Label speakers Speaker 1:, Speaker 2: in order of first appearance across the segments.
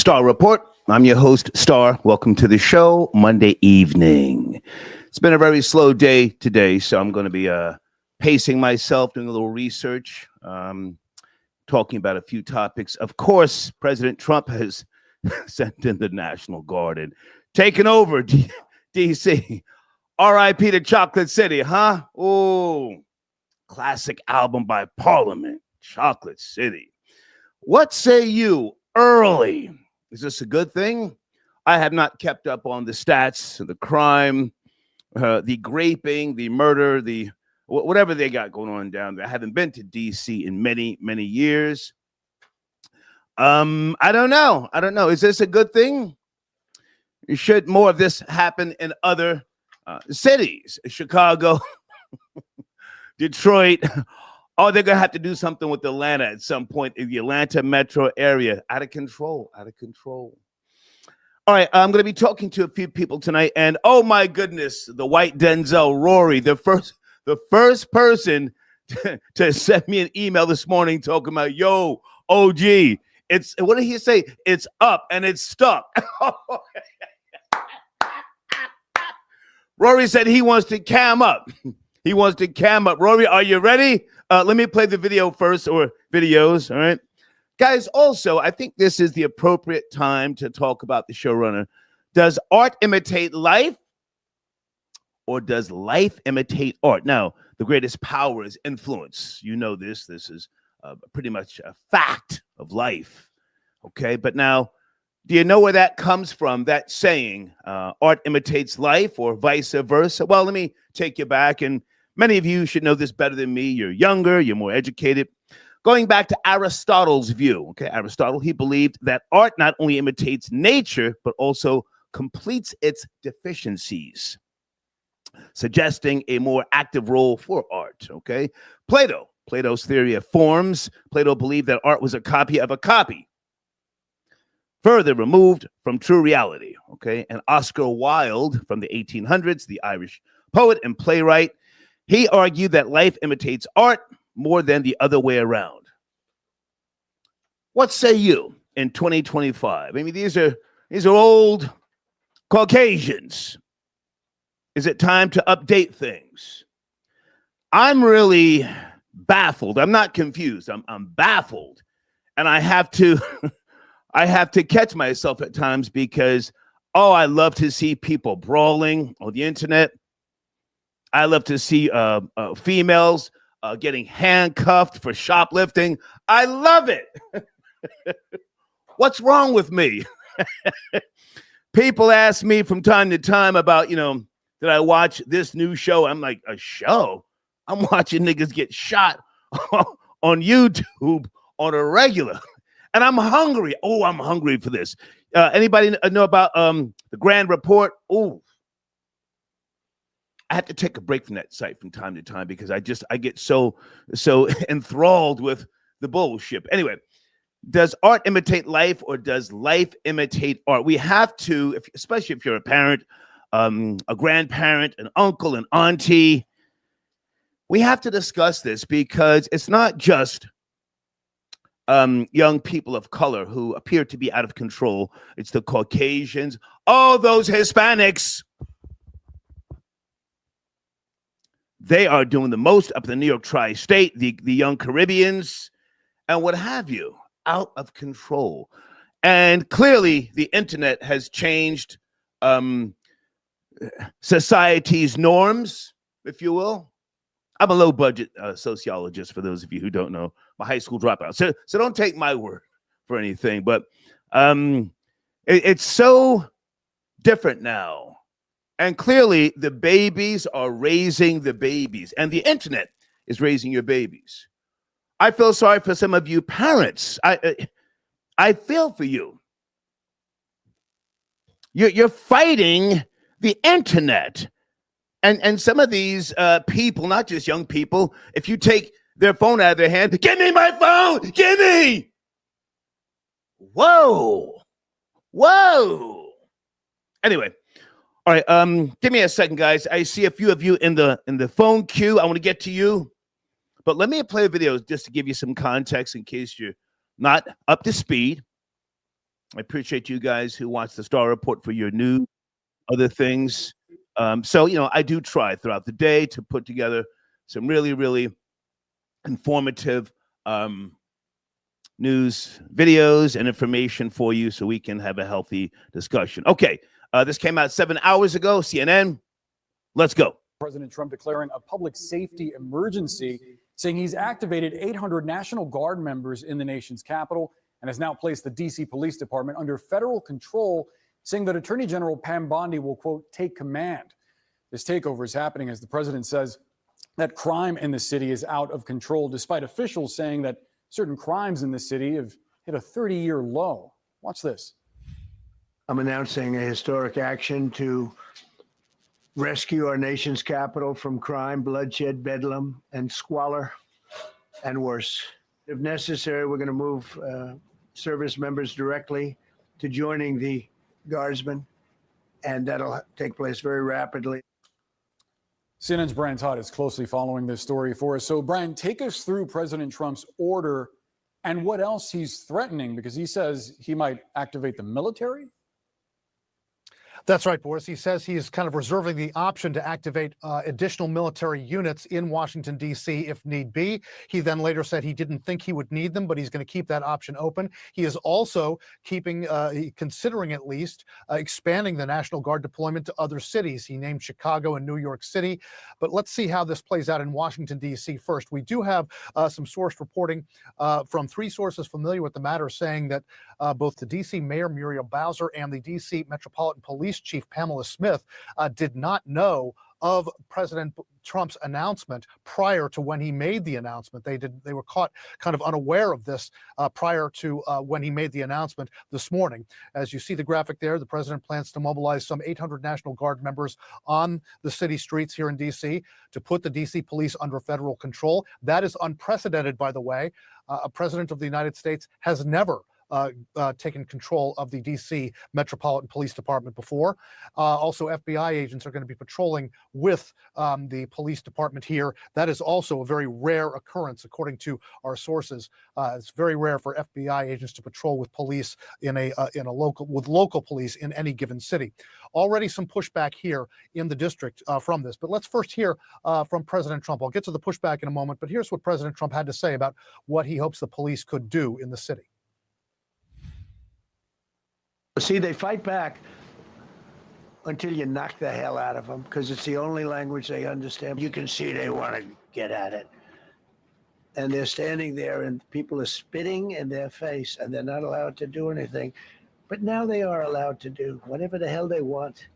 Speaker 1: Star Report. I'm your host, Star. Welcome to the show, Monday evening. It's been a very slow day today, so I'm going to be pacing myself, doing a little research, talking about a few topics. Of course, President Trump has sent in the National Guard and taken over D.C. R.I.P. to Chocolate City, huh? Oh, classic album by Parliament, Chocolate City. What say you? Early. Is this a good thing? I have not kept up on the stats, the crime, the graping, the murder, the whatever they got going on down there. I haven't been to D.C. in many, many years. I don't know. Is this a good thing? Should more of this happen in other cities? Chicago, Detroit. Oh, they're going to have to do something with Atlanta at some point in the Atlanta metro area. Out of control. All right, I'm going to be talking to a few people tonight. And oh, my goodness, the white Denzel, Rory, the first person to send me an email this morning talking about, yo, OG, it's, what did he say? It's up and it's stuck. Rory said he wants to cam up. Rory, are you ready? Let me play the video first, or videos, all right? Guys, also, I think this is the appropriate time to talk about the showrunner. Does art imitate life, or does life imitate art? Now, the greatest power is influence. You know this. This is pretty much a fact of life, okay? But now, do you know where that comes from, that saying, art imitates life, or vice versa? Well, let me take you back, and many of you should know this better than me. You're younger, you're more educated. Going back to Aristotle's view, okay, Aristotle, he believed that art not only imitates nature, but also completes its deficiencies, suggesting a more active role for art, okay? Plato's theory of forms. Plato believed that art was a copy of a copy, further removed from true reality, okay? And Oscar Wilde from the 1800s, the Irish poet and playwright, he argued that life imitates art more than the other way around. What say you in 2025? I mean, these are old Caucasians. Is it time to update things? I'm really baffled. I'm not confused. I'm baffled. And I have to catch myself at times because, I love to see people brawling on the internet. I love to see females getting handcuffed for shoplifting. I love it. What's wrong with me? People ask me from time to time about, did I watch this new show? I'm like, a show? I'm watching niggas get shot on YouTube on a regular. And I'm hungry. Oh, I'm hungry for this. Anybody know about the Grand Report? Oh, I have to take a break from that site from time to time because I get so enthralled with the bullshit. Anyway, does art imitate life, or does life imitate art? We have to, especially if you're a parent, a grandparent, an uncle, an auntie, we have to discuss this because it's not just young people of color who appear to be out of control. It's the Caucasians. Oh, those Hispanics. They are doing the most up in the New York tri-state, the young Caribbeans, and what have you, out of control. And clearly, the internet has changed society's norms, if you will. I'm a low-budget sociologist, for those of you who don't know, my high school dropout. So don't take my word for anything, but it's so different now. And clearly, the babies are raising the babies, and the internet is raising your babies. I feel sorry for some of you parents. I feel for you. You're fighting the internet, and some of these people, not just young people, if you take their phone out of their hand, give me my phone, give me. Whoa. Anyway. All right, give me a second, guys. I see a few of you in the phone queue. I want to get to you, but let me play a video just to give you some context in case you're not up to speed. I appreciate you guys who watch the Star Report for your news, other things. So, you know, I do try throughout the day to put together some really, really informative news videos and information for you so we can have a healthy discussion. Okay, this came out 7 hours ago, CNN. Let's go.
Speaker 2: President Trump declaring a public safety emergency, saying he's activated 800 National Guard members in the nation's capital and has now placed the D.C. Police Department under federal control, saying that Attorney General Pam Bondi will, quote, take command. This takeover is happening as the president says that crime in the city is out of control, despite officials saying that certain crimes in the city have hit a 30-year low. Watch this.
Speaker 3: I'm announcing a historic action to rescue our nation's capital from crime, bloodshed, bedlam, and squalor, and worse. If necessary, we're going to move service members directly to joining the guardsmen, and that'll take place very rapidly.
Speaker 2: CNN's Brian Todd is closely following this story for us. So, Brian, take us through President Trump's order and what else he's threatening, because he says he might activate the military.
Speaker 4: That's right, Boris. He says he is kind of reserving the option to activate additional military units in Washington, D.C. if need be. He then later said he didn't think he would need them, but he's going to keep that option open. He is also considering at least expanding the National Guard deployment to other cities. He named Chicago and New York City. But let's see how this plays out in Washington, D.C. first. We do have some source reporting from three sources familiar with the matter saying that both the D.C. Mayor Muriel Bowser and the D.C. Metropolitan Police Chief Pamela Smith did not know of President Trump's announcement prior to when he made the announcement. They were caught kind of unaware of this prior to when he made the announcement this morning. As you see the graphic there, the president plans to mobilize some 800 National Guard members on the city streets here in D.C. to put the D.C. police under federal control. That is unprecedented, by the way. A president of the United States has never taken control of the D.C. Metropolitan Police Department before. Also, FBI agents are going to be patrolling with the police department here. That is also a very rare occurrence, according to our sources. It's very rare for FBI agents to patrol with police in a local police in any given city. Already some pushback here in the district from this. But let's first hear from President Trump. I'll get to the pushback in a moment, but here's what President Trump had to say about what he hopes the police could do in the city.
Speaker 3: See, they fight back until you knock the hell out of them, because it's the only language they understand. You can see they want to get at it. And they're standing there and people are spitting in their face and they're not allowed to do anything. But now they are allowed to do whatever the hell they want.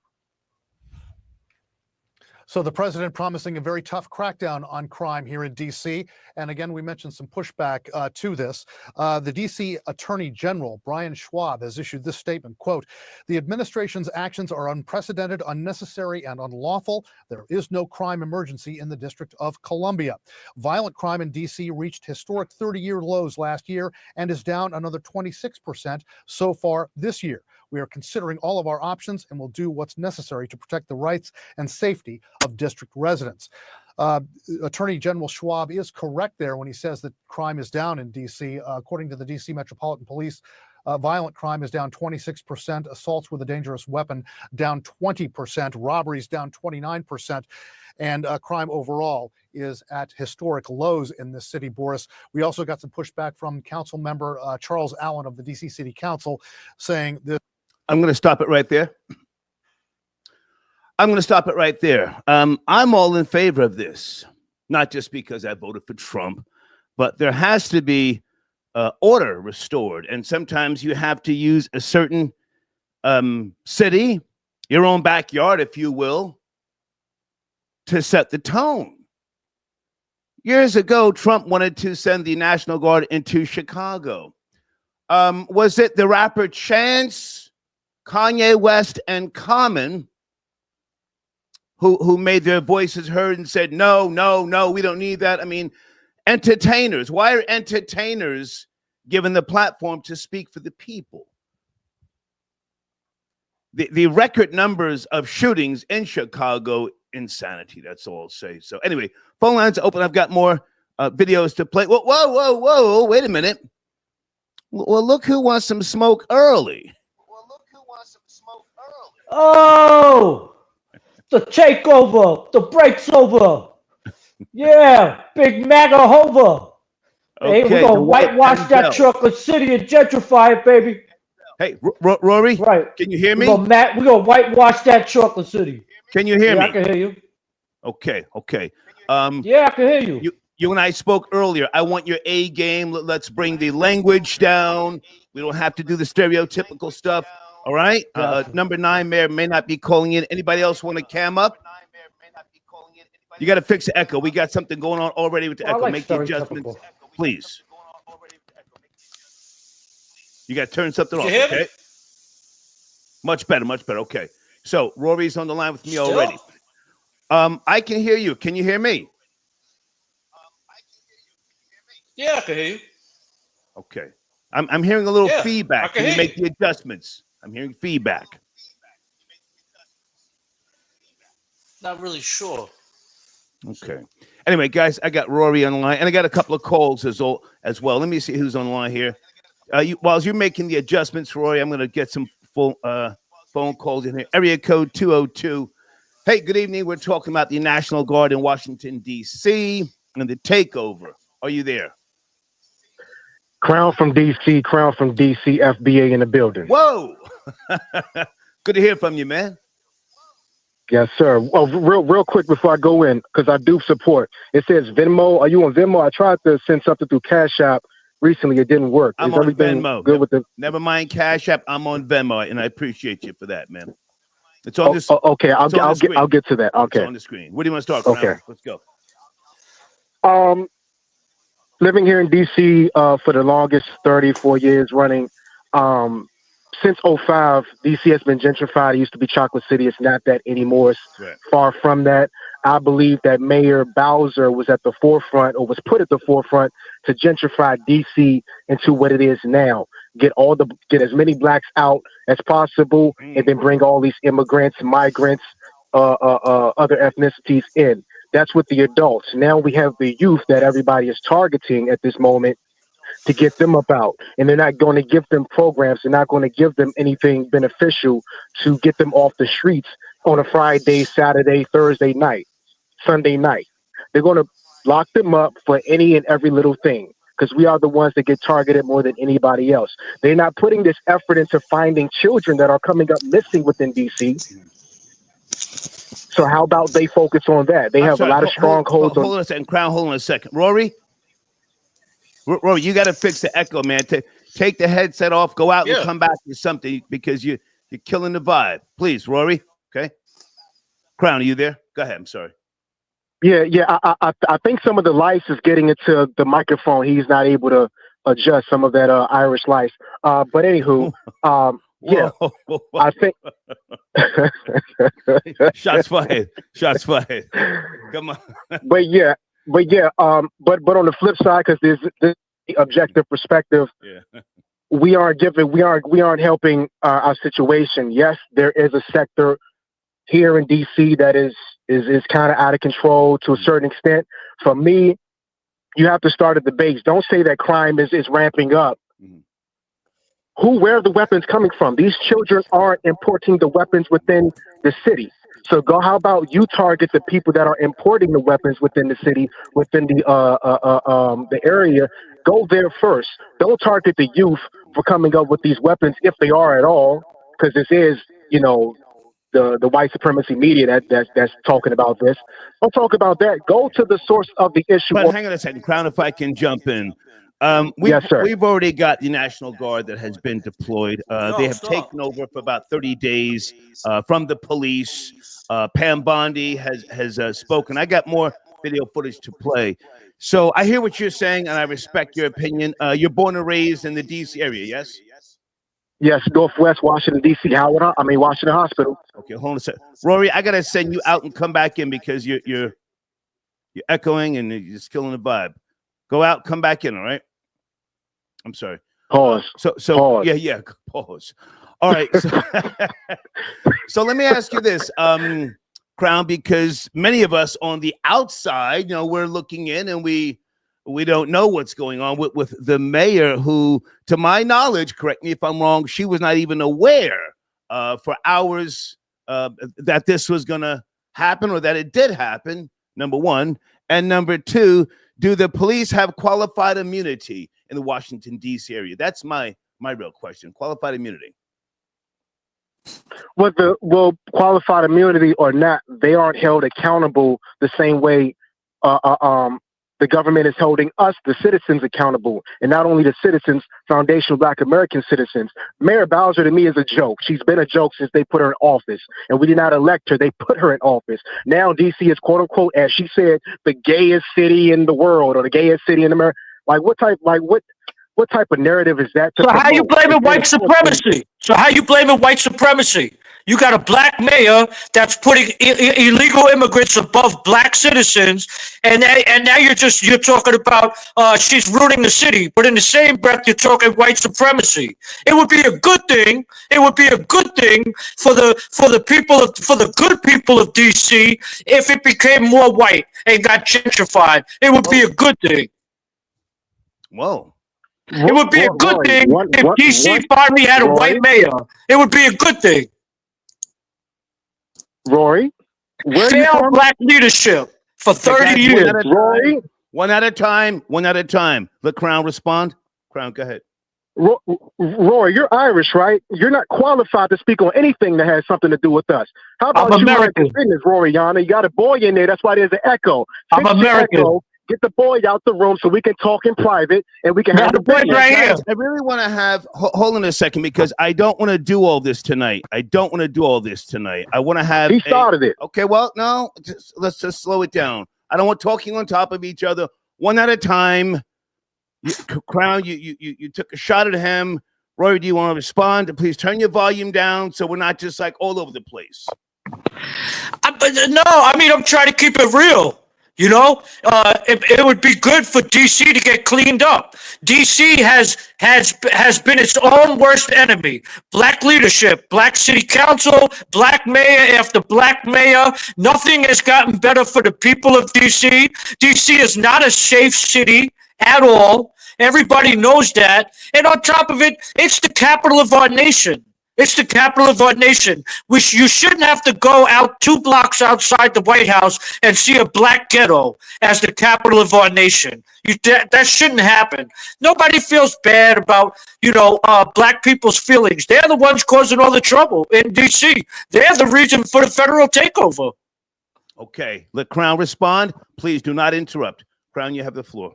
Speaker 4: So the president promising a very tough crackdown on crime here in D.C. And again, we mentioned some pushback to this. The D.C. Attorney General, Brian Schwab, has issued this statement, quote, "The administration's actions are unprecedented, unnecessary, and unlawful. There is no crime emergency in the District of Columbia. Violent crime in D.C. reached historic 30-year lows last year and is down another 26% so far this year. We are considering all of our options and will do what's necessary to protect the rights and safety of district residents." Attorney General Schwab is correct there when he says that crime is down in D.C. According to the D.C. Metropolitan Police, violent crime is down 26%, assaults with a dangerous weapon down 20%, robberies down 29%, and crime overall is at historic lows in this city, Boris. We also got some pushback from council member Charles Allen of the D.C. City Council saying this.
Speaker 1: I'm going to stop it right there. I'm all in favor of this, not just because I voted for Trump, but there has to be order restored. And sometimes you have to use a certain city, your own backyard, if you will, to set the tone. Years ago, Trump wanted to send the National Guard into Chicago. Was it the rapper Chance, Kanye West, and Common who made their voices heard and said, no, we don't need that? I mean, entertainers. Why are entertainers given the platform to speak for the people? The record numbers of shootings in Chicago, insanity. That's all I'll say. So anyway, phone lines are open. I've got more videos to play. Whoa, wait a minute. Well, look who wants some smoke early.
Speaker 5: Oh, the takeover, the break's over. Yeah, Big MAGA hover. Hey, we're
Speaker 1: Okay,
Speaker 5: gonna
Speaker 1: the white
Speaker 5: whitewash that
Speaker 1: Denzel.
Speaker 5: chocolate city and gentrify it, baby.
Speaker 1: Hey, Rory,
Speaker 5: Right.
Speaker 1: can you hear
Speaker 5: We're
Speaker 1: me?
Speaker 5: gonna whitewash that chocolate city.
Speaker 1: Can you hear
Speaker 5: Yeah, I
Speaker 1: me?
Speaker 5: can hear you.
Speaker 1: Okay.
Speaker 5: Yeah, I can hear you.
Speaker 1: You and I spoke earlier. I want your A game. Let's bring the language down. We don't have to do the stereotypical stuff. All right.
Speaker 5: Gotcha.
Speaker 1: Number 9 mayor may not be calling in. Anybody else want to cam up? You got to fix the echo. We got something going on already with the
Speaker 5: Well, I
Speaker 1: echo.
Speaker 5: like
Speaker 1: Make the adjustments,
Speaker 5: stereotypical.
Speaker 1: please. You got to turn something off.
Speaker 6: You hear me?
Speaker 1: Okay. Much better. Much better. Okay. So Rory's on the line with me
Speaker 6: Still?
Speaker 1: already. I can hear you. Can you hear me?
Speaker 6: Yeah, I can hear you.
Speaker 1: Okay. I'm hearing a little
Speaker 6: Yeah, I
Speaker 1: feedback.
Speaker 6: can
Speaker 1: Can you
Speaker 6: hear
Speaker 1: make the adjustments? I'm hearing feedback.
Speaker 6: Not really sure.
Speaker 1: Okay. Anyway, guys, I got Rory on the line, and I got a couple of calls as well. Let me see who's on the line here. While you're making the adjustments, Rory, I'm going to get some full phone calls in here. Area code 202. Hey, good evening. We're talking about the National Guard in Washington, D.C. and the takeover. Are you there?
Speaker 7: Crown from DC, FBA in the building.
Speaker 1: Whoa. Good to hear from you, man.
Speaker 7: Yes, sir. Oh, real quick before I go in, because I do support. It says Venmo. Are you on Venmo? I tried to send something through Cash App recently. It didn't work.
Speaker 1: I'm
Speaker 7: Is
Speaker 1: on
Speaker 7: everything
Speaker 1: Venmo.
Speaker 7: good with the?
Speaker 1: Never mind Cash App. I'm on Venmo, and I appreciate you for that, man. It's on this.
Speaker 7: Okay, I'll get to that. Okay.
Speaker 1: It's on the screen. Where do you want to start? Crown?
Speaker 7: Okay.
Speaker 1: Let's go.
Speaker 7: Living here in DC for the longest 34 years running. Since 05, DC has been gentrified. It used to be Chocolate City. It's not that anymore. It's far from that. I believe that Mayor Bowser was at the forefront, or was put at the forefront, to gentrify DC into what it is now. Get as many blacks out as possible, and then bring all these immigrants, migrants, other ethnicities in. That's with the adults. Now we have the youth that everybody is targeting at this moment to get them about. And they're not going to give them programs. They're not going to give them anything beneficial to get them off the streets on a Friday, Saturday, Thursday night, Sunday night. They're going to lock them up for any and every little thing, because we are the ones that get targeted more than anybody else. They're not putting this effort into finding children that are coming up missing within DC. So how about they focus on that? They have a lot of strongholds.
Speaker 1: Hold on a second, Crown. Hold on a second, Rory. Rory, you got to fix the echo, man. Take the headset off, go out and come back with something, because you're killing the vibe. Please, Rory. Okay. Crown, are you there? Go ahead. I'm sorry.
Speaker 7: Yeah. I think some of the lice is getting into the microphone. He's not able to adjust some of that Irish lice. But anywho, yeah, I think.
Speaker 1: Shots fired. Shots fired. Come on.
Speaker 7: But on the flip side, because there's the objective perspective, we aren't helping our situation. Yes, there is a sector here in DC that is kind of out of control to a certain extent. For me, you have to start at the base. Don't say that crime is ramping up. Where are the weapons coming from? These children aren't importing the weapons within the city. So how about you target the people that are importing the weapons within the city, within the area? Go there first. Don't target the youth for coming up with these weapons, if they are at all, because this is, the white supremacy media that's talking about this. Don't talk about that. Go to the source of the issue.
Speaker 1: But hang on a second, Crown, if I can jump in.
Speaker 7: Yes, sir.
Speaker 1: We've already got the National Guard that has been deployed. They have taken over for about 30 days from the police. Pam Bondi has spoken. I got more video footage to play. So I hear what you're saying, and I respect your opinion. You're born and raised in the D.C. area, yes?
Speaker 7: Yes, Northwest Washington, D.C. Washington Hospital.
Speaker 1: Okay, hold on a second. Rory, I got to send you out and come back in, because you're echoing and you're just killing the vibe. Go out, come back in, all right? I'm sorry.
Speaker 7: Pause.
Speaker 1: So
Speaker 7: pause.
Speaker 1: Yeah, pause. All right. So let me ask you this, Crown, because many of us on the outside, we're looking in and we we don't know what's going on with the mayor who, to my knowledge, correct me if I'm wrong, she was not even aware for hours that this was going to happen or that it did happen, number one. And number two, do the police have qualified immunity in the Washington, D.C. area? That's my real question. Qualified immunity.
Speaker 7: Well, qualified immunity or not, they aren't held accountable the same way the government is holding us, the citizens, accountable. And not only the citizens, foundational Black American citizens. Mayor Bowser, to me, is a joke. She's been a joke since they put her in office. And we did not elect her. They put her in office. Now D.C. is, quote unquote, as she said, the gayest city in the world or the gayest city in America. Like, what type of narrative is that?
Speaker 5: So how you blaming white supremacy? So how you blaming white supremacy? You got a black mayor that's putting illegal immigrants above black citizens, and now you're talking about she's ruining the city. But in the same breath, you're talking white supremacy. It would be a good thing. It would be a good thing for the good people of DC if it became more white and got gentrified. It would be a good thing.
Speaker 1: Whoa.
Speaker 5: It would be a good thing if DC finally had a white mayor. It would be a good thing.
Speaker 7: Rory, where
Speaker 5: failed black leadership for 30 years.
Speaker 7: Rory,
Speaker 1: one at a time. Let Crown respond. Crown, go ahead.
Speaker 7: Rory, you're Irish, right? You're not qualified to speak on anything that has something to do with us. How about
Speaker 5: I'm
Speaker 7: you
Speaker 5: American.
Speaker 7: Business, Rory Yana? You got a boy in there. That's why there's an echo.
Speaker 5: I'm American.
Speaker 7: Echo, get the boy out the room so we can talk in private and we can have the
Speaker 5: boy right here.
Speaker 1: I really want to have, hold on a second, because I don't want to do all this tonight. I want to have.
Speaker 7: He started it.
Speaker 1: Okay, well, no, let's just slow it down. I don't want talking on top of each other. One at a time. Crown, you took a shot at him. Roy, do you want to respond? Please turn your volume down so we're not just like all over the place.
Speaker 5: No, I mean, I'm trying to keep it real. You know, it would be good for DC to get cleaned up. DC has been its own worst enemy. Black leadership, black city council, black mayor after black mayor. Nothing has gotten better for the people of DC. DC is not a safe city at all. Everybody knows that. And on top of it, it's the capital of our nation. It's the capital of our nation. You shouldn't have to go out 2 blocks outside the White House and see a black ghetto as the capital of our nation. That shouldn't happen. Nobody feels bad about, black people's feelings. They're the ones causing all the trouble in D.C. They're the reason for the federal takeover.
Speaker 1: Okay, let Crown respond. Please do not interrupt. Crown, you have the floor.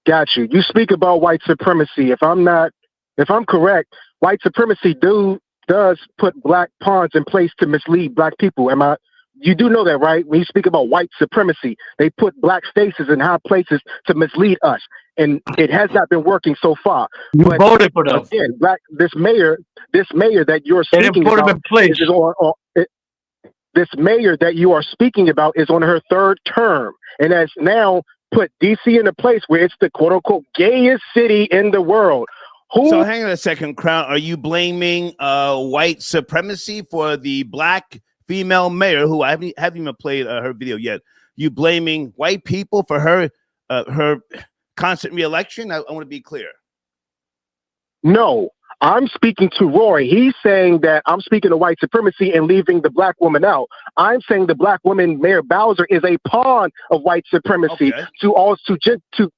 Speaker 7: Got you. You speak about white supremacy. If I'm correct, white supremacy does put black pawns in place to mislead black people. You do know that, right? When you speak about white supremacy, they put black faces in high places to mislead us. And it has not been working so far.
Speaker 5: You voted for them.
Speaker 7: Again, this mayor that you're speaking about this mayor that you are speaking about is on her 3rd term and has now put DC in a place where it's the quote unquote gayest city in the world.
Speaker 1: So hang on a second, Crown. Are you blaming white supremacy for the black female mayor who I haven't even played her video yet? You blaming white people for her constant reelection? I want to be clear.
Speaker 7: No, I'm speaking to Rory. He's saying that I'm speaking to white supremacy and leaving the black woman out. I'm saying the black woman, Mayor Bowser, is a pawn of white supremacy to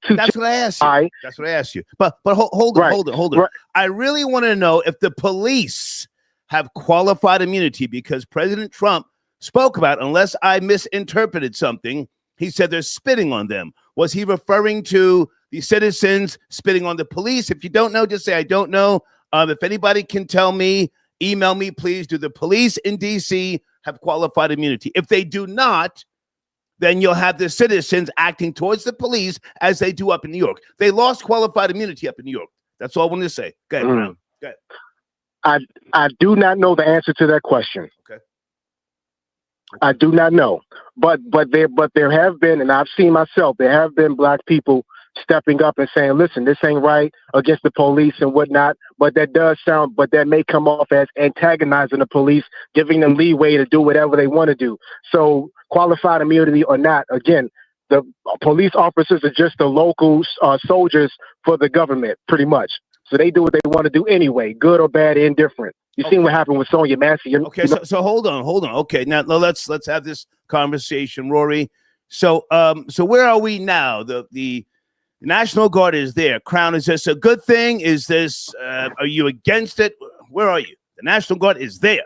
Speaker 1: That's what I asked you. That's what I asked you. But hold on. Right. I really want to know if the police have qualified immunity, because President Trump spoke about, unless I misinterpreted something, he said they're spitting on them. Was he referring to the citizens spitting on the police? If you don't know, just say, I don't know. If anybody can tell me, email me, please. Do the police in D.C. have qualified immunity? If they do not, then you'll have the citizens acting towards the police as they do up in New York. They lost qualified immunity up in New York. That's all I wanted to say. Go ahead, Brown. Go ahead.
Speaker 7: I do not know the answer to that question.
Speaker 1: Okay.
Speaker 7: I do not know. But there have been, and I've seen myself, there have been black people stepping up and saying, listen, this ain't right against the police and whatnot. But that may come off as antagonizing the police, giving them leeway to do whatever they want to do. So qualified immunity or not, again, the police officers are just the local soldiers for the government, pretty much. So they do what they want to do anyway, good or bad, indifferent. You seen what happened with Sonia Massey?
Speaker 1: Okay, so hold on. Okay, now let's have this conversation, Rory. So where are we now? The National Guard is there. Crown, is this a good thing? Is this are you against it? Where are you? The National Guard is there.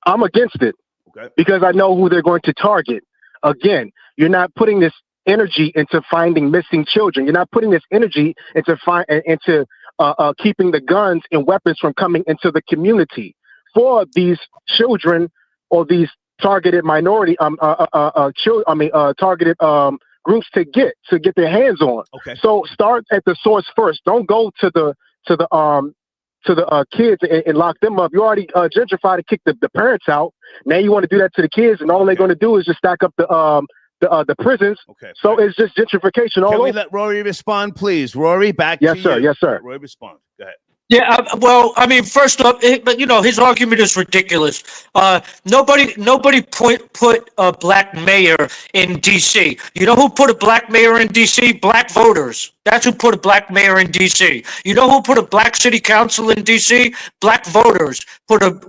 Speaker 7: I'm against it.
Speaker 1: Okay.
Speaker 7: Because I know who they're going to target. Again, you're not putting this energy into finding missing children. You're not putting this energy into keeping the guns and weapons from coming into the community for these children or these targeted minority targeted groups to get their hands on.
Speaker 1: Okay.
Speaker 7: So start at the source first. Don't go to the kids and lock them up. You already gentrified and kicked the parents out. Now you want to do that to the kids, and all they're going to do is just stack up the prisons.
Speaker 1: Okay.
Speaker 7: So it's just gentrification all
Speaker 1: Can
Speaker 7: over.
Speaker 1: we let Rory respond, please? Rory, back to you.
Speaker 7: Yes, sir. Yes, sir.
Speaker 1: Rory, respond. Go ahead.
Speaker 5: Yeah, well, I mean, first up, but his argument is ridiculous. Nobody put a black mayor in D.C. You know who put a black mayor in D.C.? Black voters. That's who put a black mayor in D.C. You know who put a black city council in D.C.? Black voters put a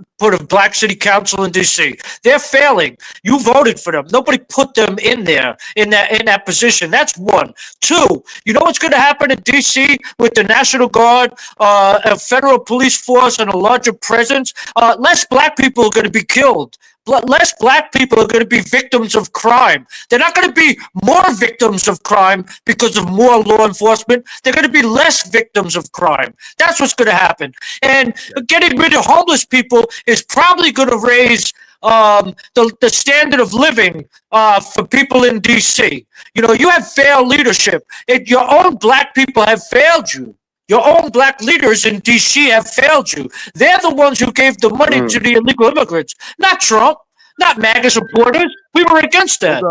Speaker 5: black city council in D.C. They're failing. You voted for them. Nobody put them in there in that position. That's one. Two. You know what's going to happen in D.C. with the National Guard, a federal police force, and a larger presence? Less black people are going to be killed. Less black people are going to be victims of crime. They're not going to be more victims of crime because of more law enforcement. They're going to be less victims of crime. That's what's going to happen. And getting rid of homeless people is probably going to raise the standard of living for people in D.C. You have failed leadership. Your own black people have failed you. Your own black leaders in D.C. have failed you. They're the ones who gave the money to the illegal immigrants, not Trump, not MAGA supporters. We were against that.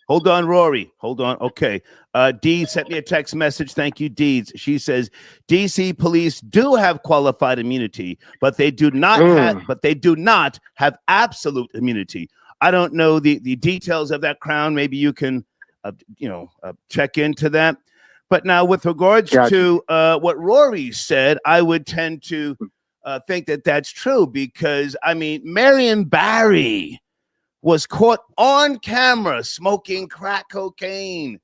Speaker 1: Hold on, Rory. Hold on. Okay. Dee sent me a text message. Thank you, Deeds. She says D.C. police do have qualified immunity, but they do not have absolute immunity. I don't know the details of that, Crown. Maybe you can check into that. But now, with regards to what Rory said, I would tend to think that that's true because, I mean, Marion Barry was caught on camera smoking crack cocaine.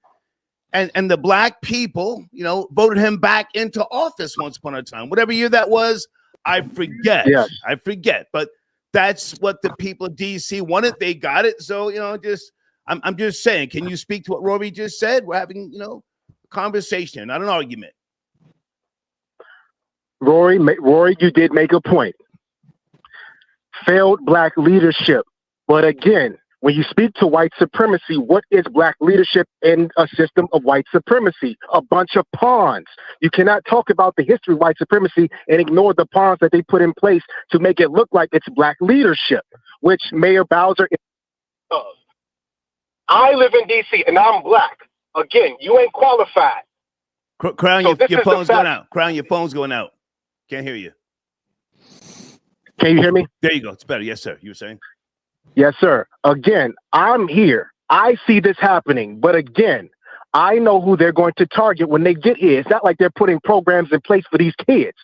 Speaker 1: And the black people, voted him back into office once upon a time. Whatever year that was, I forget.
Speaker 7: Yes.
Speaker 1: I forget. But that's what the people of D.C. wanted. They got it. So, I'm just saying, can you speak to what Rory just said? We're having, conversation, not an argument.
Speaker 7: Rory, you did make a point. Failed black leadership. But again, when you speak to white supremacy, what is black leadership in a system of white supremacy? A bunch of pawns. You cannot talk about the history of white supremacy and ignore the pawns that they put in place to make it look like it's black leadership, which Mayor Bowser is of. I live in D.C. and I'm black. Again, you ain't qualified.
Speaker 1: Crown, your phone's going out. Crown, your phone's going out. Can't hear you.
Speaker 7: Can you hear me?
Speaker 1: There you go. It's better. Yes, sir. You were saying?
Speaker 7: Yes, sir. Again, I'm here. I see this happening. But again, I know who they're going to target when they get here. It's not like they're putting programs in place for these kids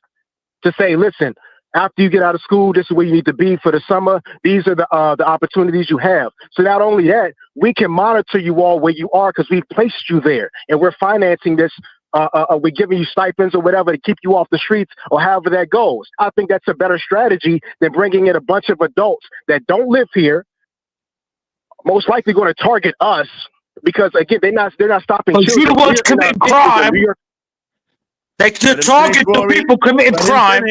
Speaker 7: to say, listen, after you get out of school, this is where you need to be for the summer. These are the opportunities you have. So not only that, we can monitor you all where you are because we've placed you there. And we're financing this. We're giving you stipends or whatever to keep you off the streets or however that goes. I think that's a better strategy than bringing in a bunch of adults that don't live here, most likely going to target us because, again, they're not stopping
Speaker 5: but
Speaker 7: children.
Speaker 5: You're the ones committing crime. They target the people committing crime.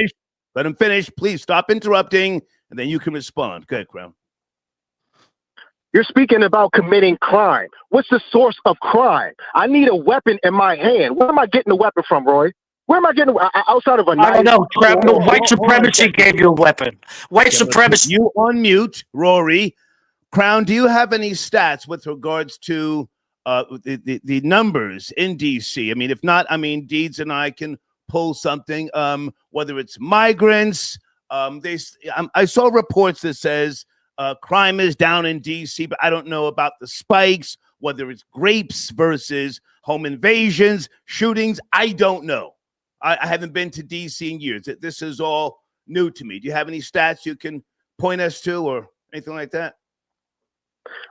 Speaker 1: Let him finish. Please stop interrupting, and then you can respond. Go ahead, Crown.
Speaker 7: You're speaking about committing crime. What's the source of crime? I need a weapon in my hand. Where am I getting the weapon from, Roy? Where am I getting outside of a knife?
Speaker 5: I don't know. White supremacy gave you a weapon. White supremacy.
Speaker 1: You on mute, Rory. Crown, do you have any stats with regards to the numbers in D.C.? I mean, if not, Deeds and I can pull something, whether it's migrants. I saw reports that says crime is down in D.C., but I don't know about the spikes whether it's grapes versus home invasions, shootings. I don't know. I haven't been to D.C. in years. This is all new to me. Do you have any stats you can point us to or anything like that?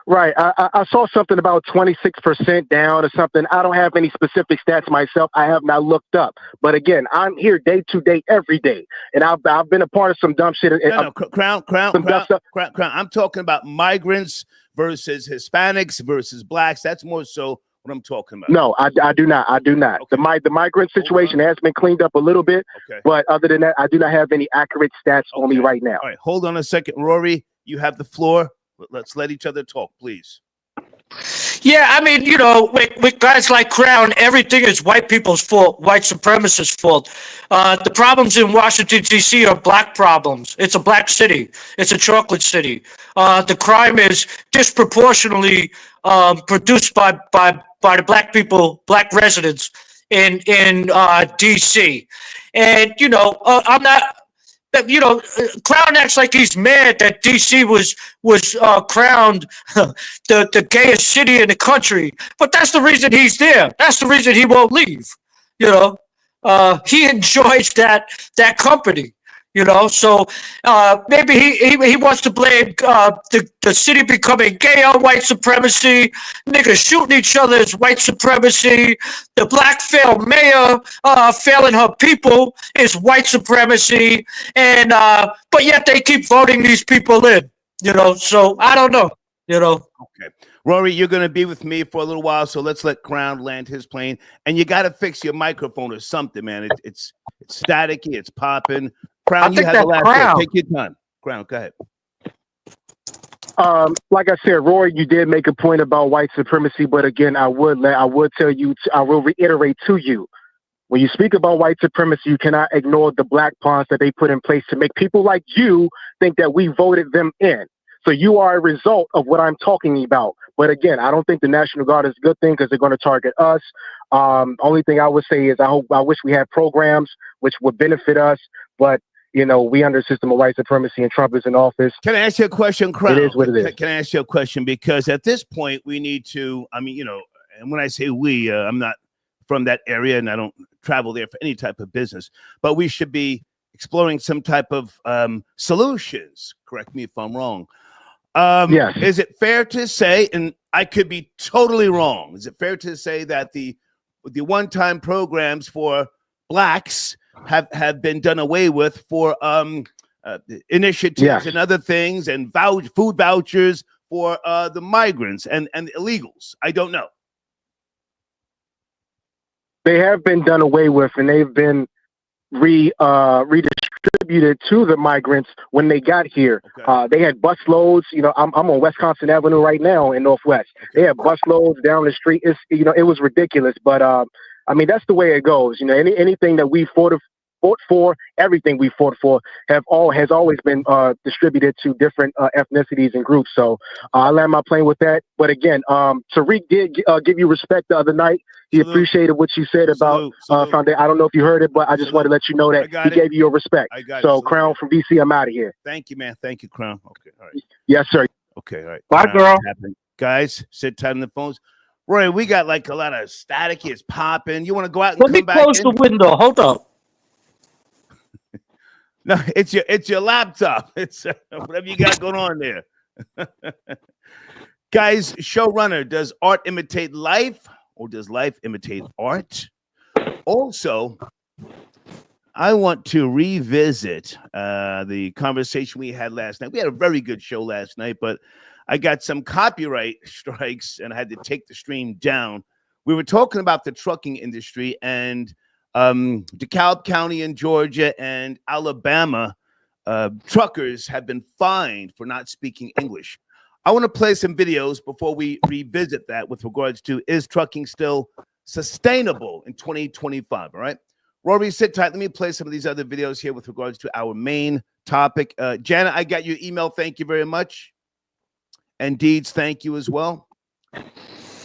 Speaker 7: Right. I saw something about 26% down or something. I don't have any specific stats myself. I have not looked up. But again, I'm here day to day, every day. And I've been a part of some dumb shit.
Speaker 1: No, Crown. I'm talking about migrants versus Hispanics versus blacks. That's more so what I'm talking about.
Speaker 7: No, I do not. I do not.
Speaker 1: Okay.
Speaker 7: The migrant situation has been cleaned up a little bit.
Speaker 1: Okay.
Speaker 7: But other than that, I do not have any accurate stats on me right now.
Speaker 1: All right. Hold on a second. Rory, you have the floor. Let's let each other talk, please.
Speaker 5: Yeah, I mean, you know, with guys like Crown, everything is white people's fault, white supremacists' fault. The problems in Washington, D.C. are black problems. It's a black city. It's a chocolate city. The crime is disproportionately produced by the black people, black residents in D.C. And, you know, I'm not... You know, Crown acts like he's mad that DC was crowned the gayest city in the country, but that's the reason he's there. That's the reason he won't leave. You know, he enjoys that company. You know, so maybe he wants to blame the city becoming gay on white supremacy. Niggas shooting each other is white supremacy. The black failed mayor failing her people is white supremacy. And but yet they keep voting these people in. You know, so I don't know. You know.
Speaker 1: Okay, Rory, you're going to be with me for a little while, so let's let Crown land his plane. And you got to fix your microphone or something, man. It's staticky. It's popping. Crown, you have the last word. Take your time. Crown, go ahead.
Speaker 7: Like I said, Roy, you did make a point about white supremacy, but again, I would tell you, I will reiterate to you, when you speak about white supremacy, you cannot ignore the black pawns that they put in place to make people like you think that we voted them in. So you are a result of what I'm talking about. But again, I don't think the National Guard is a good thing because they're going to target us. Only thing I would say is I wish we had programs which would benefit us, but you know, we under a system of white supremacy and Trump is in office.
Speaker 1: Can I ask you a question, Crown?
Speaker 7: It is what it is.
Speaker 1: Can I ask you a question? Because at this point, we need to, I mean, you know, and when I say we, I'm not from that area and I don't travel there for any type of business, but we should be exploring some type of solutions. Correct me if I'm wrong.
Speaker 7: Yes.
Speaker 1: Is it fair to say, and I could be totally wrong, is it fair to say that the one-time programs for blacks have been done away with for initiatives and other things and food vouchers for the migrants and illegals? I don't know.
Speaker 7: They have been done away with, and they've been redistributed to the migrants when they got here. Okay. They had bus loads. You know, I'm on Wisconsin Avenue right now in Northwest. Okay. They had bus loads down the street. It's, you know, it was ridiculous, but I mean, that's the way it goes. You know, anything that we fought for, everything we fought for has always been distributed to different ethnicities and groups. So I land my plane with that. But again, Tariq did give you respect the other night. He appreciated what you said about Foundation. I don't know if you heard it, but I just wanted to let you know that he gave you your respect. So Crown from DC, I'm out of here.
Speaker 1: Thank you, man. Thank you, Crown. Okay, all right.
Speaker 7: Yes, sir.
Speaker 1: Okay, all right.
Speaker 5: Bye, girl.
Speaker 1: Guys, sit tight on the phones. Roy, we got like a lot of static. It's popping. You want to go out and
Speaker 5: Let me close the window. Hold up.
Speaker 1: No, it's your laptop. It's whatever you got going on there. Guys, showrunner, does art imitate life or does life imitate art? Also, I want to revisit the conversation we had last night. We had a very good show last night, but I got some copyright strikes and I had to take the stream down. We were talking about the trucking industry and DeKalb County in Georgia and Alabama truckers have been fined for not speaking English. I want to play some videos before we revisit that with regards to, is trucking still sustainable in 2025? All right, Rory, sit tight. Let me play some of these other videos here with regards to our main topic. Janet, I got your email. Thank you very much. And Deeds, thank you as well.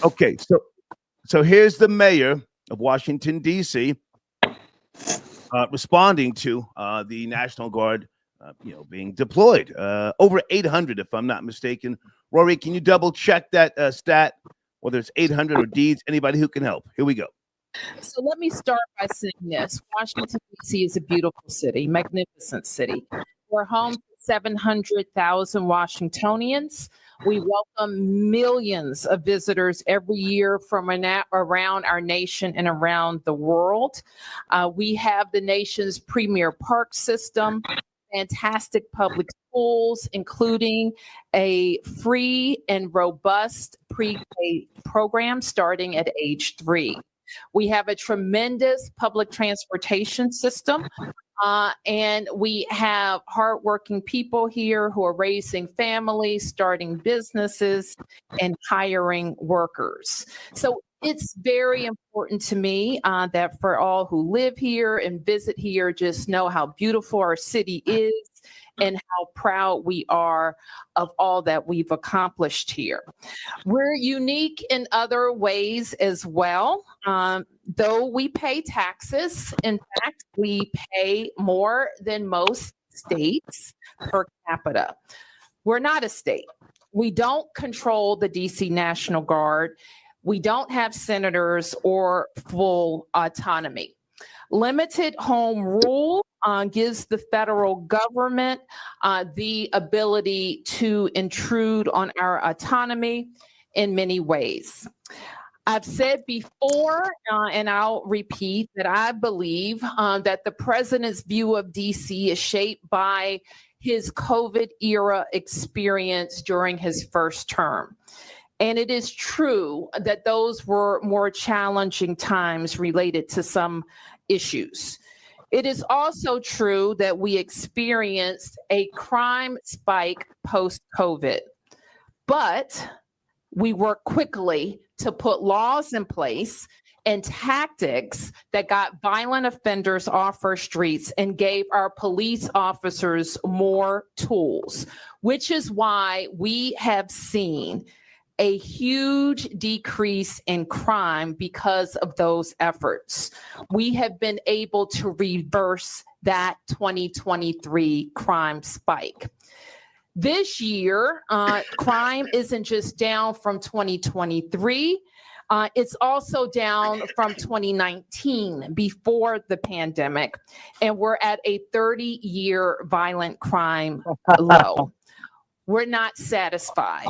Speaker 1: Okay, so here's the mayor of Washington, D.C., responding to the National Guard, being deployed. Over 800, if I'm not mistaken. Rory, can you double check that stat whether it's 800 or deeds, anybody who can help. Here we go.
Speaker 8: So let me start by saying this. Washington, D.C. is a beautiful city, magnificent city. We're home to 700,000 Washingtonians. We welcome millions of visitors every year from around our nation and around the world. We have the nation's premier park system, fantastic public schools, including a free and robust pre-K program starting at age 3. We have a tremendous public transportation system, and we have hardworking people here who are raising families, starting businesses, and hiring workers. So it's very important to me that for all who live here and visit here, just know how beautiful our city is and how proud we are of all that we've accomplished here. We're unique in other ways as well. Though we pay taxes, in fact, we pay more than most states per capita. We're not a state. We don't control the DC National Guard. We don't have senators or full autonomy. Limited home rule gives the federal government the ability to intrude on our autonomy in many ways. I've said before, and I'll repeat, that I believe that the president's view of DC is shaped by his COVID era experience during his first term. And it is true that those were more challenging times related to some issues. It is also true that we experienced a crime spike post-COVID, but we worked quickly to put laws in place and tactics that got violent offenders off our streets and gave our police officers more tools, which is why we have seen a huge decrease in crime because of those efforts. We have been able to reverse that 2023 crime spike. This year, crime isn't just down from 2023, it's also down from 2019, before the pandemic, and we're at a 30-year violent crime low. We're not satisfied.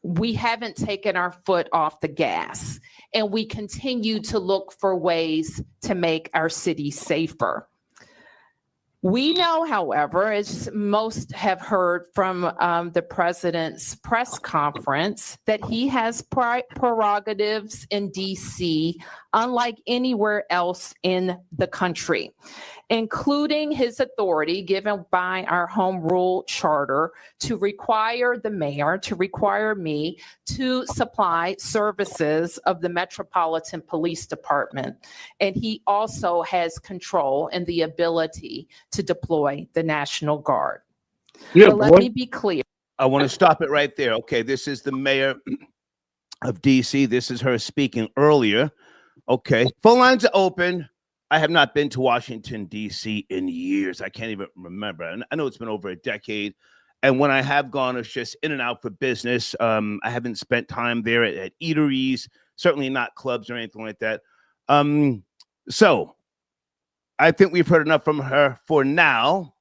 Speaker 8: We haven't taken our foot off the gas, and we continue to look for ways to make our city safer. We know, however, as most have heard from the president's press conference, that he has prerogatives in DC unlike anywhere else in the country, including his authority given by our home rule charter to require the mayor, to require me to supply services of the Metropolitan Police Department. And he also has control and the ability to deploy the National Guard.
Speaker 5: Yeah,
Speaker 8: but let me be clear.
Speaker 1: I want to stop it right there. Okay, this is the mayor of DC. This is her speaking earlier. Okay, phone lines are open. I have not been to Washington, D.C. in years. I can't even remember. And I know it's been over a decade. And when I have gone, it's just in and out for business. I haven't spent time there at eateries, certainly not clubs or anything like that. So I think we've heard enough from her for now.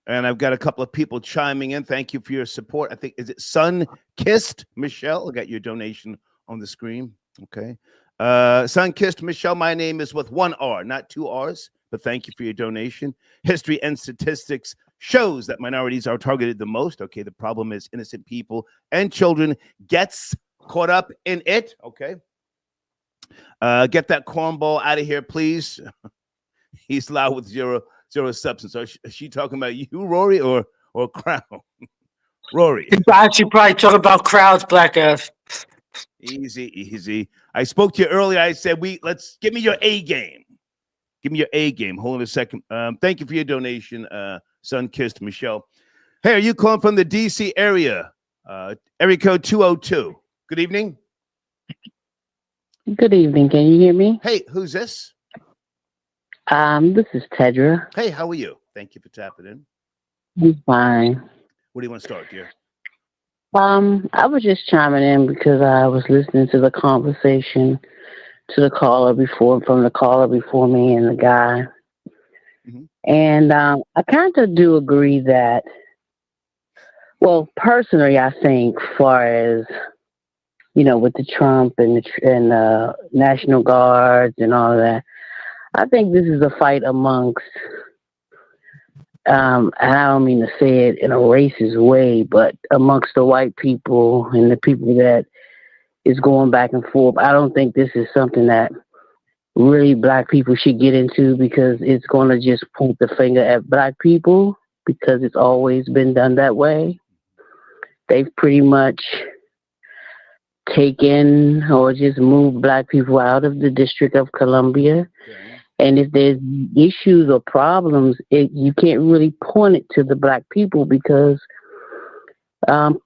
Speaker 1: And I've got a couple of people chiming in. Thank you for your support. I think, is it Sun-Kissed Michelle? I got your donation on the screen. Okay. Sun-Kissed Michelle, my name is with one R, not two R's, but thank you for your donation. History and statistics shows that minorities are targeted the most. Okay, the problem is innocent people and children gets caught up in it. Okay. Get that cornball out of here, please. He's loud with zero substance. So is she talking about you, Rory, or Crown? Rory.
Speaker 5: He's actually probably talking about crowds, black ass.
Speaker 1: Easy. I spoke to you earlier. I said, give me your A game. Give me your A game. Hold on a second. Thank you for your donation, Sun-Kissed Michelle. Hey, are you calling from the DC area? Area code 202. Good evening.
Speaker 9: Good evening. Can you hear me?
Speaker 1: Hey, who's this?
Speaker 9: This is Tedra.
Speaker 1: Hey, how are you? Thank you for tapping in.
Speaker 9: I'm fine.
Speaker 1: Where do you want to start, dear?
Speaker 9: I was just chiming in because I was listening to the conversation to the caller before, from the caller before me and the guy.
Speaker 1: Mm-hmm.
Speaker 9: And I kind of do agree that, well, personally, I think, far as, you know, with the Trump and the National Guards and all of that, I think this is a fight amongst, and I don't mean to say it in a racist way, but amongst the white people and the people that is going back and forth. I don't think this is something that really black people should get into, because it's going to just point the finger at black people, because it's always been done that way. They've pretty much taken or just moved black people out of the District of Columbia.
Speaker 1: Okay.
Speaker 9: And if there's issues or problems, you can't really point it to the black people, because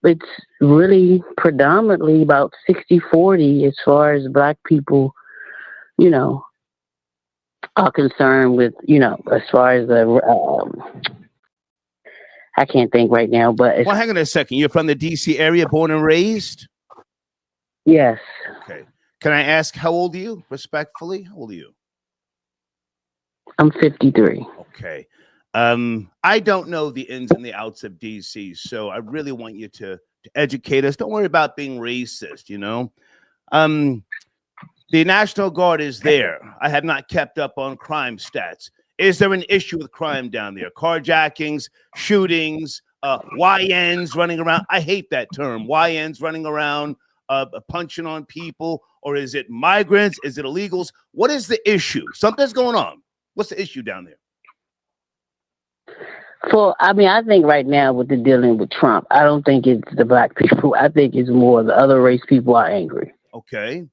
Speaker 9: it's really predominantly about 60-40 as far as black people, you know, are concerned with, you know, as far as the, I can't think right now, but
Speaker 1: Well, hang on a second. You're from the D.C. area, born and raised?
Speaker 9: yes,
Speaker 1: Okay. Can I ask, how old are you, respectfully? How old are you?
Speaker 9: I'm 53.
Speaker 1: Okay. I don't know the ins and the outs of DC, so I really want you to educate us. Don't worry about being racist, you know. The National Guard is there. I have not kept up on crime stats. Is there an issue with crime down there? Carjackings, shootings, YNs running around. I hate that term. YNs running around, punching on people. Or is it migrants? Is it illegals? What is the issue? Something's going on. What's the issue down there?
Speaker 9: I mean, I think right now with the dealing with Trump, I don't think it's the black people. I think it's more the other race people are angry.
Speaker 1: Okay.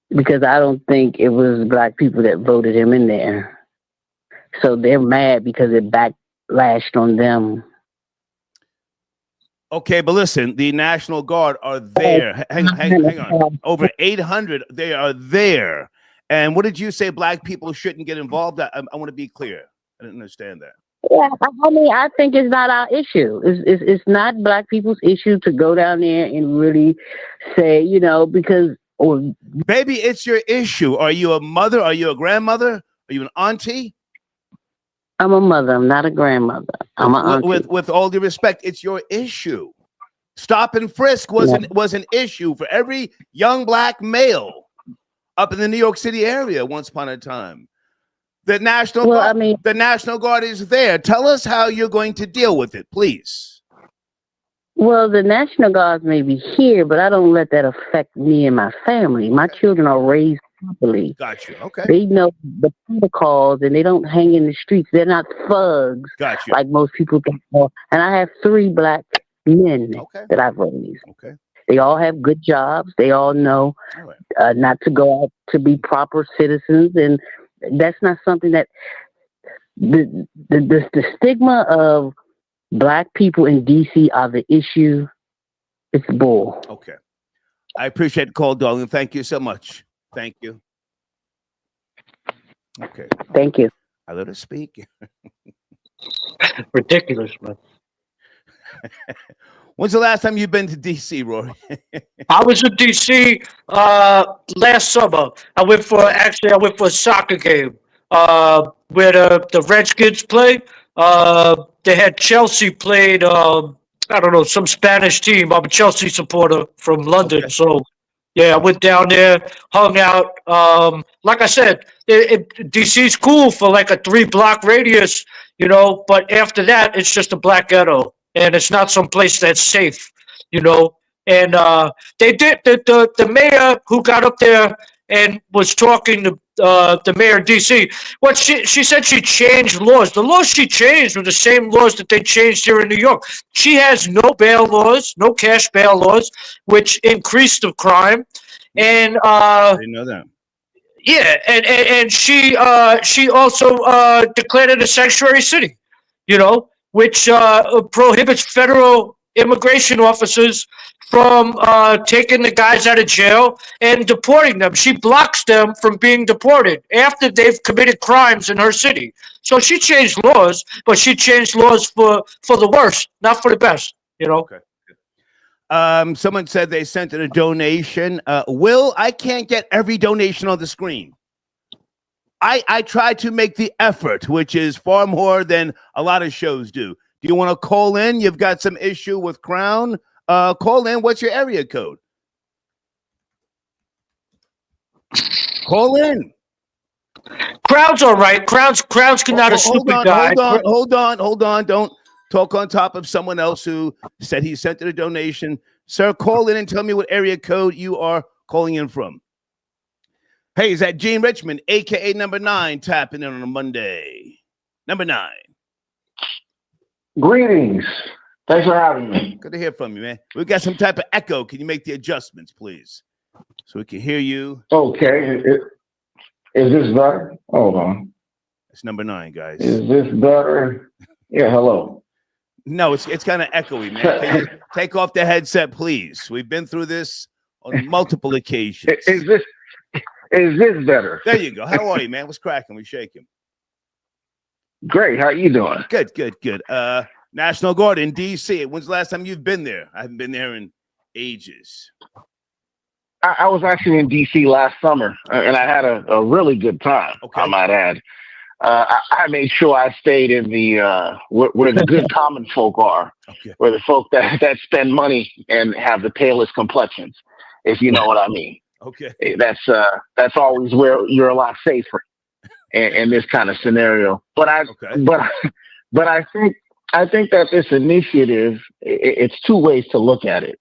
Speaker 9: Because I don't think it was black people that voted him in there. So they're mad because it backlashed on them.
Speaker 1: Okay, but listen, the National Guard are there. Hang on. Over 800, they are there. And what did you say? Black people shouldn't get involved? I want to be clear. I didn't understand that.
Speaker 9: Yeah, I mean, I think it's not our issue. It's not black people's issue to go down there and really say, you know, because...
Speaker 1: Baby, it's your issue. Are you a mother? Are you a grandmother? Are you an auntie?
Speaker 9: I'm a mother. I'm not a grandmother. I'm an auntie.
Speaker 1: With all due respect, it's your issue. Stop and frisk was an issue for every young black male up in the New York City area once upon a time. The National Guard is there. Tell us how you're going to deal with it, please.
Speaker 9: Well, the National Guards may be here, but I don't let that affect me and my family. My children are raised properly.
Speaker 1: Got you. Okay.
Speaker 9: They know the protocols, and they don't hang in the streets. They're not thugs like most people think. And I have 3 black men that I've raised.
Speaker 1: Okay.
Speaker 9: They all have good jobs. They all know not to go out to be proper citizens, and that's not something that the stigma of black people in DC are the issue. It's bull.
Speaker 1: Okay. I appreciate the call, darling. Thank you so much. Thank you. Okay.
Speaker 9: Thank you.
Speaker 1: I let her speak.
Speaker 5: Ridiculous, man.
Speaker 1: When's the last time you've been to DC, Rory?
Speaker 5: I was in DC last summer. I went for a soccer game where the Redskins play. They had Chelsea played, I don't know, some Spanish team. I'm a Chelsea supporter from London. Okay. So, yeah, I went down there, hung out. Like I said, DC's cool for like a 3-block radius, you know, but after that, it's just a black ghetto. And it's not some place that's safe, you know. And they did the mayor who got up there and was talking to the mayor of DC. What she said she changed laws. The laws she changed were the same laws that they changed here in New York. She has no bail laws, no cash bail laws, which increased the crime. And
Speaker 1: I didn't know that.
Speaker 5: Yeah, and she also declared it a sanctuary city, you know, which prohibits federal immigration officers from taking the guys out of jail and deporting them. She blocks them from being deported after they've committed crimes in her city. So she changed laws, but she changed laws for the worst, not for the best, you know?
Speaker 1: Okay. Someone said they sent in a donation. Will, I can't get every donation on the screen. I try to make the effort, which is far more than a lot of shows do. Do you want to call in? You've got some issue with Crown. Call in. What's your area code? Call in.
Speaker 5: Crown's all right. Crown's not a stupid guy.
Speaker 1: Hold on. Don't talk on top of someone else who said he sent in a donation. Sir, call in and tell me what area code you are calling in from. Hey, is that Gene Richmond, a.k.a. number 9, tapping in on a Monday? Number 9.
Speaker 10: Greetings. Thanks for having me.
Speaker 1: Good to hear from you, man. We got some type of echo. Can you make the adjustments, please? So we can hear you.
Speaker 10: Okay. Is this better? Hold on.
Speaker 1: It's number 9, guys.
Speaker 10: Is this better? Yeah, hello.
Speaker 1: No, it's kind of echoey, man. Can you take off the headset, please? We've been through this on multiple occasions.
Speaker 10: Is this better?
Speaker 1: There you go. How are you, man? What's cracking? We shaking.
Speaker 10: Great. How you doing?
Speaker 1: Good. National Guard in D.C. When's the last time you've been there? I haven't been there in ages.
Speaker 10: I was actually in D.C. last summer, and I had a really good time, I might add. I made sure I stayed in the where the good common folk are, where the folk that spend money and have the palest complexions, if you know what I mean.
Speaker 1: Okay.
Speaker 10: That's always where you're a lot safer in this kind of scenario. But I think that this initiative, it's two ways to look at it.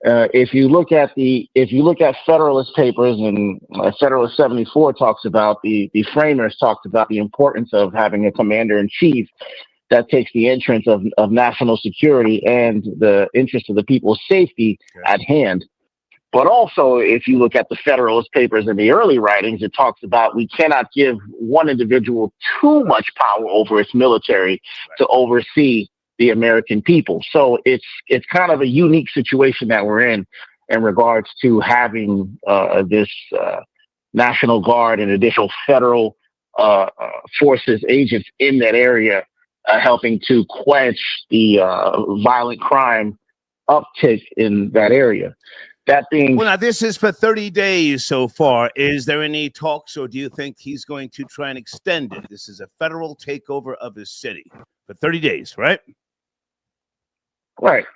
Speaker 10: If you look at Federalist Papers, and Federalist 74 talks about the framers talked about the importance of having a commander in chief that takes the interest of national security and the interest of the people's safety at hand. But also, if you look at the Federalist Papers in the early writings, it talks about we cannot give one individual too much power over its military to oversee the American people. So it's kind of a unique situation that we're in regards to having this National Guard and additional federal forces agents in that area, helping to quench the violent crime uptick in that area. That being
Speaker 1: well, now this is for 30 days so far. Is there any talks, or do you think he's going to try and extend it? This is a federal takeover of his city for 30 days, right?
Speaker 10: Right.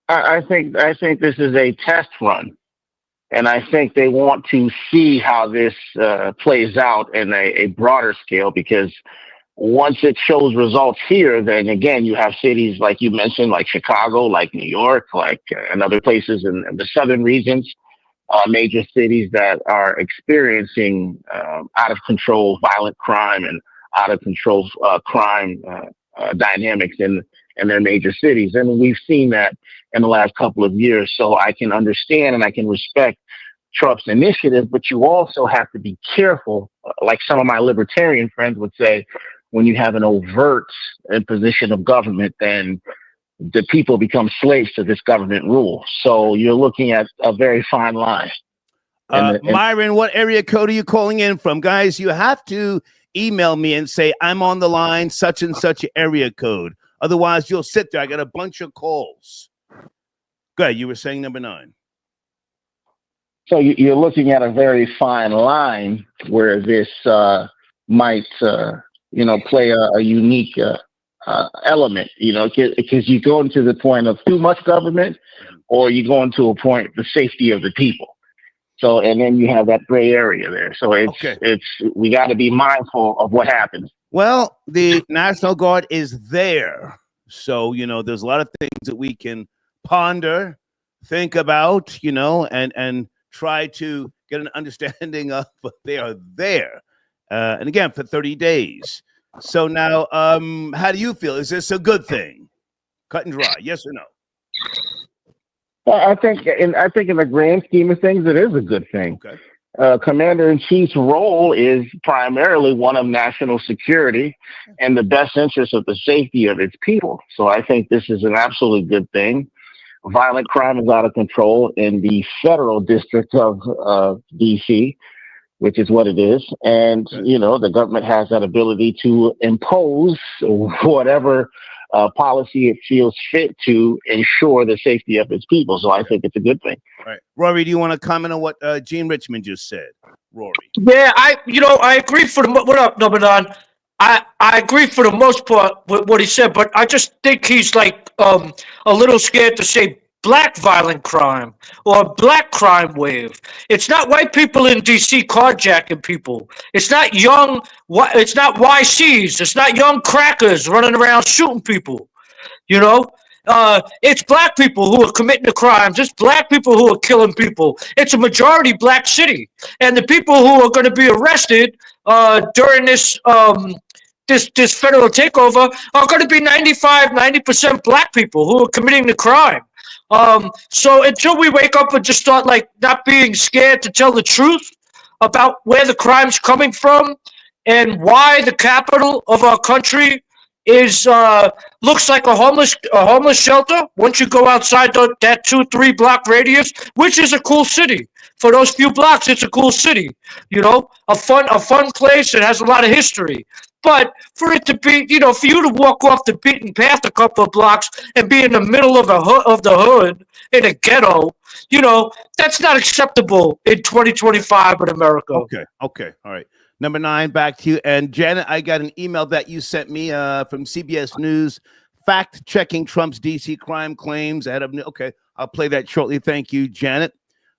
Speaker 10: I think this is a test run, and I think they want to see how this plays out in a broader scale, because once it shows results here, then again, you have cities like you mentioned, like Chicago, like New York, like and other places in the southern regions, major cities that are experiencing out of control violent crime and out of control crime dynamics in their major cities. And we've seen that in the last couple of years. So I can understand and I can respect Trump's initiative, but you also have to be careful, like some of my libertarian friends would say, when you have an overt imposition of government, then the people become slaves to this government rule. So you're looking at a very fine line.
Speaker 1: Myron, what area code are you calling in from? Guys, you have to email me and say, I'm on the line, such and such area code. Otherwise, you'll sit there. I got a bunch of calls. Good. You were saying number 9.
Speaker 10: So you're looking at a very fine line where this might play a unique element, because you go into the point of too much government, or you go into a point, the safety of the people. So, and then you have that gray area there. So we got to be mindful of what happens.
Speaker 1: Well, the National Guard is there. So, there's a lot of things that we can ponder, think about, and try to get an understanding of, but they are there. And again, for 30 days. So now, how do you feel? Is this a good thing? Cut and dry, yes or no?
Speaker 10: Well, I think in the grand scheme of things, it is a good thing.
Speaker 1: Okay.
Speaker 10: Commander-in-Chief's role is primarily one of national security and the best interest of the safety of its people. So I think this is an absolutely good thing. Violent crime is out of control in the federal district of D.C., which is what it is. And, the government has that ability to impose whatever policy it feels fit to ensure the safety of its people. So I think it's a good thing.
Speaker 1: All right, Rory, do you want to comment on what Gene Richmond just said? Rory.
Speaker 5: Yeah, I agree for the what up, number 9. I agree for the most part with what he said, but I just think he's like a little scared to say black violent crime or black crime wave. It's not white people in DC carjacking people. It's not it's not YCs. It's not young crackers running around shooting people. You know, it's black people who are committing the crimes. It's black people who are killing people. It's a majority black city, and the people who are going to be arrested during this this federal takeover are going to be 90% black people who are committing the crime. So until we wake up and just start like not being scared to tell the truth about where the crime's coming from and why the capital of our country is looks like a homeless shelter once you go outside that 2-3 block radius, which is a cool city. For those few blocks, it's a cool city, you know, a fun place. It has a lot of history. But for it to be, you know, for you to walk off the beaten path a couple of blocks and be in the middle of the hood in a ghetto, you know, that's not acceptable in 2025 in America.
Speaker 1: Okay, all right. Number 9, back to you. And Janet, I got an email that you sent me from CBS News, fact-checking Trump's D.C. crime claims. Okay, I'll play that shortly. Thank you, Janet.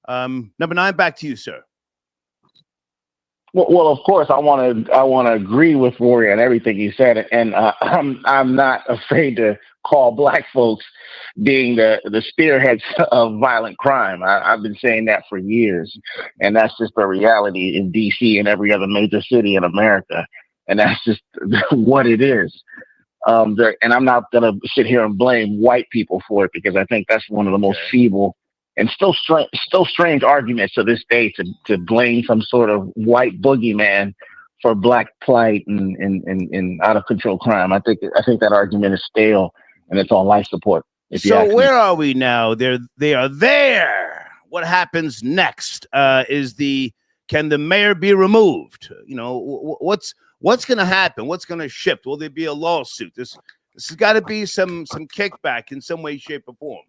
Speaker 1: Number 9, back to you, sir.
Speaker 10: Well, of course, I want to agree with Rory on everything he said, and I'm not afraid to call black folks being the spearheads of violent crime. I've been saying that for years, and that's just the reality in D.C. and every other major city in America, and that's just what it is. And I'm not going to sit here and blame white people for it, because I think that's one of the most feeble and still strange arguments to this day to blame some sort of white boogeyman for black plight and out of control crime. I think that argument is stale and it's on life support.
Speaker 1: So where are we now? They are there. What happens next? Can the mayor be removed? You know, what's going to happen? What's going to shift? Will there be a lawsuit? This has got to be some kickback in some way, shape, or form.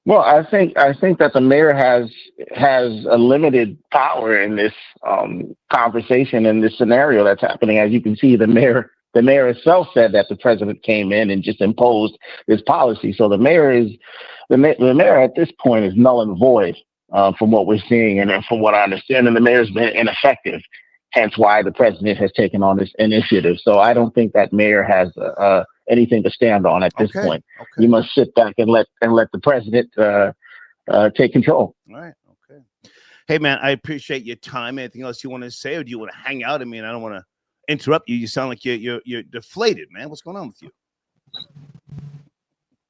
Speaker 10: Well, I think that the mayor has a limited power in this conversation, in this scenario that's happening. As you can see, the mayor itself said that the president came in and just imposed this policy. So the mayor at this point is null and void from what we're seeing and from what I understand. And the mayor's been ineffective, hence why the president has taken on this initiative. So I don't think that mayor has anything to stand on at this point. Okay. You must sit back and let the president take control.
Speaker 1: All right. Okay. Hey, man, I appreciate your time. Anything else you want to say, or do you want to hang out? I mean, I don't want to interrupt you. You sound like you're deflated, man. What's going on with you?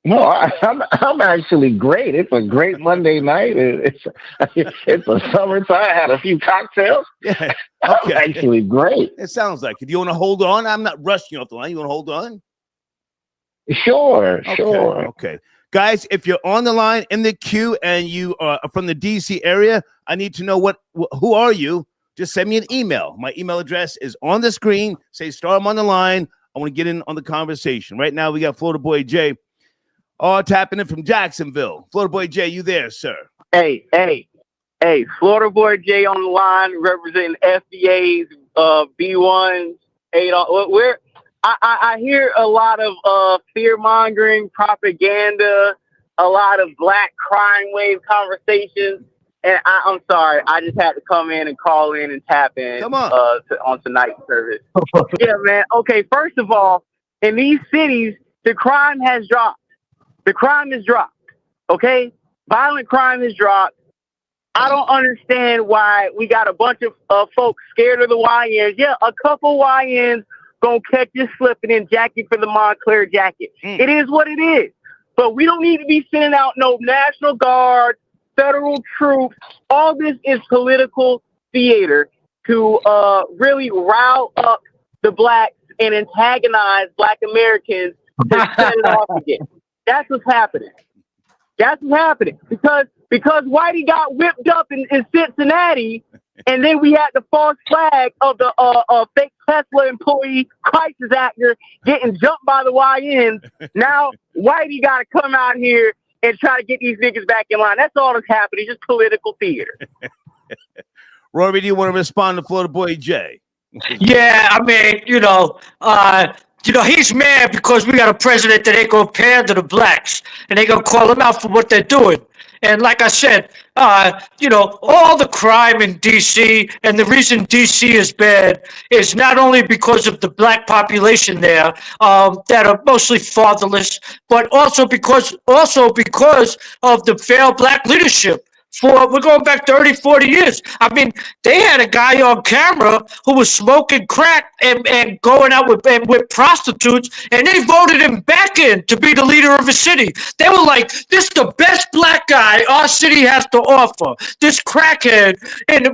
Speaker 10: No, I'm actually great. It's a great Monday night. It's a summertime. I had a few cocktails.
Speaker 1: Yeah.
Speaker 10: Okay. I'm actually great.
Speaker 1: It sounds like it. Do you want to hold on? I'm not rushing you off the line. You want to hold on?
Speaker 10: Sure.
Speaker 1: Okay. Guys, if you're on the line in the queue and you are from the DC area, I need to know who are you? Just send me an email. My email address is on the screen. Say, "Star, I'm on the line. I want to get in on the conversation." Right now, we got Florida Boy Jay tapping in from Jacksonville. Florida Boy Jay, you there, sir?
Speaker 11: Hey, Florida Boy Jay on the line, representing FBA's B1s, 8. I hear a lot of fear-mongering propaganda, a lot of black crime wave conversations, and I'm sorry, I just had to come in and call in and tap in on tonight's service. Yeah, man. Okay, first of all, in these cities, the crime has dropped. The crime has dropped, okay? Violent crime has dropped. I don't understand why we got a bunch of folks scared of the YNs. Yeah, a couple YNs gonna catch you slipping and jack you for the Montclair jacket. It is what it is. But we don't need to be sending out no National Guard, federal troops. All this is political theater to really rile up the blacks and antagonize black Americans to set it off again. That's what's happening. Because Whitey got whipped up in Cincinnati, And then we had the false flag of the fake Tesla employee crisis actor getting jumped by the YNs. Now Whitey got to come out here and try to get these niggas back in line. That's all that's happening. Just political theater.
Speaker 1: Rory, do you want to respond to Florida Boy Jay?
Speaker 5: Yeah, I mean, he's mad because we got a president that ain't gonna pander to blacks, and they gonna call him out for what they're doing. And like I said, all the crime in D.C. and the reason D.C. is bad is not only because of the black population there that are mostly fatherless, but also because of the failed black leadership. We're going back 30, 40 years. I mean, they had a guy on camera who was smoking crack and going out with prostitutes, and they voted him back in to be the leader of a city. They were like, this is the best black guy our city has to offer, this crackhead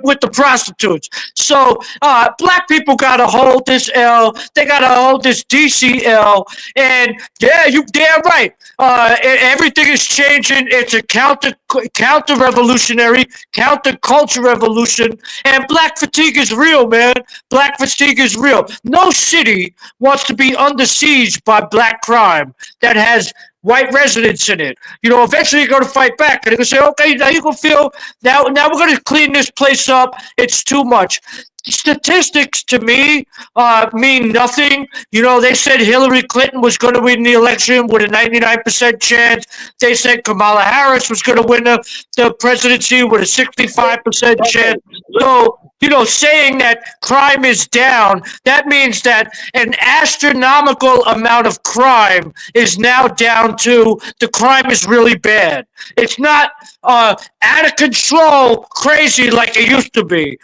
Speaker 5: with the prostitutes. So black people got to hold this L. They got to hold this DCL. And yeah, you damn right. Everything is changing. It's a counter-revolutionary, counter-culture revolution, and black fatigue is real, man. Black fatigue is real. No city wants to be under siege by black crime that has white residents in it. Eventually you're going to fight back, and they're going to say, okay, now you're going to feel, now we're going to clean this place up. It's too much. Statistics to me mean nothing. They said Hillary Clinton was going to win the election with a 99% chance. They said Kamala Harris was going to win the presidency with a 65% chance. So, saying that crime is down, that means that an astronomical amount of crime is now down to the crime is really bad. It's not out of control, crazy like it used to be.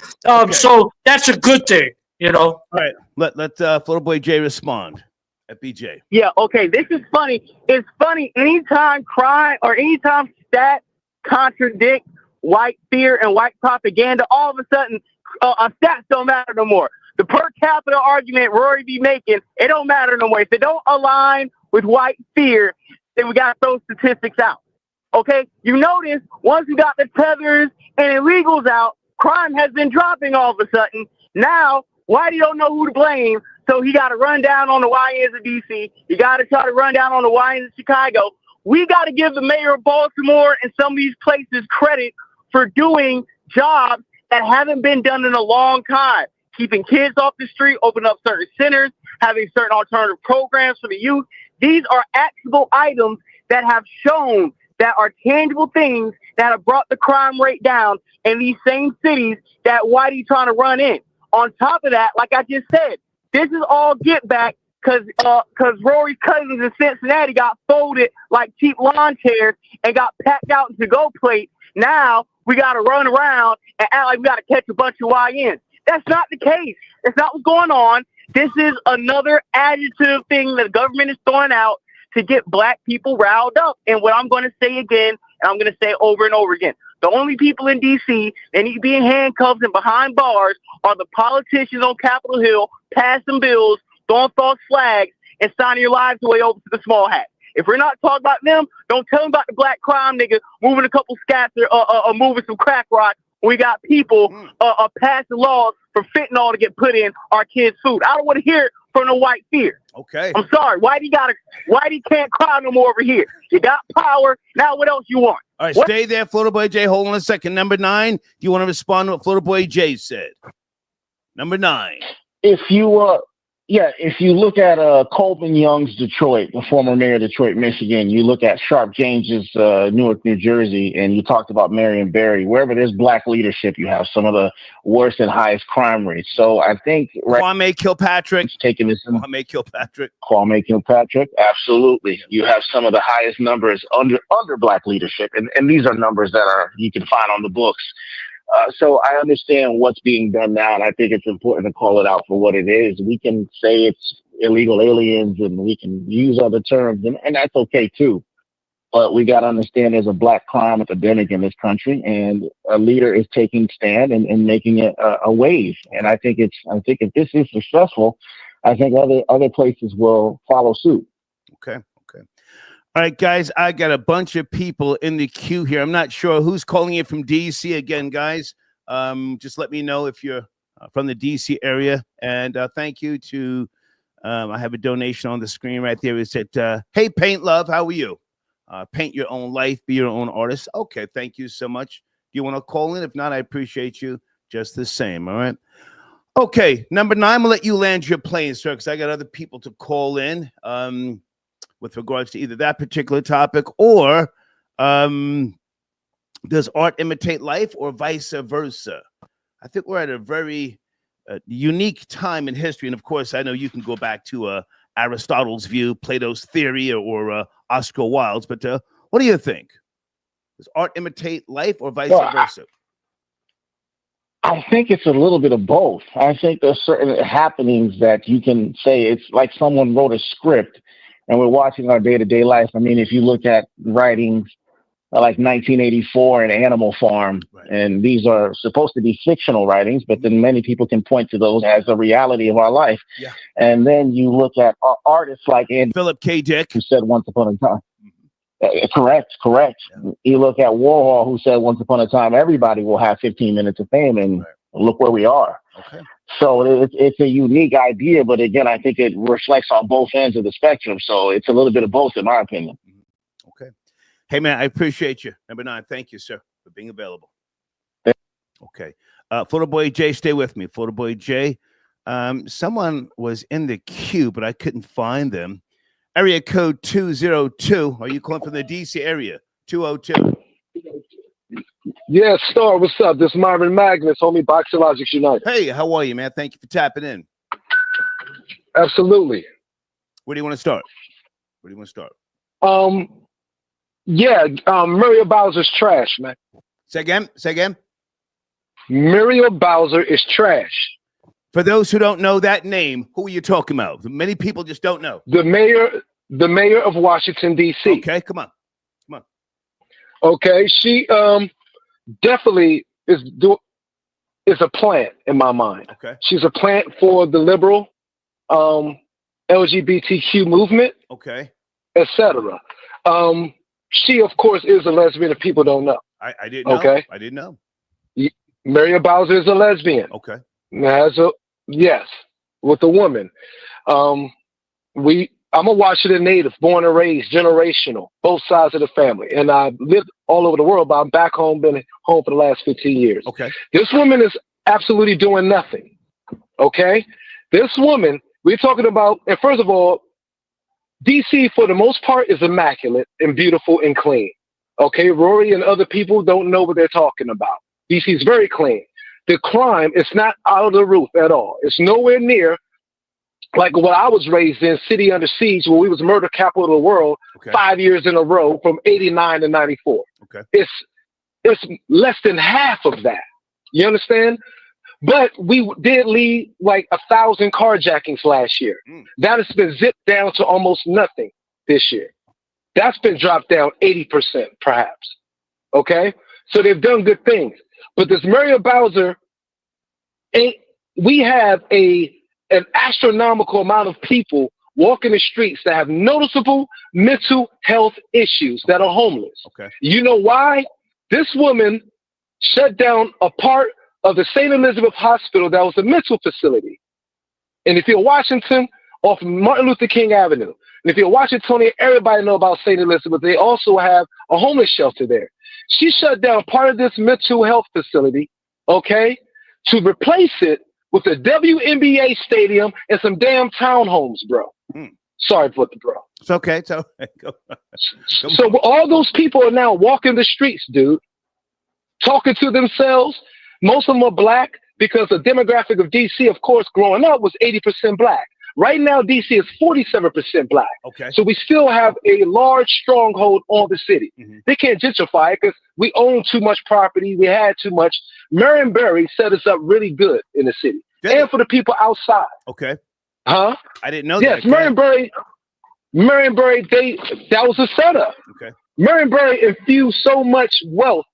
Speaker 5: So that's a good thing, All
Speaker 1: right, let Florida Boy Jay respond at BJ.
Speaker 11: Yeah, okay, this is funny. It's funny anytime crime or anytime stats contradict white fear and white propaganda, all of a sudden stats don't matter no more. The per capita argument Rory be making, it don't matter no more. If it don't align with white fear, then we got to throw statistics out. Okay, you notice once we got the tethers and illegals out, crime has been dropping all of a sudden. Now, Whitey don't know who to blame, so he got to run down on the YNs of D.C. You got to try to run down on the YNs of Chicago. We got to give the mayor of Baltimore and some of these places credit for doing jobs that haven't been done in a long time. Keeping kids off the street, opening up certain centers, having certain alternative programs for the youth. These are actionable items that have shown that are tangible things that have brought the crime rate down in these same cities that Whitey trying to run in. On top of that, like I just said, this is all get back because Rory's cousins in Cincinnati got folded like cheap lawn chairs and got packed out into go plate. Now we got to run around and act like we got to catch a bunch of YNs. That's not the case. That's not what's going on. This is another adjective thing that the government is throwing out to get black people riled up. And what I'm going to say again, and I'm going to say over and over again, the only people in D.C. that need to be in handcuffs and behind bars are the politicians on Capitol Hill passing bills, throwing false flags, and signing your lives away over to the small hat. If we're not talking about them, don't tell them about the black crime nigga moving a couple scats or moving some crack rock. We got people passing laws for fentanyl to get put in our kids' food. I don't want to hear it from no white fear.
Speaker 1: Okay.
Speaker 11: I'm sorry. Whitey can't cry no more over here. You got power. Now what else you want?
Speaker 1: All right, stay there, Florida Boy Jay. Hold on a second. Number 9, do you want to respond to what Florida Boy Jay said? Number 9.
Speaker 10: If you look at Coleman Young's Detroit, the former mayor of Detroit, Michigan, you look at Sharp James's Newark, New Jersey, and you talked about Marion Barry, wherever there's black leadership, you have some of the worst and highest crime rates. So I think
Speaker 1: Kwame Kilpatrick
Speaker 10: taking this in.
Speaker 1: Kwame
Speaker 10: Kilpatrick, absolutely. You have some of the highest numbers under black leadership, and these are numbers that you can find on the books. So I understand what's being done now, and I think it's important to call it out for what it is. We can say it's illegal aliens, and we can use other terms, and that's okay too. But we got to understand there's a black crime epidemic in this country, and a leader is taking stand and making it a wave. And I think if this is successful, I think other places will follow suit.
Speaker 1: Okay. All right, guys, I got a bunch of people in the queue here. I'm not sure who's calling it from D.C. again, guys. Just let me know if you're from the DC area. And thank you to, I have a donation on the screen right there. It said, hey, Paint Love, how are you? Paint your own life, be your own artist. Okay, thank you so much. Do you want to call in? If not, I appreciate you just the same, all right? Okay, number 9, I'm going to let you land your plane, sir, because I got other people to call in with regards to either that particular topic or does art imitate life or vice versa? I think we're at a very unique time in history. And, of course, I know you can go back to Aristotle's view, Plato's theory, or Oscar Wilde's. But what do you think? Does art imitate life or vice versa?
Speaker 10: I think it's a little bit of both. I think there's certain happenings that you can say it's like someone wrote a script and we're watching our day-to-day life. I mean, if you look at writings like 1984 and Animal Farm, and these are supposed to be fictional writings, but then many people can point to those as a reality of our life.
Speaker 1: Yeah.
Speaker 10: And then you look at artists like
Speaker 1: Philip K. Dick,
Speaker 10: who said once upon a time. Correct. Yeah. You look at Warhol, who said once upon a time, everybody will have 15 minutes of fame, and look where we are.
Speaker 1: Okay.
Speaker 10: So it's a unique idea, but again, I think it reflects on both ends of the spectrum. So it's a little bit of both, in my opinion.
Speaker 1: Okay. Hey, man, I appreciate you. Number 9, thank you, sir, for being available. Okay. Photo Boy J, stay with me. Photo Boy J, someone was in the queue, but I couldn't find them. Area code 202. Are you calling from the DC area? 202.
Speaker 12: Yes, Star. What's up? This is Marvin Magnus, homie, Boxologics United.
Speaker 1: Hey, how are you, man? Thank you for tapping in.
Speaker 12: Absolutely.
Speaker 1: Where do you want to start?
Speaker 12: Muriel Bowser's trash, man.
Speaker 1: Say again.
Speaker 12: Muriel Bowser is trash.
Speaker 1: For those who don't know that name, who are you talking about? Many people just don't know.
Speaker 12: The mayor of Washington, D.C.
Speaker 1: Okay, come on.
Speaker 12: Okay, she definitely is a plant in my mind.
Speaker 1: Okay.
Speaker 12: She's a plant for the liberal LGBTQ movement.
Speaker 1: Okay.
Speaker 12: Etc. She, of course, is a lesbian if people don't know.
Speaker 1: I didn't know.
Speaker 12: Okay.
Speaker 1: I didn't know.
Speaker 12: Muriel Bowser is a lesbian.
Speaker 1: Okay.
Speaker 12: Yes, with a woman. I'm a Washington native, born and raised, generational, both sides of the family. And I've lived all over the world, but I'm back home, been home for the last 15 years.
Speaker 1: Okay.
Speaker 12: This woman is absolutely doing nothing. Okay? This woman, we're talking about, and first of all, DC for the most part is immaculate and beautiful and clean. Okay? Rory and other people don't know what they're talking about. DC is very clean. The crime is not out of the roof at all. It's nowhere near like what I was raised in, City Under Siege, where we was murder capital of the world 5 years in a row from 89 to 94.
Speaker 1: Okay.
Speaker 12: It's less than half of that. You understand? But we did lead like 1,000 carjackings last year. That has been zipped down to almost nothing this year. That's been dropped down 80% perhaps. Okay? So they've done good things. But this Muriel Bowser, we have an astronomical amount of people walking the streets that have noticeable mental health issues that are homeless.
Speaker 1: Okay.
Speaker 12: You know why? This woman shut down a part of the St. Elizabeth Hospital that was a mental facility. And if you're Washington, off Martin Luther King Avenue, and if you're Washingtonian, everybody know about St. Elizabeth. They also have a homeless shelter there. She shut down part of this mental health facility, okay, to replace it with a WNBA stadium and some damn townhomes, bro. Sorry for the bro.
Speaker 1: It's okay. So
Speaker 12: all those people are now walking the streets, dude, talking to themselves. Most of them are black because the demographic of DC, of course, growing up was 80% black. Right now, DC is 47% black.
Speaker 1: Okay.
Speaker 12: So we still have a large stronghold on the city. They can't gentrify it because we own too much property. We had too much. Marion Barry set us up really good in the city. And for the people outside.
Speaker 1: Okay.
Speaker 12: Huh?
Speaker 1: I didn't know
Speaker 12: that. Yes, Marion Barry, that was a setup.
Speaker 1: Okay.
Speaker 12: Marion Barry infused so much wealth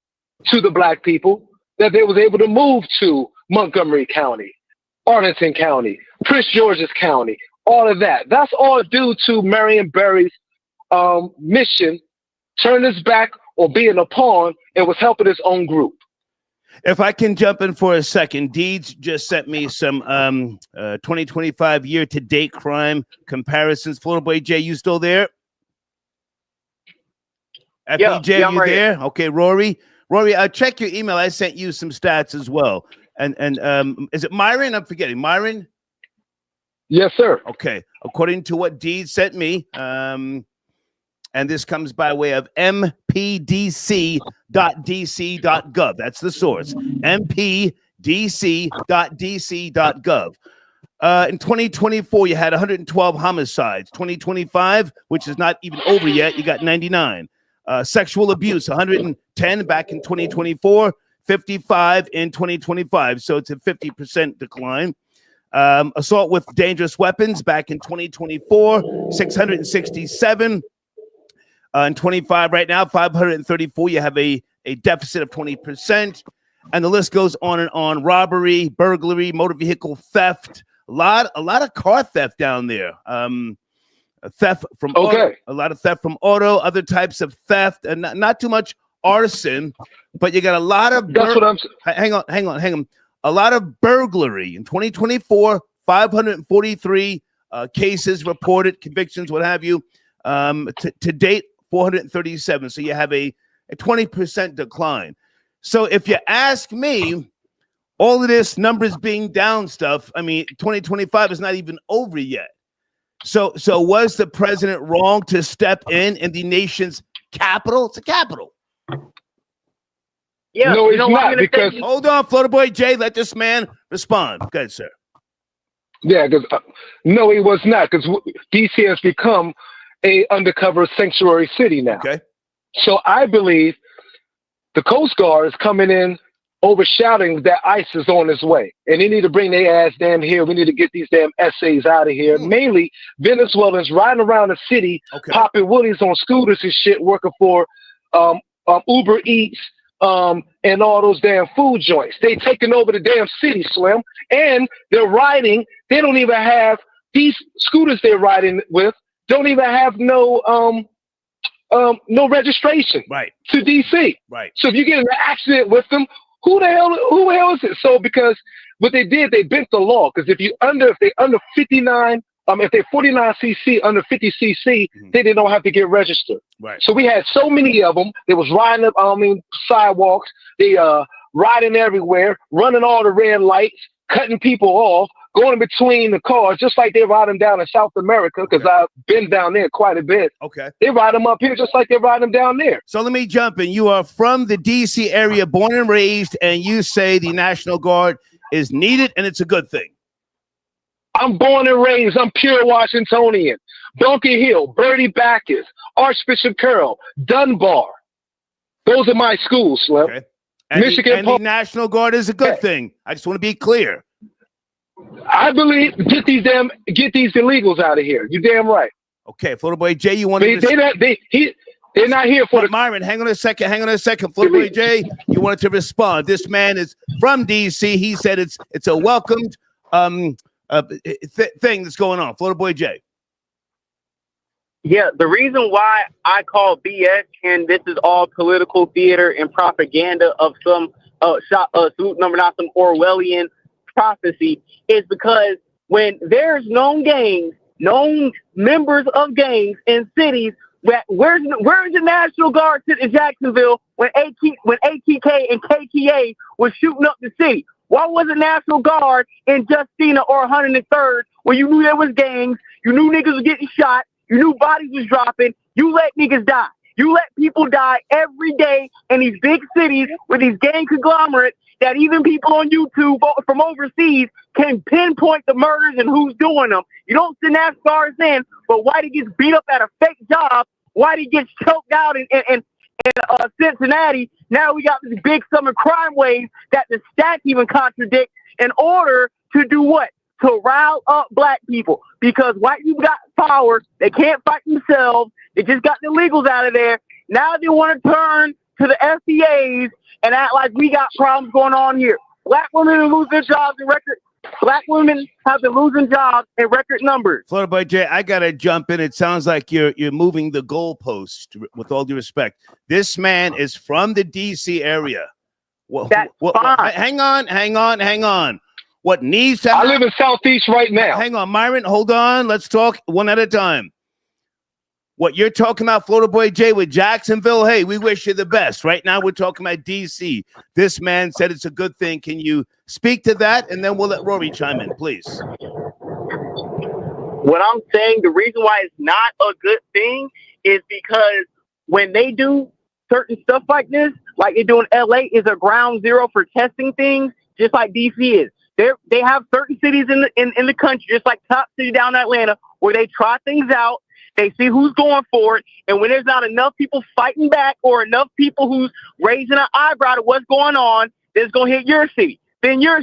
Speaker 12: to the black people that they was able to move to Montgomery County, Arlington County, Prince George's County, all of that. That's all due to Marion Barry's mission, turning his back or being a pawn and was helping his own group.
Speaker 1: If I can jump in for a second, Deeds just sent me some 2025 year-to-date crime comparisons. Florida Boy Jay, you still there? FBJ,
Speaker 11: I'm
Speaker 1: you
Speaker 11: right
Speaker 1: there? Okay, Rory, check your email. I sent you some stats as well. And is it Myron? I'm forgetting. Myron?
Speaker 12: Yes, sir.
Speaker 1: Okay. According to what Deeds sent me, and this comes by way of mpdc.dc.gov. That's the source. mpdc.dc.gov. In 2024, you had 112 homicides. 2025, which is not even over yet, you got 99. Sexual abuse, 110 back in 2024, 55 in 2025. So it's a 50% decline. Assault with dangerous weapons back in 2024, 667. In 25 right now, 534. You have a deficit of 20%. And the list goes on and on. Robbery, burglary, motor vehicle theft. A lot of car theft down there. Theft from auto, a lot of theft from auto, other types of theft, and not too much arson, but you got a lot of
Speaker 12: That's what I'm
Speaker 1: hang on. A lot of burglary in 2024, 543 cases reported, convictions, what have you. To date, 437. So you have a 20% decline. So if you ask me, all of this numbers being down stuff, I mean, 2025 is not even over yet. So was the president wrong to step in the nation's capital? It's a capital.
Speaker 11: Yeah,
Speaker 12: no, it's not, because
Speaker 1: hold on, Florida Boy Jay, let this man respond. Go ahead, sir.
Speaker 12: Yeah, because no, it was not, because DC has become a undercover sanctuary city now.
Speaker 1: Okay.
Speaker 12: So I believe the Coast Guard is coming in, overshadowing that ICE is on its way, and they need to bring their ass down here. We need to get these damn essays out of here. Mainly Venezuelans riding around the city, popping woolies on scooters and shit, working for Uber Eats and all those damn food joints. They taking over the damn city, Slim, and they're riding. They don't even have these scooters they're riding with. Don't even have no registration to DC.
Speaker 1: Right.
Speaker 12: So if you get in an accident with them, who the hell is it? So because what they did, they bent the law. Because if they under 59, if they're 49 cc, under 50 cc, they don't have to get registered.
Speaker 1: Right.
Speaker 12: So we had so many of them. They was riding up, sidewalks. They riding everywhere, running all the red lights, cutting people off, going between the cars, just like they ride them down in South America, because I've been down there quite a bit.
Speaker 1: Okay.
Speaker 12: They ride them up here just like they ride them down there.
Speaker 1: So let me jump in. You are from the D.C. area, born and raised, and you say the National Guard is needed, and it's a good thing.
Speaker 12: I'm born and raised. I'm pure Washingtonian. Bunker Hill, Bertie Backus, Archbishop Carroll, Dunbar. Those are my schools, Slim.
Speaker 1: Okay. And the National Guard is a good thing. I just want to be clear.
Speaker 12: I believe get these illegals out of here. You damn right.
Speaker 1: Okay, Florida Boy Jay, you want to?
Speaker 12: They're not here for the.
Speaker 1: Myron, hang on a second. Florida Boy Jay, you wanted to respond. This man is from D.C. He said it's a welcomed thing that's going on. Florida Boy Jay.
Speaker 11: Yeah, the reason why I call BS, and this is all political theater and propaganda of some salute number, not some Orwellian prophecy, is because when there's known gangs, known members of gangs in cities, where's the National Guard in Jacksonville when ATK and KTA was shooting up the city? Why was the National Guard in Justina or 103rd where you knew there was gangs, you knew niggas was getting shot, you knew bodies was dropping, you let niggas die. You let people die every day in these big cities with these gang conglomerates that even people on YouTube from overseas can pinpoint the murders and who's doing them. You don't send that stars in, but Whitey gets beat up at a fake job. Whitey gets choked out in Cincinnati. Now we got this big summer crime wave that the stats even contradict in order to do what? To rile up black people. Because white people got power. They can't fight themselves. They just got the illegals out of there. Now they want to turn to the FBAs and act like we got problems going on here. Black women lose their jobs in record. Black women have been losing jobs in record numbers.
Speaker 1: Florida Boy Jay, I gotta jump in. It sounds like you're moving the goalpost. With all due respect, this man is from the D.C. area.
Speaker 11: That's fine.
Speaker 1: Hang on. What needs to
Speaker 12: I live in Southeast right now.
Speaker 1: Hang on, Myron, hold on. Let's talk one at a time. What you're talking about, Florida Boy Jay, with Jacksonville, hey, we wish you the best. Right now, we're talking about D.C. This man said it's a good thing. Can you speak to that? And then we'll let Rory chime in, please.
Speaker 11: What I'm saying, the reason why it's not a good thing is because when they do certain stuff like this, like they do in L.A., is a ground zero for testing things, just like D.C. is. They have certain cities in the country, just like top city down in Atlanta, where they try things out. They see who's going for it, and when there's not enough people fighting back or enough people who's raising an eyebrow to what's going on, then it's going to hit your city, then your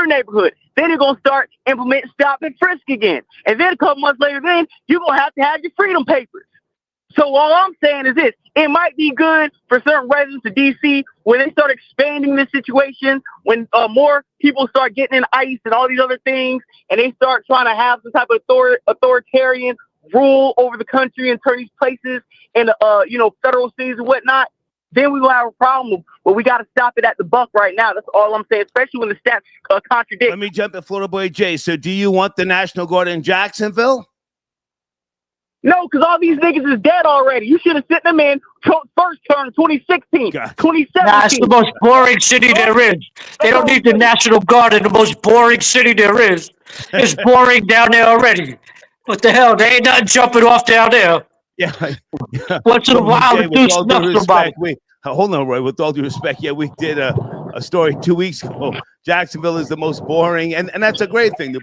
Speaker 11: neighborhood. Then you're going to start implementing stop and frisk again. And then a couple months later, then you're going to have your freedom papers. So all I'm saying is this. It might be good for certain residents of D.C. when they start expanding this situation, when more people start getting in ICE and all these other things, and they start trying to have some type of authoritarian rule over the country and turn these places into federal cities and whatnot, then we will have a problem. But we got to stop it at the buck right now. That's all I'm saying, especially when the stats contradict.
Speaker 1: Let me jump at Florida Boy Jay. So do you want the National Guard in Jacksonville?
Speaker 11: No, because all these niggas is dead already. You should have sent them in first term 2016, 2017.
Speaker 5: That's the most boring city there is. They don't need the National Guard in the most boring city there is. It's boring down there already. What the hell? There ain't nothing jumping off down there.
Speaker 1: Yeah.
Speaker 5: Once in a while, they do snuff somebody.
Speaker 1: Hold on, Roy. With all due respect, yeah, we did a story 2 weeks ago. Jacksonville is the most boring, and that's a great thing. The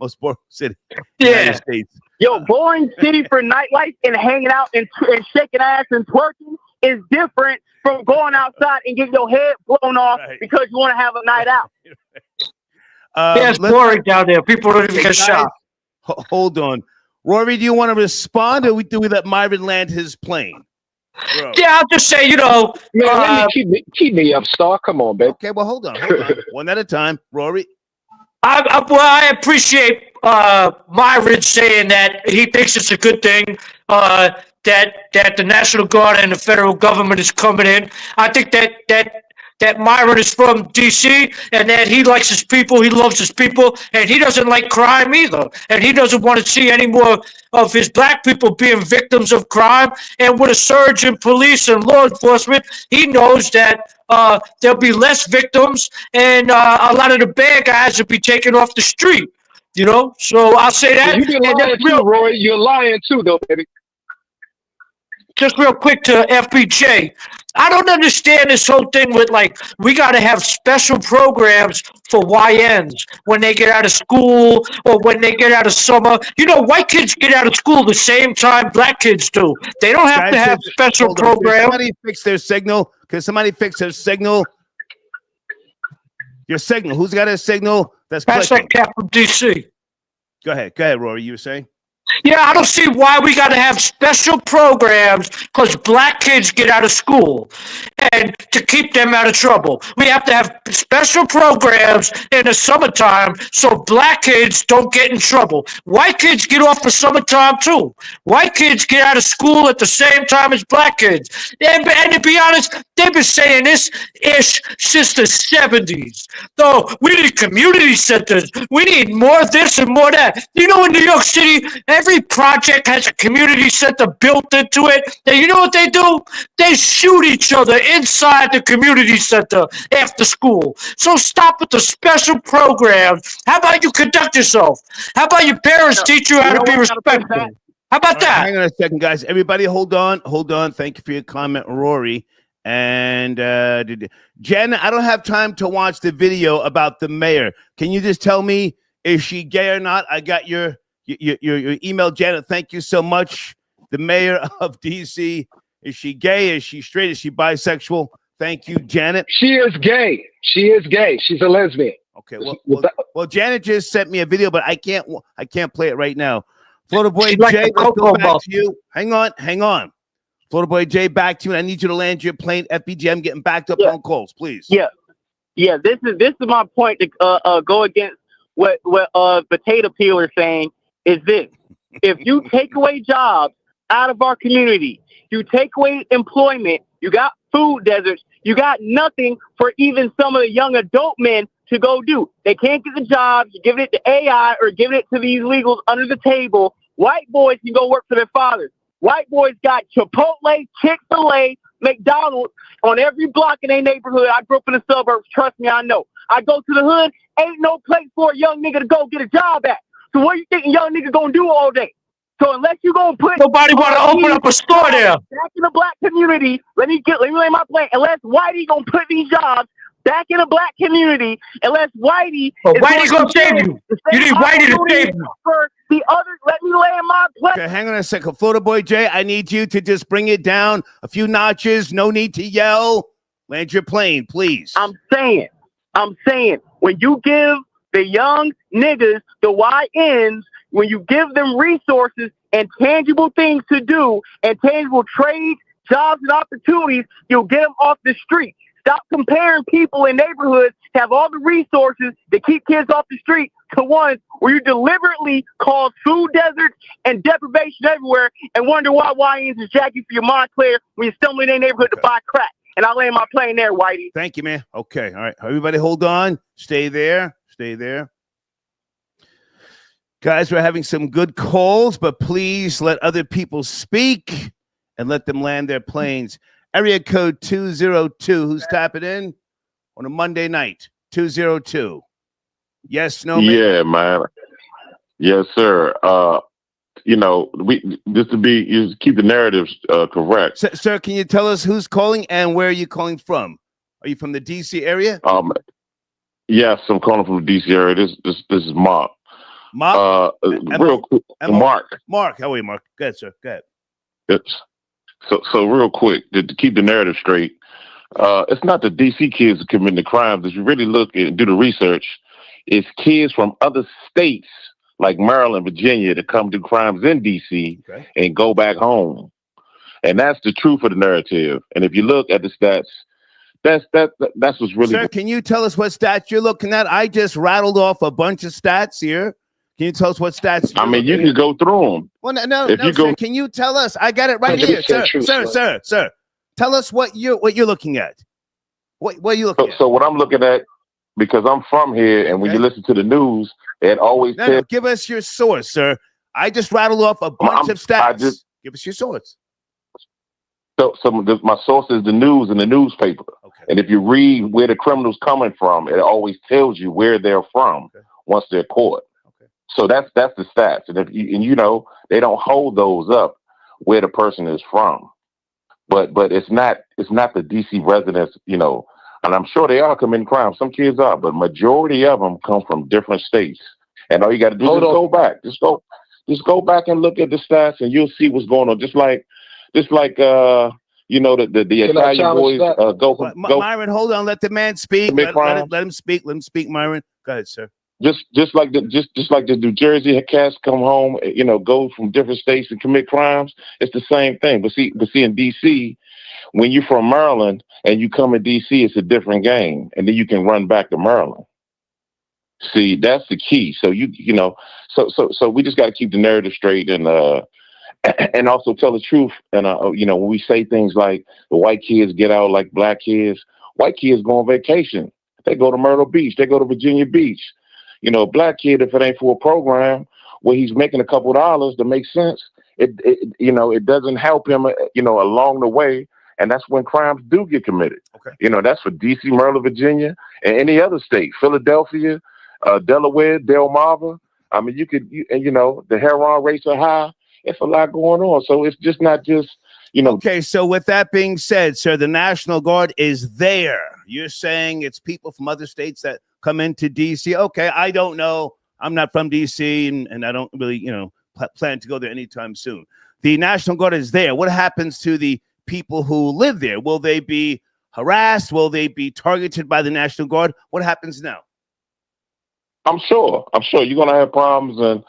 Speaker 1: most boring city in the United States.
Speaker 11: Yo, boring city for nightlife and hanging out and shaking ass and twerking is different from going outside and getting your head blown off because you want to have a night out.
Speaker 5: Yeah, it's boring down there. People don't even get shot.
Speaker 1: Hold on. Rory, do you want to respond, or do we let Myron land his plane? Bro.
Speaker 5: Yeah, I'll just say,
Speaker 12: keep me up, Star. Come on, babe.
Speaker 1: Okay, well, hold on. One at a time. Rory.
Speaker 5: I appreciate Myron saying that he thinks it's a good thing that the National Guard and the federal government is coming in. I think that Myron is from D.C. and that he likes his people, he loves his people, and he doesn't like crime either. And he doesn't want to see any more of his black people being victims of crime. And with a surge in police and law enforcement, he knows that there'll be less victims and a lot of the bad guys will be taken off the street. So I'll say that.
Speaker 12: You've been lying too, Roy. You're lying too, though, baby.
Speaker 5: Just real quick to FBJ. I don't understand this whole thing with we got to have special programs for YNs when they get out of school or when they get out of summer. White kids get out of school the same time black kids do. They don't have to have special programs.
Speaker 1: Somebody fix their signal. Can somebody fix their signal? Your signal. Who's got a signal? That's
Speaker 5: that cat from DC.
Speaker 1: Go ahead, Rory. You were saying?
Speaker 5: Yeah, I don't see why we got to have special programs because black kids get out of school and to keep them out of trouble. We have to have special programs in the summertime so black kids don't get in trouble. White kids get off for summertime too. White kids get out of school at the same time as black kids. And to be honest, they've been saying this ish since the 70s. So we need community centers. We need more of this and more of that. In New York City, every project has a community center built into it. And you know what they do? They shoot each other inside the community center after school. So stop with the special programs. How about you conduct yourself? How about your parents teach you how to be respectful? How about that?
Speaker 1: Hang on a second, guys. Everybody hold on. Thank you for your comment, Rory. And Jen, I don't have time to watch the video about the mayor. Can you just tell me, is she gay or not? I got your email, Janet. Thank you so much. The mayor of DC, is she gay? Is she straight? Is she bisexual? Thank you, Janet.
Speaker 12: She is gay. She's a lesbian.
Speaker 1: Okay. Well, Janet just sent me a video, but I can't play it right now. Florida Boy Jay, let's go back to you. Hang on. Florida Boy Jay, back to you. And I need you to land your plane. FBG, I'm getting backed up on calls, please.
Speaker 11: Yeah. This is my point to go against what Potato Peel is saying. Is this: if you take away jobs out of our community, you take away employment, you got food deserts, you got nothing for even some of the young adult men to go do. They can't get the jobs. You're giving it to AI or giving it to these legals under the table. White boys can go work for their fathers. White boys got Chipotle, Chick-fil-A, McDonald's on every block in their neighborhood. I grew up in the suburbs. Trust me, I know. I go to the hood, ain't no place for a young nigga to go get a job at. So what you think a young nigga gonna do all day? So unless you gonna put
Speaker 5: Nobody want to open up a store there.
Speaker 11: back in the black community, let me lay my plan. Unless Whitey gonna put these jobs back in the black community, unless Whitey
Speaker 5: But Whitey gonna save you. You need Whitey to save you.
Speaker 11: For the others, let me lay my plan.
Speaker 1: Okay, hang on a second. Florida Boy Jay, I need you to just bring it down a few notches. No need to yell. Land your plane, please.
Speaker 11: I'm saying, when you give the young niggas, the YNs, when you give them resources and tangible things to do and tangible trades, jobs, and opportunities, you'll get them off the street. Stop comparing people in neighborhoods to have all the resources to keep kids off the street to ones where you deliberately cause food deserts and deprivation everywhere and wonder why YNs is jacking for your Montclair when you stumble in their neighborhood to buy crack. And I'll land my plane there, Whitey.
Speaker 1: Thank you, man. Okay. All right. Everybody hold on. Stay there. Stay there. Guys, we're having some good calls, but please let other people speak and let them land their planes. Area code 202. Who's tapping in on a Monday night? 202. Yes, no, maybe?
Speaker 13: Yeah, man. Yes, sir. We just to keep the narratives correct.
Speaker 1: Sir, can you tell us who's calling and where are you calling from? Are you from the DC area?
Speaker 13: Yes, I'm calling from the DC area. This is Mark.
Speaker 1: Mark?
Speaker 13: Real quick, Mark.
Speaker 1: Mark, how are you, Mark? Go ahead, sir. Go ahead.
Speaker 13: So real quick, to keep the narrative straight, it's not the DC kids committing the crimes. If you really look and do the research, it's kids from other states like Maryland, Virginia, that come do crimes in DC and go back home. And that's the truth of the narrative. And if you look at the stats, that's what's really.
Speaker 1: Sir, can you tell us what stats you're looking at? I just rattled off a bunch of stats here. Can you tell us what stats?
Speaker 13: You can go through them.
Speaker 1: Well, no, sir, can you tell us? I got it right here, sir. Tell us what you're looking at. What are you looking at?
Speaker 13: So what I'm looking at, because I'm from here, and when you listen to the news, it always
Speaker 1: no, give us your source, sir. I just rattled off a bunch of stats. Give us your source.
Speaker 13: My source is the news and the newspaper. Okay. And if you read where the criminal's coming from, it always tells you where they're from once they're caught. Okay. So that's the stats. And they don't hold those up where the person is from. But it's not the DC residents, and I'm sure they are committing crimes. Some kids are, but majority of them come from different states. And all you got to do is go back. Just go back and look at the stats, and you'll see what's going on. Just like the Italian boys go.
Speaker 1: Myron, hold on. Let the man speak. Let him speak. Let him speak, Myron. Go ahead, sir.
Speaker 13: Just like the New Jersey cats come home, go from different states and commit crimes. It's the same thing. But see in DC, when you're from Maryland and you come in DC, it's a different game, and then you can run back to Maryland. See, that's the key. So so we just got to keep the narrative straight and also tell the truth. And when we say things like the white kids get out like black kids, white kids go on vacation. They go to Myrtle Beach. They go to Virginia Beach. Black kid, if it ain't for a program where he's making a couple dollars to make sense, it doesn't help him, along the way. And that's when crimes do get committed. Okay. That's for DC, Maryland, Virginia, and any other state, Philadelphia, Delaware, Delmarva. I mean, the heroin rates are high. It's a lot going on. So it's just not just,
Speaker 1: Okay, so with that being said, sir, the National Guard is there. You're saying it's people from other states that come into DC. Okay, I don't know. I'm not from DC, and I don't really, plan to go there anytime soon. The National Guard is there. What happens to the people who live there? Will they be harassed? Will they be targeted by the National Guard? What happens now?
Speaker 13: I'm sure you're going to have problems. And,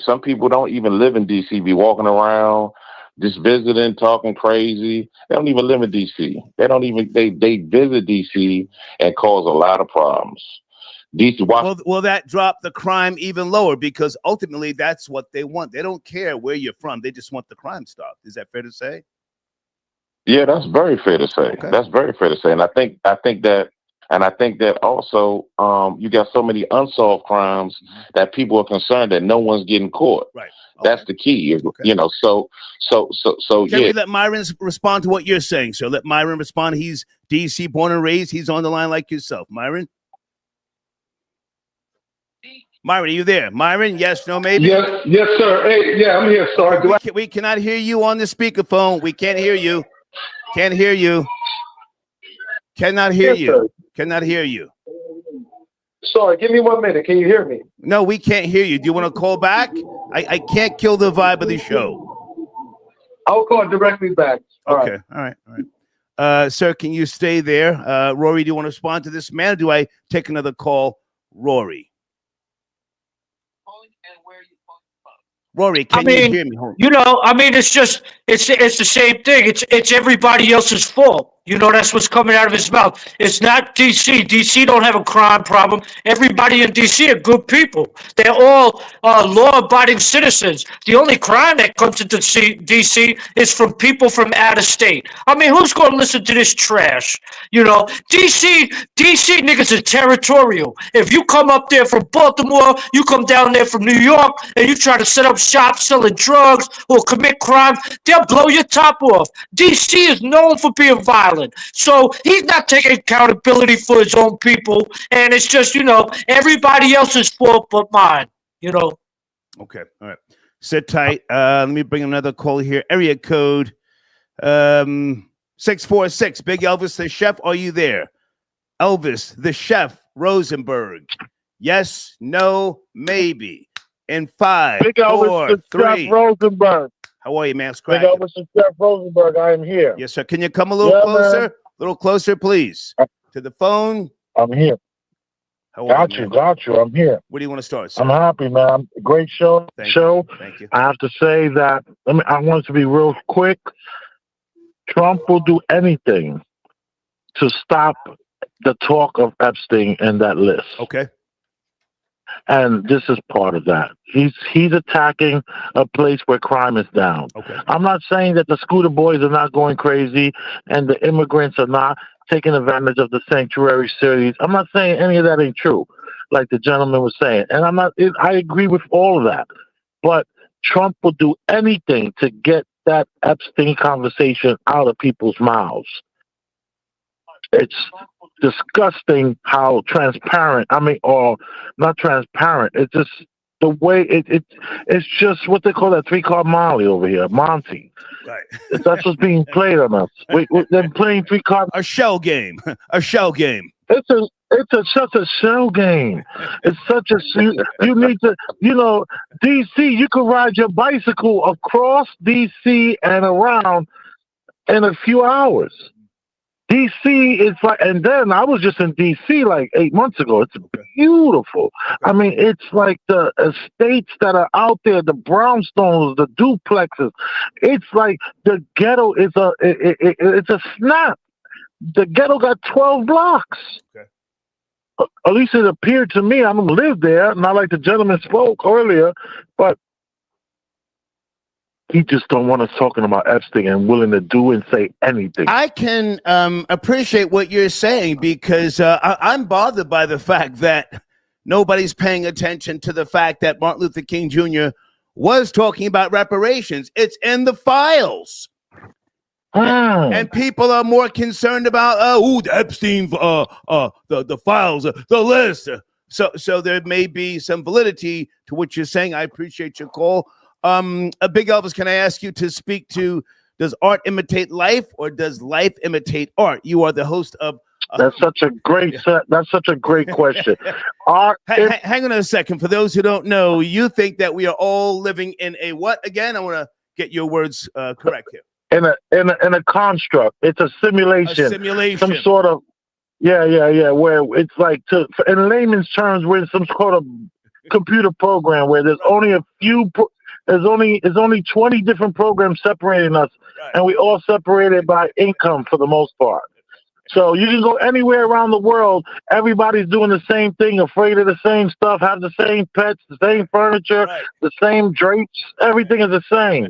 Speaker 13: some people don't even live in DC, be walking around, just visiting, talking crazy. They don't even live in DC. They visit DC and cause a lot of problems.
Speaker 1: Will that drop the crime even lower? Because ultimately that's what they want. They don't care where you're from. They just want the crime stopped. Is that fair to say?
Speaker 13: Yeah, that's very fair to say.
Speaker 1: Okay.
Speaker 13: That's very fair to say, and I think that also you got so many unsolved crimes that people are concerned that no one's getting caught.
Speaker 1: Right.
Speaker 13: That's the key, you know. So
Speaker 1: Can
Speaker 13: yeah.
Speaker 1: we let Myron respond to what you're saying? So let Myron respond. He's DC born and raised. He's on the line like yourself. Myron? Myron, are you there? Myron, yes, no, maybe?
Speaker 12: Yes, sir. Hey, yeah, I'm here, sir.
Speaker 1: We cannot hear you on the speakerphone. We can't hear you. Can't hear you. Cannot hear
Speaker 12: Yes,
Speaker 1: you.
Speaker 12: sir.
Speaker 1: Cannot hear you.
Speaker 12: Sorry, give me 1 minute. Can you hear me?
Speaker 1: No, we can't hear you. Do you want to call back? I can't kill the vibe of the show.
Speaker 12: I'll call directly back. All
Speaker 1: okay.
Speaker 12: right.
Speaker 1: All right. Sir, can you stay there? Rory, do you want to respond to this man? Or do I take another call? Rory. Rory, can you hear me?
Speaker 5: You know, I mean, it's the same thing. It's everybody else's fault. You know, that's what's coming out of his mouth. It's not DC. DC don't have a crime problem. Everybody in DC are good people. They're all law-abiding citizens. The only crime that comes into DC is from people from out of state. I mean, who's going to listen to this trash? You know, DC niggas are territorial. If you come up there from Baltimore, you come down there from New York, and you try to set up shop selling drugs or commit crimes, they'll blow your top off. DC is known for being violent. So he's not taking accountability for his own people. And it's just, you know, everybody else's fault but mine, you know.
Speaker 1: Okay. All right. Sit tight. Let me bring another call here. Area code 646. Big Elvis the chef. Are you there? Elvis the chef Rosenberg. Yes, no, maybe. In 5,
Speaker 10: Big Elvis
Speaker 1: 4,
Speaker 10: the
Speaker 1: 3.
Speaker 10: Chef Rosenberg.
Speaker 1: How are you, man?
Speaker 10: Big Elvis the Chef Rosenberg. I am here.
Speaker 1: Yes, sir. Can you come a little closer? A little closer, please. To the phone.
Speaker 10: I'm here. Got you. I'm here.
Speaker 1: Where do you want to start, sir?
Speaker 10: I'm happy, man. Great show.
Speaker 1: Thank you.
Speaker 10: I have to say that. I want to be real quick. Trump will do anything to stop the talk of Epstein in that list.
Speaker 1: Okay.
Speaker 10: And this is part of that. He's attacking a place where crime is down.
Speaker 1: Okay.
Speaker 10: I'm not saying that the scooter boys are not going crazy and the immigrants are not taking advantage of the sanctuary cities. I'm not saying any of that ain't true, like the gentleman was saying. And I agree with all of that. But Trump will do anything to get that Epstein conversation out of people's mouths. It's disgusting how transparent, or not transparent, it's just the way it's just what they call that 3-card Molly over here, Monty.
Speaker 1: Right.
Speaker 10: That's what's being played on us. They're playing 3-card.
Speaker 1: A shell game. A shell game.
Speaker 10: It's such a shell game. It's such a you need to, DC. You can ride your bicycle across DC and around in a few hours. DC is like, and then I was just in DC like 8 months ago. It's beautiful. I mean, it's like the estates that are out there, the brownstones, the duplexes. It's like the ghetto is it's a snap. The ghetto got 12 blocks.
Speaker 1: Okay.
Speaker 10: At least it appeared to me. I don't live there, not like the gentleman spoke earlier, but he just don't want us talking about Epstein and willing to do and say anything.
Speaker 1: I can appreciate what you're saying because I'm bothered by the fact that nobody's paying attention to the fact that Martin Luther King Jr. was talking about reparations. It's in the files. And people are more concerned about the Epstein, the files, the list. So there may be some validity to what you're saying. I appreciate your call. Big Elvis, can I ask you to speak to, does art imitate life or does life imitate art? You are the host of.
Speaker 10: That's such a great question. Art.
Speaker 1: Hang on a second. For those who don't know, you think that we are all living in a what again? I want to get your words correct here.
Speaker 10: In a construct. It's a simulation.
Speaker 1: A simulation.
Speaker 10: Some sort of where it's like in layman's terms, we're in some sort of computer program where there's only a few there's only 20 different programs separating us, and we all separated by income for the most part. So you can go anywhere around the world. Everybody's doing the same thing, afraid of the same stuff, have the same pets, the same furniture, the same drapes. Everything is the same.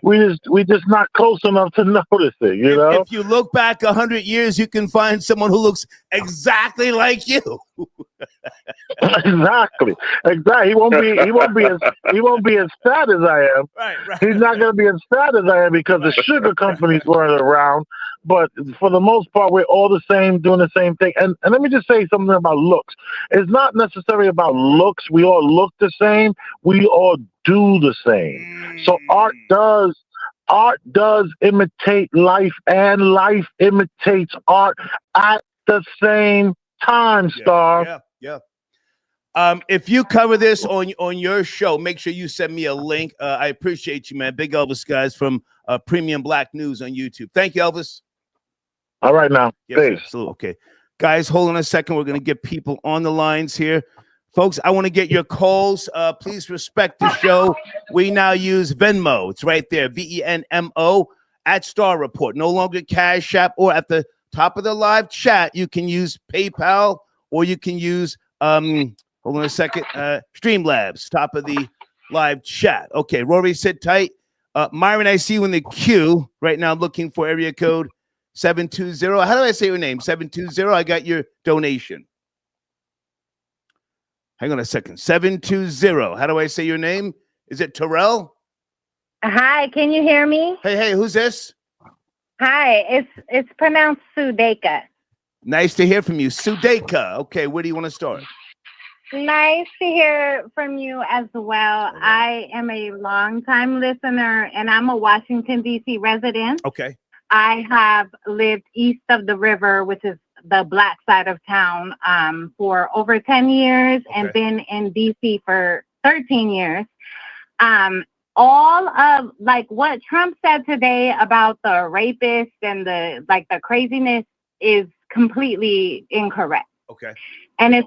Speaker 14: we just not close enough to notice it. You know.
Speaker 1: If you look back 100 years, you can find someone who looks exactly like you.
Speaker 14: Exactly. He won't be as fat as I am.
Speaker 1: Right.
Speaker 14: He's not going to be as fat as I am because the sugar companies weren't around. But for the most part, we're all the same, doing the same thing. And let me just say something about looks. It's not necessarily about looks. We all look the same. We all do the same. So art does imitate life, and life imitates art at the same time, Star.
Speaker 1: Yeah. If you cover this on your show, make sure you send me a link. I appreciate you, man. Big Elvis, guys, from Premium Black News on YouTube. Thank you, Elvis.
Speaker 14: All right, now.
Speaker 1: Yes, absolutely. Okay. Guys, hold on a second. We're going to get people on the lines here. Folks, I want to get your calls. Please respect the show. We now use Venmo. It's right there, VENMO, at Star Report. No longer Cash App, or at the top of the live chat, you can use PayPal, or you can use, hold on a second, Streamlabs, top of the live chat. Okay, Rory, sit tight. Myron, I see you in the queue. Right now, I'm looking for area code 720. How do I say your name? 720. I got your donation. Hang on a second. 720. How do I say your name? Is it Terrell?
Speaker 15: Hi, can you hear me?
Speaker 1: Hey, who's this?
Speaker 15: Hi, it's pronounced Sudeka.
Speaker 1: Nice to hear from you. Sudeka. Okay, where do you want to start?
Speaker 15: Nice to hear from you as well. I am a longtime listener, and I'm a Washington, D.C. resident.
Speaker 1: Okay.
Speaker 15: I have lived east of the river, which is the black side of town, for over 10 years, and been in D.C. for 13 years. All of like what Trump said today about the rapists and the craziness is completely incorrect.
Speaker 1: Okay.
Speaker 15: And it's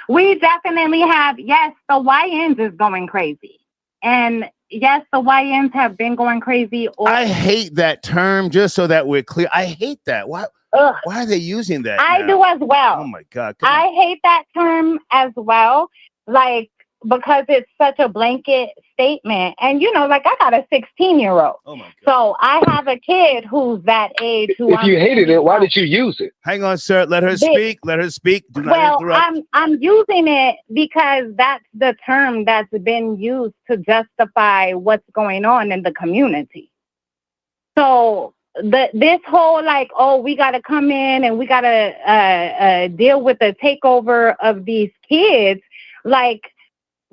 Speaker 15: we definitely have, yes, the YNs is going crazy. And yes, the YNs have been going crazy.
Speaker 1: I hate that term, just so that we're clear. I hate that. Why are they using that?
Speaker 15: I do as well.
Speaker 1: Oh my God.
Speaker 15: I hate that term as well. Because it's such a blanket statement. And, I got a 16-year-old. Oh, my God. So I have a kid who's that age.
Speaker 12: If you hated it, why did you use it?
Speaker 1: Hang on, sir. Let her speak. Let her speak. Do not interrupt.
Speaker 15: I'm using it because that's the term that's been used to justify what's going on in the community. So this whole we got to come in and we got to deal with the takeover of these kids,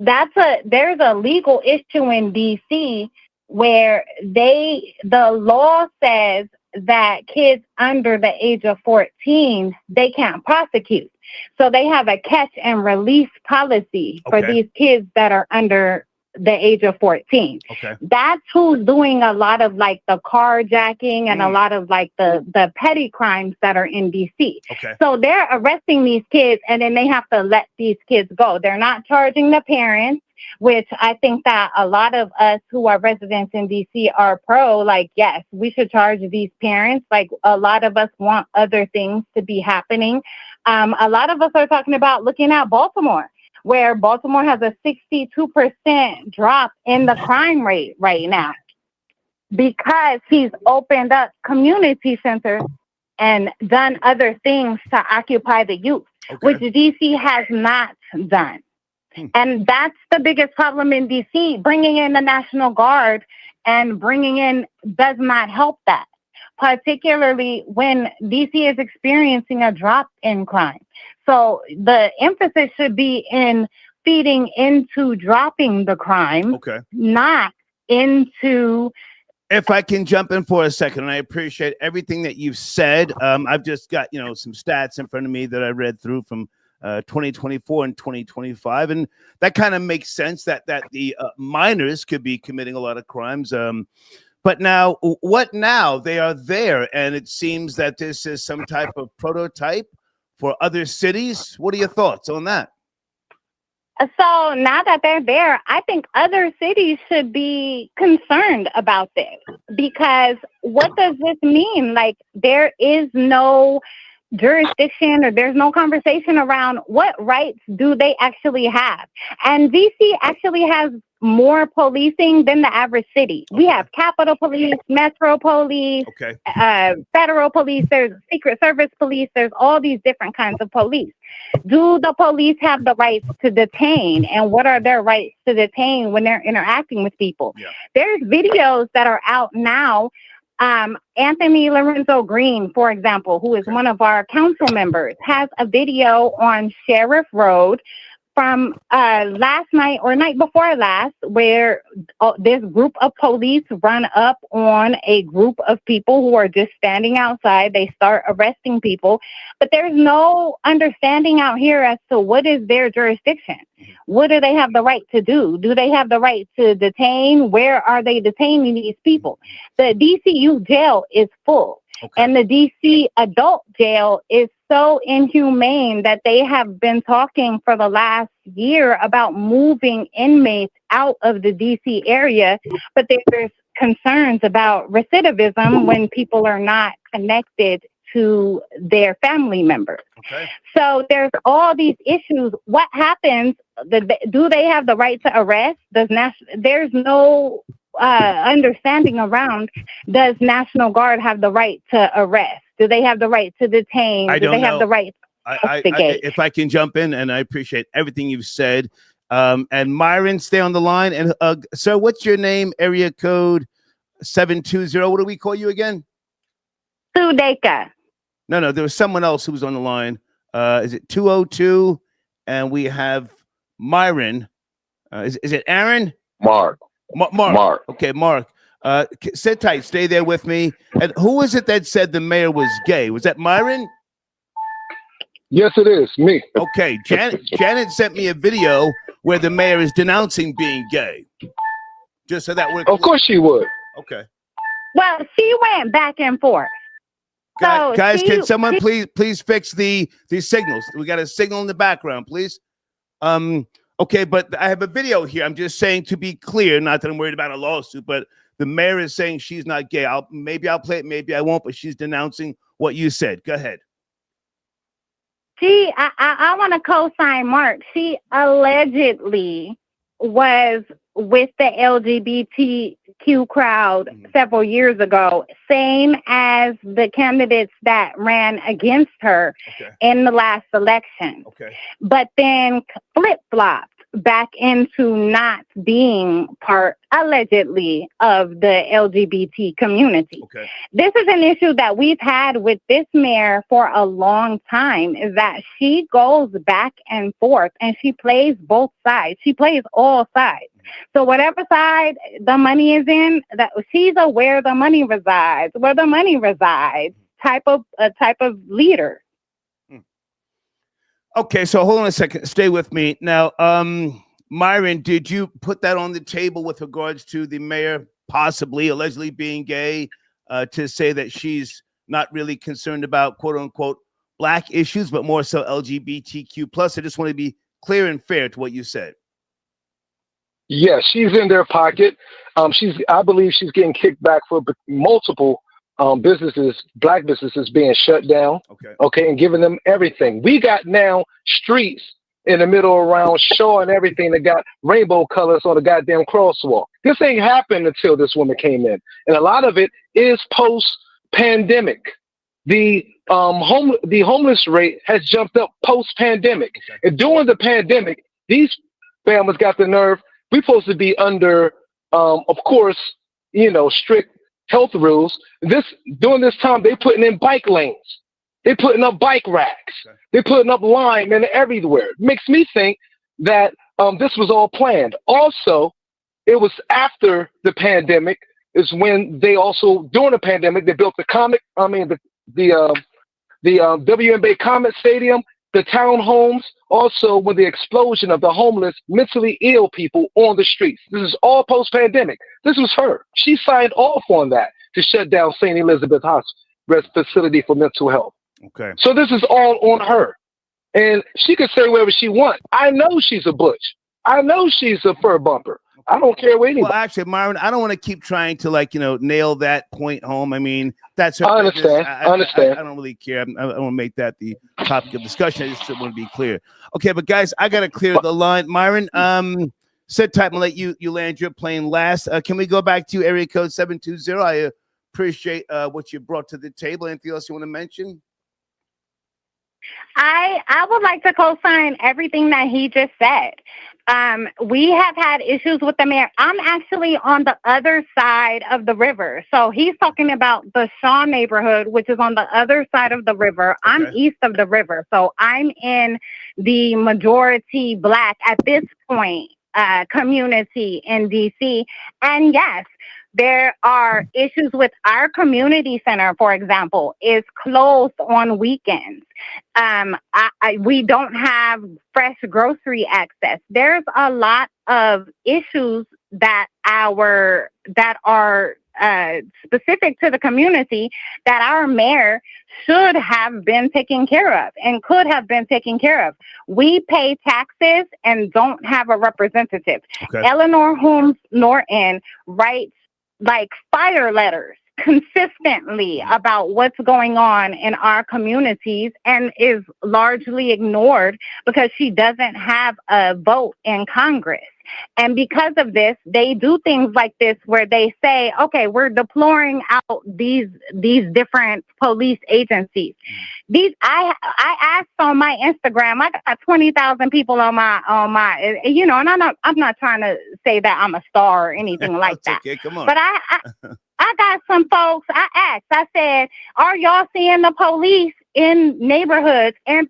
Speaker 15: there's a legal issue in DC where the law says that kids under the age of 14, they can't prosecute. So they have a catch and release policy for these kids that are under the age of 14.
Speaker 1: Okay.
Speaker 15: That's who's doing a lot of the carjacking and a lot of the petty crimes that are in DC.
Speaker 1: Okay.
Speaker 15: So they're arresting these kids and then they have to let these kids go. They're not charging the parents, which I think that a lot of us who are residents in DC are pro, yes, we should charge these parents. A lot of us want other things to be happening. A lot of us are talking about looking at Baltimore, where Baltimore has a 62% drop in the crime rate right now because he's opened up community centers and done other things to occupy the youth, which DC has not done. And that's the biggest problem in DC. Bringing in the National Guard and bringing in does not help that, particularly when DC is experiencing a drop in crime. So the emphasis should be in feeding into dropping the crime, not into...
Speaker 1: If I can jump in for a second, and I appreciate everything that you've said. I've just got, some stats in front of me that I read through from 2024 and 2025. And that kind of makes sense that the minors could be committing a lot of crimes. But now, what now? They are there, and it seems that this is some type of prototype for other cities. What are your thoughts on that?
Speaker 15: So now that they're there, I think other cities should be concerned about this, because what does this mean? There is no jurisdiction or there's no conversation around what rights do they actually have. And DC actually has more policing than the average city. We have Capitol Police, Metro Police, Federal Police, there's Secret Service Police, there's all these different kinds of police. Do the police have the rights to detain? And what are their rights to detain when they're interacting with people? There's videos that are out now. Anthony Lorenzo Green, for example, who is one of our council members, has a video on Sheriff Road from last night or night before last, where this group of police run up on a group of people who are just standing outside. They start arresting people, but there's no understanding out here as to what is their jurisdiction. What do they have the right to do? Do they have the right to detain? Where are they detaining these people? The DCU jail is full. And the DC adult jail is so inhumane that they have been talking for the last year about moving inmates out of the DC area, but there's concerns about recidivism when people are not connected to their family members. So there's all these issues. What happens? Do they have the right to arrest? There's no understanding around, does National Guard have the right to arrest? Do they have the right to detain? Do they have the right to investigate?
Speaker 1: If I can jump in, and I appreciate everything you've said. And Myron, stay on the line. And sir, what's your name? Area code 720. What do we call you again?
Speaker 15: Sudeka.
Speaker 1: No, there was someone else who was on the line. Is it 202? And we have Myron. Is it Aaron?
Speaker 13: Mark.
Speaker 1: Mark. Okay, Mark. Sit tight. Stay there with me. And who was it that said the mayor was gay? Was that Myron?
Speaker 12: Yes, it is. Me.
Speaker 1: Okay. Janet sent me a video where the mayor is denouncing being gay. Just so that we're
Speaker 12: Of course she would.
Speaker 1: Okay.
Speaker 15: Well, she went back and forth. So
Speaker 1: Guys, can someone please fix the signals? We got a signal in the background, please. Okay, but I have a video here. I'm just saying, to be clear, not that I'm worried about a lawsuit, but the mayor is saying she's not gay. Maybe I'll play it, maybe I won't, but she's denouncing what you said. Go ahead.
Speaker 15: I want to co-sign Mark. She allegedly was with the LGBTQ crowd several years ago, same as the candidates that ran against her in the last election. But then flip-flopped back into not being part, allegedly, of the LGBT community. This is an issue that we've had with this mayor for a long time, is that she goes back and forth and she plays both sides. She plays all sides. So whatever side the money is in, that she's a where the money resides type of leader.
Speaker 1: Okay, so hold on a second. Stay with me. Now, Myron, did you put that on the table with regards to the mayor possibly, allegedly being gay, to say that she's not really concerned about, quote unquote, black issues, but more so LGBTQ plus? I just want to be clear and fair to what you said.
Speaker 12: Yes, she's in their pocket. I believe she's getting kicked back for multiple businesses, black businesses being shut down. Okay, and giving them everything. We got now streets in the middle around showing everything that got rainbow colors on the goddamn crosswalk. This ain't happened until this woman came in, and a lot of it is post-pandemic. The homeless rate has jumped up post-pandemic, and during the pandemic, these families got the nerve. We're supposed to be under, of course, strict health rules. During this time, they putting in bike lanes. They putting up bike racks. They putting up lime and everywhere. It makes me think that this was all planned. Also, it was after the pandemic is when they also, during the pandemic, they built the WNBA Comet Stadium, the townhomes, also with the explosion of the homeless, mentally ill people on the streets. This is all post-pandemic. This was her. She signed off on that to shut down St. Elizabeth Hospital facility for mental health. So this is all on her. And she could say whatever she wants. I know she's a butch. I know she's a fur bumper. I don't care what anybody.
Speaker 1: Well, actually, Myron, I don't want to keep trying to nail that point home. I mean, that's her.
Speaker 12: I understand. I understand.
Speaker 1: I don't really care. I want to make that the topic of discussion. I just want to be clear. Okay, but guys, I got to clear the line. Myron, Sit tight and let you land your plane last. Can we go back to area code 720? I appreciate what you brought to the table. Anything else you want to mention?
Speaker 15: I would like to co-sign everything that he just said. We have had issues with the mayor. I'm actually on the other side of the river. So he's talking about the Shaw neighborhood, which is on the other side of the river. Okay. I'm east of the river. So I'm in the majority Black at this point community in DC. And yes, there are issues with our community center, for example, is closed on weekends. We don't have fresh grocery access. There's a lot of issues that are specific to the community that our mayor should have been taking care of and could have been taken care of. We pay taxes and don't have a representative. Okay. Eleanor Holmes Norton writes like fire letters consistently about what's going on in our communities and is largely ignored because she doesn't have a vote in Congress. And because of this, they do things like this where they say, okay, we're deploying out these different police agencies. I asked on my Instagram, I got 20,000 people on my, and I'm not trying to say that I'm a star or anything like that.
Speaker 1: Okay, come on.
Speaker 15: But I got some folks, I asked, I said, are y'all seeing the police in neighborhoods? And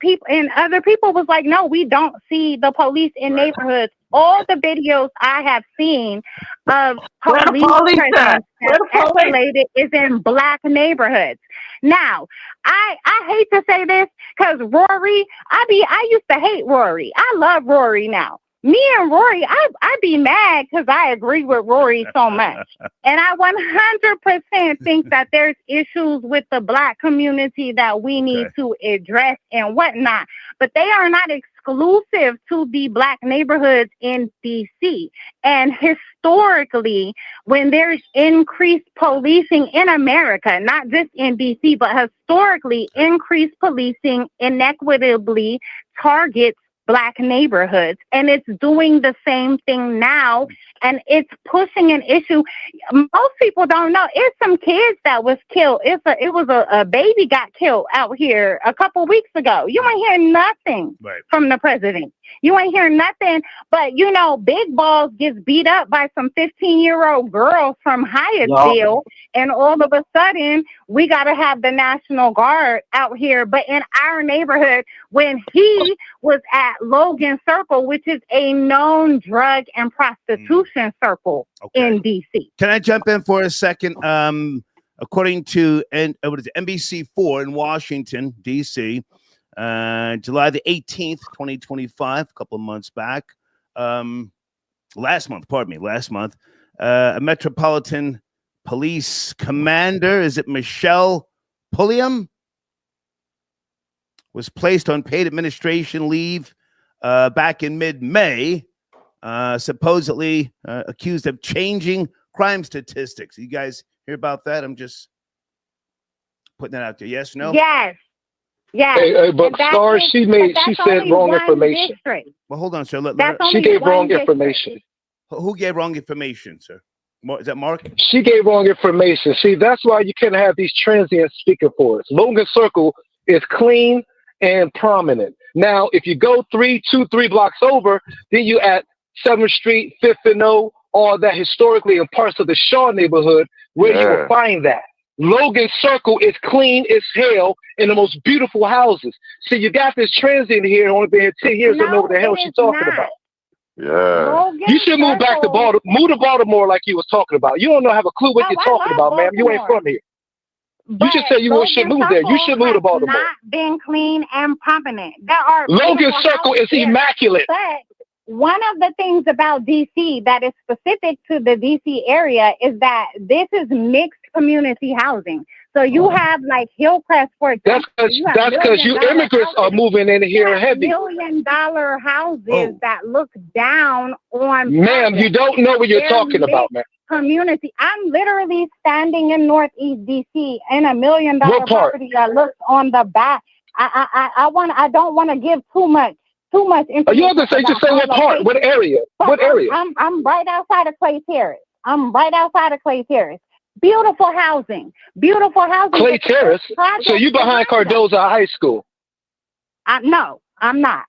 Speaker 15: other people was like, no, we don't see the police in neighborhoods. All the videos I have seen of police presence that's escalated is in Black neighborhoods. Now, I hate to say this because Rory, I used to hate Rory. I love Rory now. Me and Rory, I be mad because I agree with Rory so much. And I 100% think that there's issues with the Black community that we need to address and whatnot. But they are not exclusive to the Black neighborhoods in DC. And historically, when there's increased policing in America, not just in DC, but historically, increased policing inequitably targets Black neighborhoods, and it's doing the same thing now, and it's pushing an issue. Most people don't know. It's some kids that was killed. It was a baby got killed out here a couple weeks ago. You ain't hear nothing from the president. You ain't hear nothing, but Big Balls gets beat up by some 15-year-old girls from Hyattsville, and all of a sudden we got to have the National Guard out here. But in our neighborhood, when he was at Logan Circle, which is a known drug and prostitution circle in DC.
Speaker 1: Can I jump in for a second? According to NBC4 in Washington, D.C., July the 18th, 2025, a couple of months back, last month, a Metropolitan Police Commander, is it Michelle Pulliam, was placed on paid administration leave back in mid-May, supposedly accused of changing crime statistics. You guys hear about that? I'm just putting that out there. Yes, no?
Speaker 15: Yes. Yeah,
Speaker 12: but Star, she said wrong information.
Speaker 15: District.
Speaker 1: Well, hold on, sir.
Speaker 12: She gave wrong information.
Speaker 1: Who gave wrong information, sir? Is that Mark?
Speaker 12: She gave wrong information. See, that's why you can't have these transients speaking for us. Logan Circle is clean and prominent. Now, if you go 3 blocks over, then you at 7th Street, 5th and O, all that historically in parts of the Shaw neighborhood where you will find that. Logan Circle is clean as hell in the most beautiful houses. See, you got this transient here, only been here 10 years, don't know what the hell she's talking about.
Speaker 13: Yeah.
Speaker 12: You should move back to Baltimore. Move to Baltimore like you was talking about. You don't have a clue what you're talking about, ma'am. You ain't from here. You just said you should move there. You should move to Baltimore.
Speaker 15: Not been clean and prominent. There are
Speaker 12: Logan Circle is immaculate.
Speaker 15: But one of the things about DC that is specific to the DC area is that this is mixed community housing. So you have like Hillcrest, for example.
Speaker 12: That's because you immigrants are moving in here heavy.
Speaker 15: $1 million houses that look down on.
Speaker 12: Ma'am, you don't know what you're talking about, ma'am.
Speaker 15: Community. I'm literally standing in Northeast DC in $1 million property that looks on the back. I don't want to give too much Too much information.
Speaker 12: You have to say, just say what part, what area, what area.
Speaker 15: I'm right outside of Clay Terrace. Beautiful housing.
Speaker 12: Clay Terrace? So you behind Cardozo High School?
Speaker 15: No, I'm not.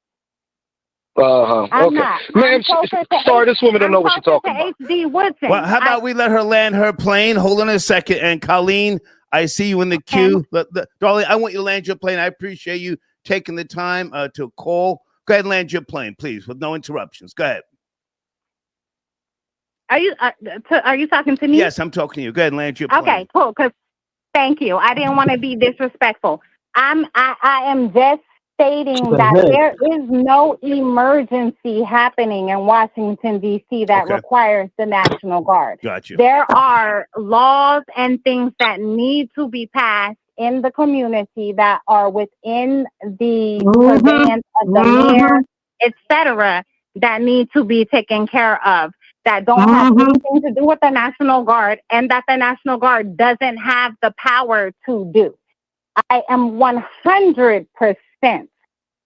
Speaker 12: Okay. Ma'am, sorry, this woman don't know what she's talking about.
Speaker 15: HD Woodson.
Speaker 1: Well, how about we let her land her plane? Hold on a second. And Colleen, I see you in the queue. Darling, I want you to land your plane. I appreciate you taking the time to call. Go ahead and land your plane, please, with no interruptions. Go ahead.
Speaker 15: Are you talking to me?
Speaker 1: Yes, I'm talking to you. Go ahead and land your plane.
Speaker 15: Okay, cool. Thank you. I didn't want to be disrespectful. I am just stating that there is no emergency happening in Washington, D.C. that requires the National Guard.
Speaker 1: Got you.
Speaker 15: There are laws and things that need to be passed in the community that are within the purveyance of the mayor, etc., that need to be taken care of, that don't have anything to do with the National Guard, and that the National Guard doesn't have the power to do. I am 100%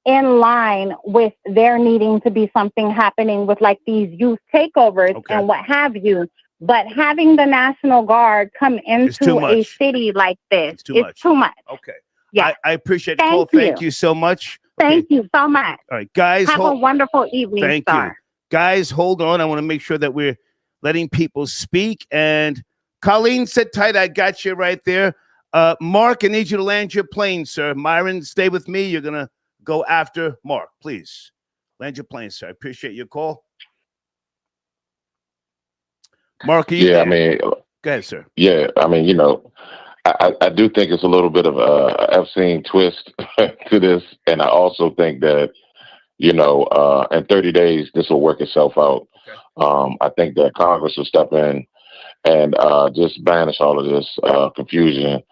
Speaker 15: in line with there needing to be something happening with like these youth takeovers and what have you. But having the National Guard come into a city like this is too much.
Speaker 1: Okay.
Speaker 15: Yeah.
Speaker 1: I appreciate the call. Thank you so much.
Speaker 15: Thank you so much.
Speaker 1: All right, guys.
Speaker 15: Have a wonderful evening.
Speaker 1: Thank you. Guys, hold on. I want to make sure that we're letting people speak. And Colleen, sit tight. I got you right there. Mark, I need you to land your plane, sir. Myron, stay with me. You're going to go after Mark, please. Land your plane, sir. I appreciate your call. Mark, are you there?
Speaker 13: I mean,
Speaker 1: go ahead, sir.
Speaker 13: Yeah, I mean, you know, I do think it's a little bit of a Epstein twist to this, and I also think that, you know, in 30 days this will work itself out. I think that Congress will step in and just banish all of this confusion.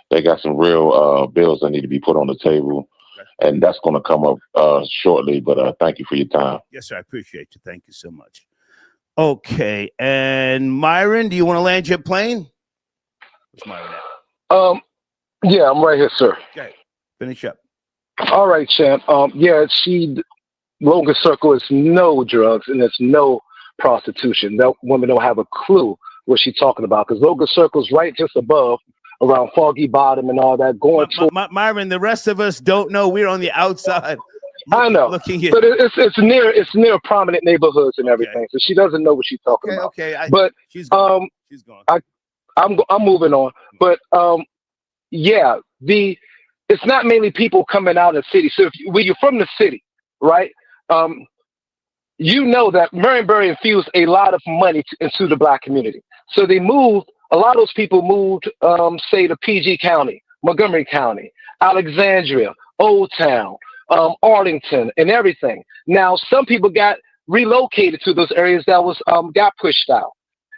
Speaker 13: They got some real bills that need to be put on the table, and that's going to come up shortly. But thank you for your time.
Speaker 1: Yes, sir. I appreciate you. Thank you so much. Okay, and Myron, do you want to land your plane? Where's Myron at?
Speaker 12: Yeah, I'm right here, sir.
Speaker 1: Okay, finish up.
Speaker 12: All right, champ. Yeah, Logan Circle is no drugs and it's no prostitution. That woman don't have a clue what she's talking about, because Logan Circle's right just above, around Foggy Bottom and all that.
Speaker 1: Myron, the rest of us don't know. We're on the outside.
Speaker 12: I know,
Speaker 1: looking at,
Speaker 12: but it's near prominent neighborhoods and everything, so she doesn't know what she's talking about. But
Speaker 1: she's gone.
Speaker 12: I'm moving on. But yeah, it's not mainly people coming out of the city. So when you're from the city, right? You know that Marionberry infused a lot of money into the Black community. So they moved. A lot of those people moved, say, to PG County, Montgomery County, Alexandria, Old Town, Arlington, and everything. Now, some people got relocated to those areas that got pushed out,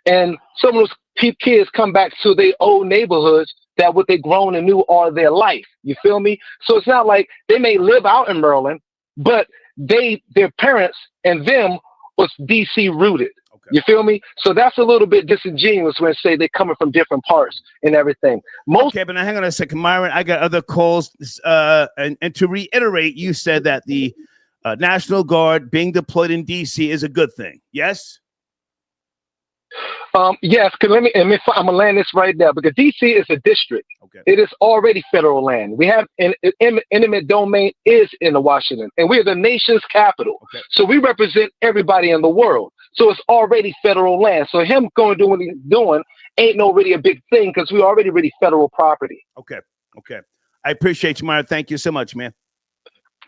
Speaker 12: and some of those kids come back to their old neighborhoods that what they grown and knew all their life. You feel me? So it's not like they may live out in Maryland, but their parents and them was DC rooted. You feel me? So that's a little bit disingenuous when say they're coming from different parts and everything.
Speaker 1: Okay, but now hang on a second, Myron. I got other calls. And to reiterate, you said that the National Guard being deployed in DC is a good thing. Yes?
Speaker 12: Yes, I'm gonna land this right now, because DC is a district. It is already federal land. We have an eminent domain is in the Washington, and we're the nation's capital. So we represent everybody in the world. So it's already federal land. So him going to do what he's doing ain't no really a big thing, because we already really federal property.
Speaker 1: Okay. I appreciate you, Myron. Thank you so much, man.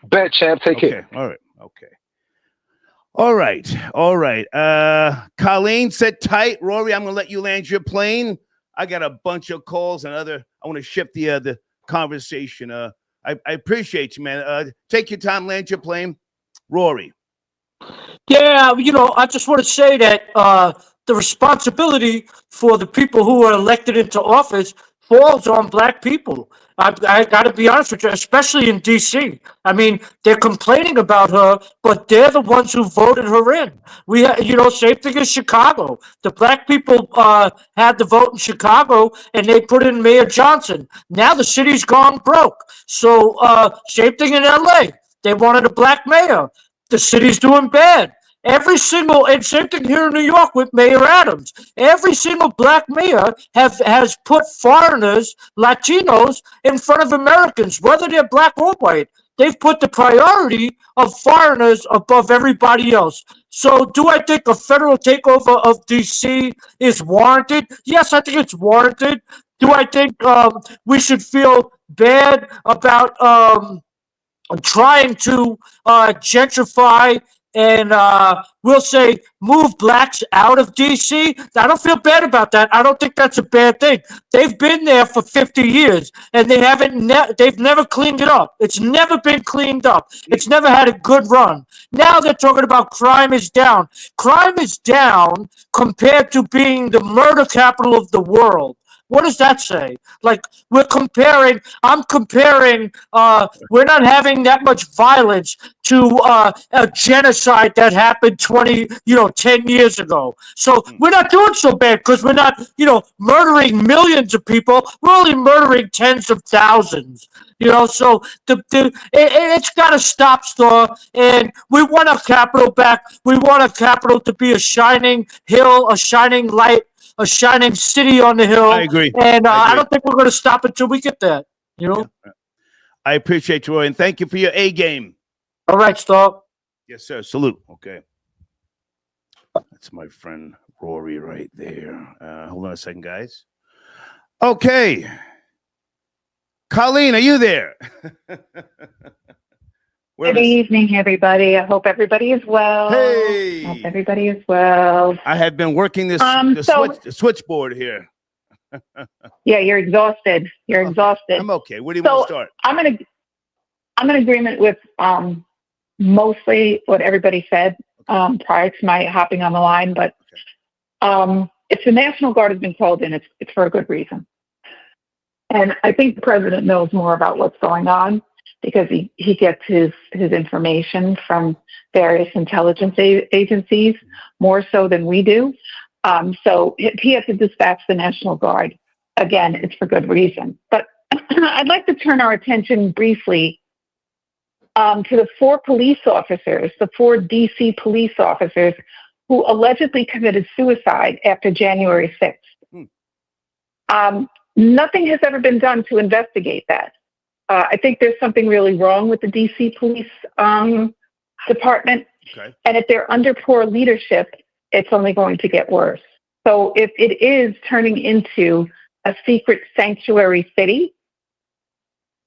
Speaker 12: Bet, champ. Take care.
Speaker 1: All right. Okay. All right. Colleen, sit tight. Rory, I'm going to let you land your plane. I got a bunch of calls and I want to shift the conversation. I appreciate you, man. Take your time, land your plane. Rory.
Speaker 5: Yeah, you know, I just want to say that the responsibility for the people who are elected into office falls on Black people. I got to be honest with you, especially in D.C. I mean, they're complaining about her, but they're the ones who voted her in. Same thing as Chicago. The Black people had the vote in Chicago, and they put in Mayor Johnson. Now the city's gone broke. So same thing in L.A. They wanted a Black mayor. the city's doing bad. Every single, and same thing here in New York with Mayor Adams. Every single black mayor has put foreigners, Latinos, in front of Americans, whether they're black or white. They've put the priority of foreigners above everybody else. So do I think a federal takeover of D.C. is warranted? Yes, I think it's warranted. Do I think we should feel bad about trying to gentrify and we'll say move blacks out of DC? I don't feel bad about that. I don't think that's a bad thing. They've been there for 50 years and they they've never cleaned it up. It's never been cleaned up. It's never had a good run. Now they're talking about crime is down. Crime is down compared to being the murder capital of the world. What does that say? Like, I'm comparing, we're not having that much violence to a genocide that happened 10 years ago. So we're not doing so bad because we're not, murdering millions of people. We're only murdering tens of thousands. So it's got to stop, Star. And we want our capital back. We want our capital to be a shining hill, a shining light, a shining city on the hill.
Speaker 1: I agree.
Speaker 5: And I don't think we're going to stop until we get that.
Speaker 1: I appreciate you, Roy, and thank you for your A game.
Speaker 5: All right, Star.
Speaker 1: Yes, sir. Salute. Okay. That's my friend Rory right there. Hold on a second, guys. Okay. Colleen, are you there?
Speaker 16: Good evening, everybody. I hope everybody is well.
Speaker 1: Hey.
Speaker 16: Hope everybody is well.
Speaker 1: I have been working the switchboard here.
Speaker 16: Yeah, you're exhausted. You're exhausted.
Speaker 1: I'm okay. Where do you want to start?
Speaker 16: I'm in agreement with mostly what everybody said prior to my hopping on the line, but if the National Guard has been called in, it's for a good reason. And I think the president knows more about what's going on because he gets his information from various intelligence agencies more so than we do. So he has to dispatch the National Guard. Again, it's for good reason. But I'd like to turn our attention briefly to the four DC police officers who allegedly committed suicide after January 6th. Nothing has ever been done to investigate that. I think there's something really wrong with the DC Police Department.
Speaker 1: Okay.
Speaker 16: And if they're under poor leadership, it's only going to get worse. So if it is turning into a secret sanctuary city,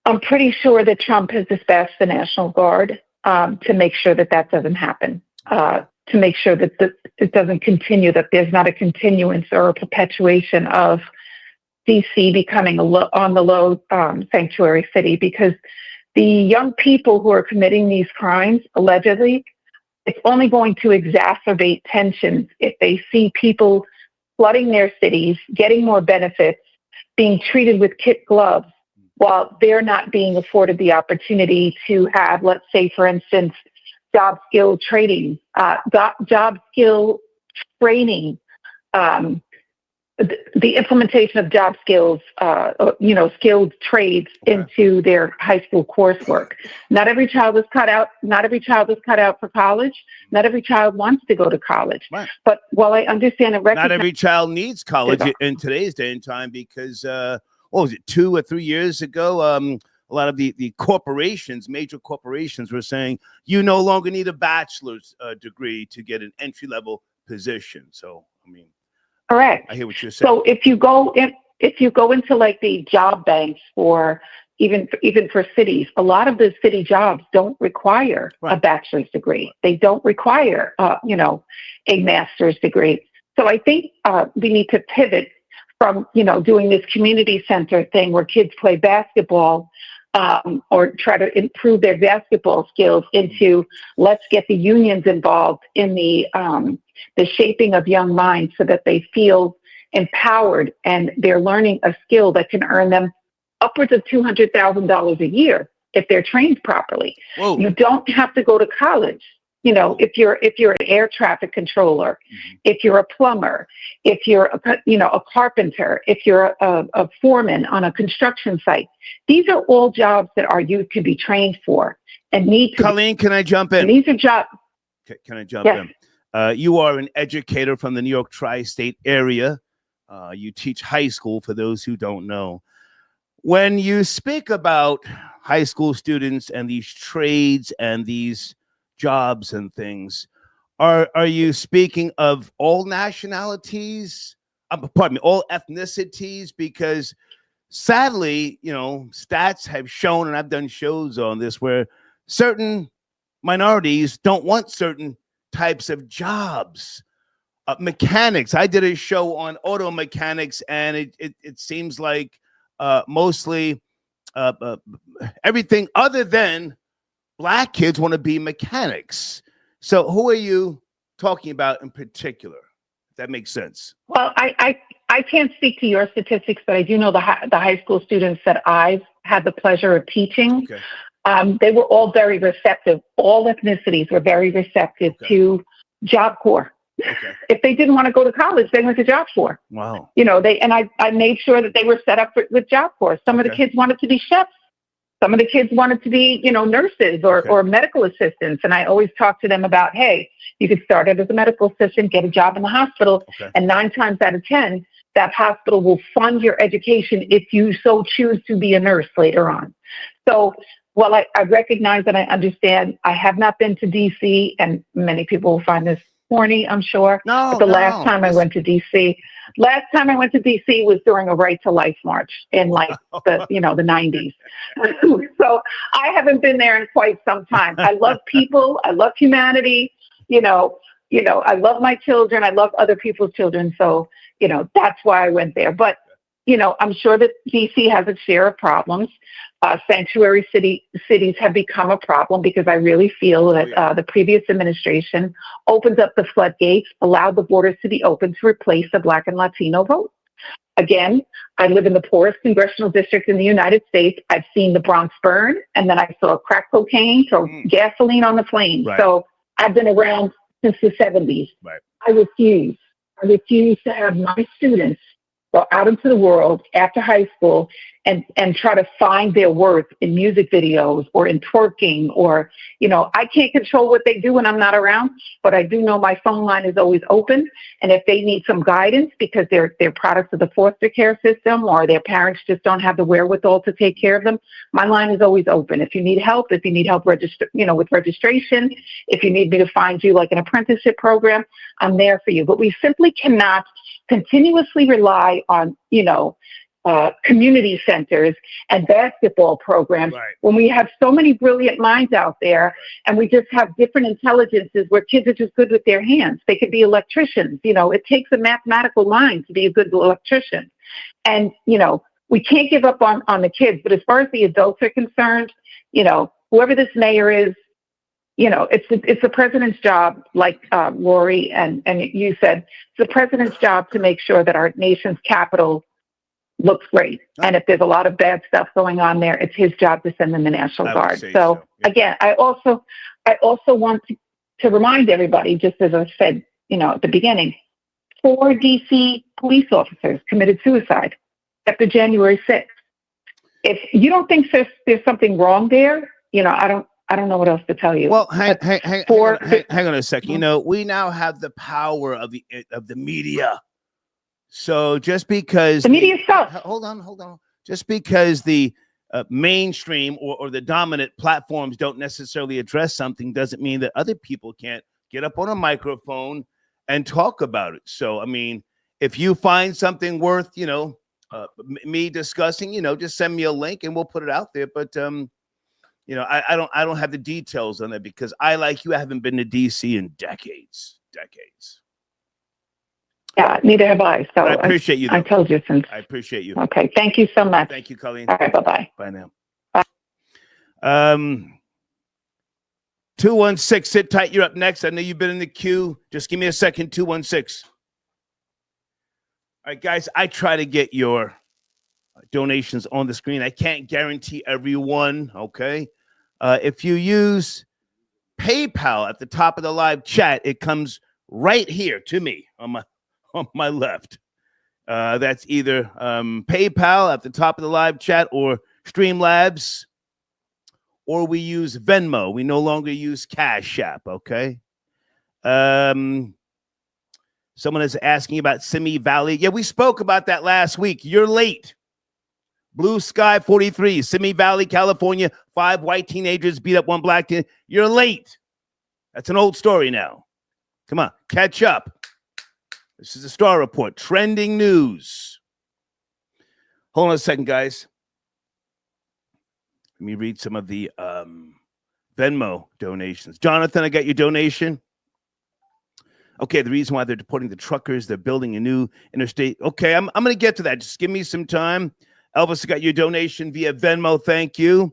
Speaker 16: I'm pretty sure that Trump has dispatched the National Guard to make sure that doesn't happen, to make sure that it doesn't continue, that there's not a continuance or a perpetuation of DC becoming on the low sanctuary city, because the young people who are committing these crimes, allegedly, it's only going to exacerbate tensions if they see people flooding their cities, getting more benefits, being treated with kid gloves, while they're not being afforded the opportunity to have, let's say, for instance, job skill training, the implementation of job skills, skilled trades into their high school coursework. Not every child is cut out. Not every child is cut out for college. Not every child wants to go to college.
Speaker 1: Right.
Speaker 16: But while I understand and recognize,
Speaker 1: not every child needs college in today's day and time because, 2 or 3 years ago, a lot of the corporations, major corporations, were saying you no longer need a bachelor's degree to get an entry-level position. So, I mean.
Speaker 16: Correct.
Speaker 1: I hear what you're saying.
Speaker 16: So if you go into like the job banks for even for cities, a lot of the city jobs don't require a bachelor's degree. They don't require a master's degree. So I think we need to pivot from doing this community center thing where kids play basketball or try to improve their basketball skills into let's get the unions involved in the shaping of young minds so that they feel empowered and they're learning a skill that can earn them upwards of $200,000 a year if they're trained properly.
Speaker 1: Whoa.
Speaker 16: You don't have to go to college. If you're an air traffic controller, if you're a plumber, if you're a carpenter, if you're a foreman on a construction site, these are all jobs that our youth can be trained for. and need to.
Speaker 1: Colleen, can I jump in?
Speaker 16: And these are jobs.
Speaker 1: Can I jump
Speaker 16: Yes.
Speaker 1: in? You are an educator from the New York tri-state area. You teach high school, for those who don't know. When you speak about high school students and these trades and these jobs and things, are you speaking of all nationalities? Pardon me, all ethnicities? Because sadly, you know, stats have shown, and I've done shows on this, where certain minorities don't want certain types of jobs. Mechanics. I did a show on auto mechanics, and it seems like mostly everything other than black kids want to be mechanics. So who are you talking about in particular? If that makes sense.
Speaker 16: Well, I can't speak to your statistics, but I do know the high school students that I've had the pleasure of teaching.
Speaker 1: Okay.
Speaker 16: They were all very receptive. All ethnicities were very receptive to Job Corps.
Speaker 1: Okay.
Speaker 16: If they didn't want to go to college, they went to Job Corps.
Speaker 1: Wow.
Speaker 16: You know, I made sure that they were set up with Job Corps. Some of the kids wanted to be chefs. Some of the kids wanted to be, you know, nurses or medical assistants. And I always talk to them about, hey, you could start out as a medical assistant, get a job in the hospital, and 9 times out of 10, that hospital will fund your education if you so choose to be a nurse later on. So while I recognize and I understand, I have not been to D.C., and many people will find this corny, I'm sure.
Speaker 1: No,
Speaker 16: but last time I went to D.C. was during a Right to Life march in like the 90s. So I haven't been there in quite some time. I love people. I love humanity. You know, I love my children. I love other people's children. So, you know, that's why I went there. But, you know, I'm sure that D.C. has its share of problems. Sanctuary cities have become a problem because I really feel that the previous administration opened up the floodgates, allowed the borders to be open to replace the Black and Latino vote. Again, I live in the poorest congressional district in the United States. I've seen the Bronx burn, and then I saw crack cocaine, throw gasoline on the flames.
Speaker 1: Right.
Speaker 16: So I've been around since the 70s.
Speaker 1: Right.
Speaker 16: I refuse to have my students go out into the world after high school and try to find their worth in music videos or in twerking or, you know, I can't control what they do when I'm not around, but I do know my phone line is always open. And if they need some guidance because they're products of the foster care system or their parents just don't have the wherewithal to take care of them, my line is always open. If you need help register, you know, with registration, if you need me to find you like an apprenticeship program, I'm there for you. But we simply cannot continuously rely on, you know, community centers and basketball programs when we have so many brilliant minds out there and we just have different intelligences where kids are just good with their hands. They could be electricians. You know, it takes a mathematical mind to be a good electrician. And, you know, we can't give up on the kids. But as far as the adults are concerned, you know, whoever this mayor is, you know, it's the president's job, like Lori and you said, it's the president's job to make sure that our nation's capital looks great. And if there's a lot of bad stuff going on there, it's his job to send in the National Guard. So again, I also want to remind everybody, just as I said, you know, at the beginning, 4 DC police officers committed suicide after January 6th. If you don't think there's something wrong there, you know, I don't know what else to tell you.
Speaker 1: Well, hang on a second. You know, we now have the power of the media. So just because
Speaker 16: the media sucks.
Speaker 1: Hold on. Just because the mainstream or the dominant platforms don't necessarily address something doesn't mean that other people can't get up on a microphone and talk about it. So, I mean, if you find something worth, you know, me discussing, you know, just send me a link and we'll put it out there. But, you know, I don't have the details on that because I, like you, haven't been to DC in decades.
Speaker 16: Yeah, neither have I. So
Speaker 1: I appreciate you.
Speaker 16: I told you since.
Speaker 1: I appreciate you.
Speaker 16: Okay, thank you so much.
Speaker 1: Thank you, Colleen.
Speaker 16: All right, bye-bye.
Speaker 1: Bye now. 216, sit tight. You're up next. I know you've been in the queue. Just give me a second. 216. All right, guys, I try to get your donations on the screen. I can't guarantee everyone, okay? If you use PayPal at the top of the live chat, it comes right here to me on my left. That's either PayPal at the top of the live chat or Streamlabs or we use Venmo. We no longer use Cash App, okay? Someone is asking about Simi Valley. Yeah, we spoke about that last week. You're late. Blue Sky 43, Simi Valley, California. 5 white teenagers beat up 1 black teen. You're late. That's an old story now. Come on, catch up. This is a Star Report. Trending news. Hold on a second, guys. Let me read some of the Venmo donations. Jonathan, I got your donation. Okay, the reason why they're deporting the truckers, they're building a new interstate. Okay, I'm going to get to that. Just give me some time. Elvis, I got your donation via Venmo. Thank you.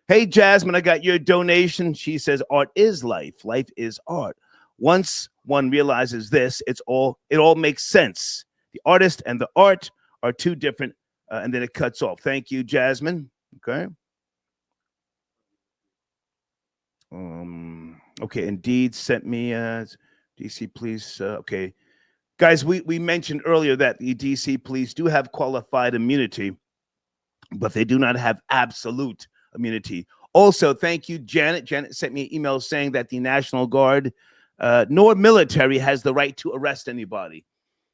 Speaker 1: Hey, Jasmine, I got your donation. She says, art is life. Life is art. Once one realizes this, it all makes sense. The artist and the art are two different, and then it cuts off. Thank you, Jasmine. Okay. Okay, Indeed sent me DC police. Okay, guys, we mentioned earlier that the DC police do have qualified immunity, but they do not have absolute immunity. Also, thank you, Janet. Janet sent me an email saying that the National Guard nor military has the right to arrest anybody.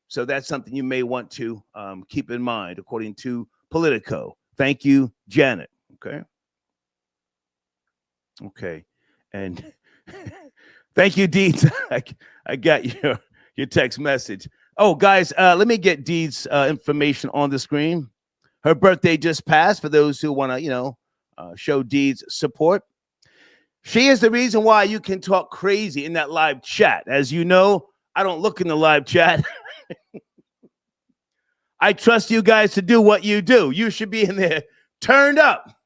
Speaker 1: So that's something you may want to keep in mind, according to Politico. Thank you, Janet. Okay. Okay. And thank you, Deeds. I got your text message. Oh, guys, let me get Deeds' information on the screen. Her birthday just passed for those who want to, show Deeds support. She is the reason why you can talk crazy in that live chat. As you know, I don't look in the live chat. I trust you guys to do what you do. You should be in there turned up.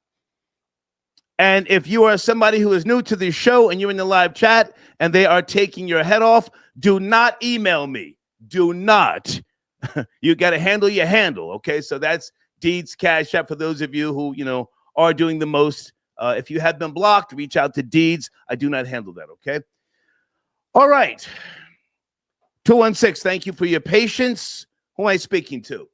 Speaker 1: And if you are somebody who is new to the show and you're in the live chat and they are taking your head off, do not email me. Do not. You got to handle your handle, okay? So that's Deeds Cash App for those of you who, are doing the most. If you have been blocked, reach out to Deeds. I do not handle that, okay? All right. 216, thank you for your patience. Who am I speaking to?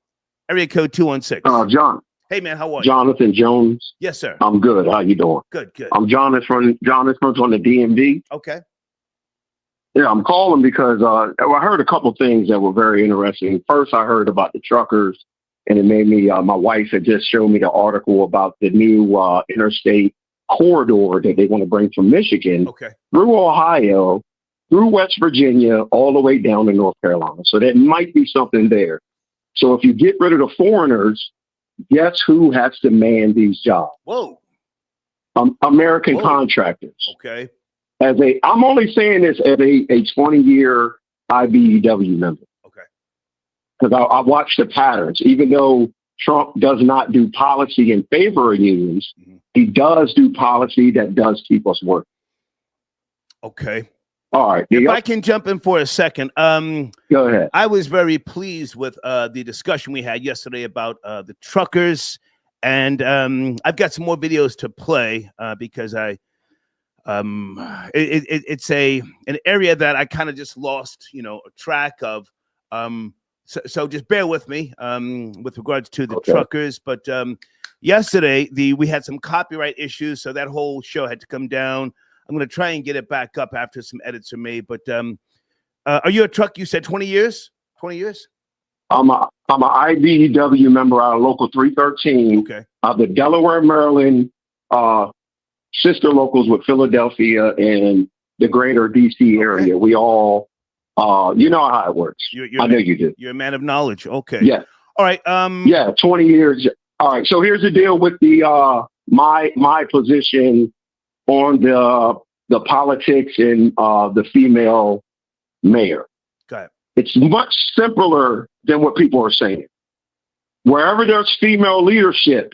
Speaker 1: Area code 216.
Speaker 17: John.
Speaker 1: Hey, man, how are you?
Speaker 17: Jonathan Jones.
Speaker 1: Yes, sir.
Speaker 17: I'm good. How you doing?
Speaker 1: Good.
Speaker 17: I'm Jonathan from the DMV.
Speaker 1: Okay.
Speaker 17: Yeah, I'm calling because I heard a couple things that were very interesting. First, I heard about the truckers, and it made me, my wife had just shown me the article about the new interstate corridor that they want to bring from Michigan through Ohio, through West Virginia, all the way down to North Carolina. So there might be something there. So if you get rid of the foreigners, guess who has to man these jobs?
Speaker 1: Whoa.
Speaker 17: American contractors.
Speaker 1: Okay.
Speaker 17: I'm only saying this as a 20-year IBEW member.
Speaker 1: Okay.
Speaker 17: Because I watch the patterns. Even though Trump does not do policy in favor of unions, he does do policy that does keep us working.
Speaker 1: Okay.
Speaker 17: All right.
Speaker 1: If I can jump in for a second.
Speaker 17: Go ahead.
Speaker 1: I was very pleased with the discussion we had yesterday about the truckers. And I've got some more videos to play because it's an area that I kind of just lost, track of. So just bear with me with regards to the truckers. But yesterday we had some copyright issues, so that whole show had to come down. I'm going to try and get it back up after some edits are made. But are you a truck? You said 20 years? 20 years?
Speaker 17: I'm an IBEW member out of Local 313 of the Delaware, Maryland sister locals with Philadelphia and the greater DC area. We all, you know how it works. I know you do.
Speaker 1: You're a man of knowledge. Okay.
Speaker 17: Yeah.
Speaker 1: All right.
Speaker 17: 20 years. All right. So here's the deal with the my position on the politics and the female mayor.
Speaker 1: Okay.
Speaker 17: It's much simpler than what people are saying. Wherever there's female leadership,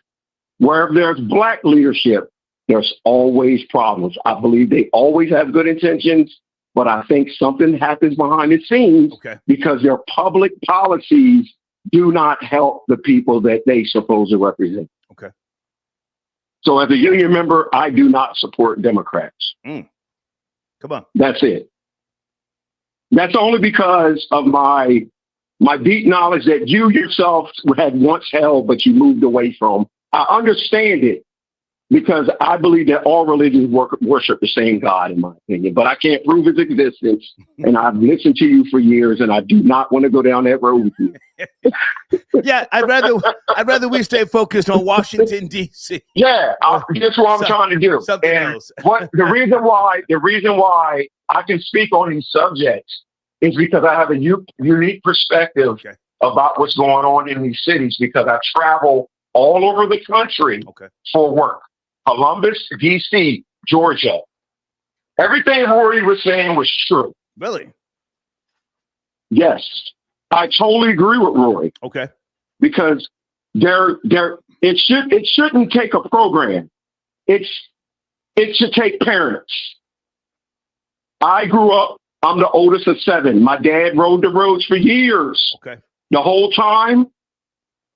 Speaker 17: wherever there's black leadership, there's always problems. I believe they always have good intentions, but I think something happens behind the scenes because their public policies do not help the people that they supposed to represent.
Speaker 1: Okay.
Speaker 17: So as a union member, I do not support Democrats.
Speaker 1: Come on.
Speaker 17: That's it. That's only because of my deep knowledge that you yourself had once held, but you moved away from. I understand it, because I believe that all religions worship the same God, in my opinion. But I can't prove his existence, and I've listened to you for years, and I do not want to go down that road with you.
Speaker 1: Yeah, I'd rather we stay focused on Washington D.C.
Speaker 17: Yeah, that's what I'm trying to do.
Speaker 1: Something
Speaker 17: And
Speaker 1: else.
Speaker 17: the reason why I can speak on these subjects is because I have a unique perspective about what's going on in these cities, because I travel all over the country for work. Columbus, D.C., Georgia. Everything Rory was saying was true.
Speaker 1: Really?
Speaker 17: Yes, I totally agree with Rory.
Speaker 1: Okay.
Speaker 17: Because it shouldn't take a program. It should take parents. I grew up, I'm the oldest of 7. My dad rode the roads for years.
Speaker 1: Okay.
Speaker 17: The whole time,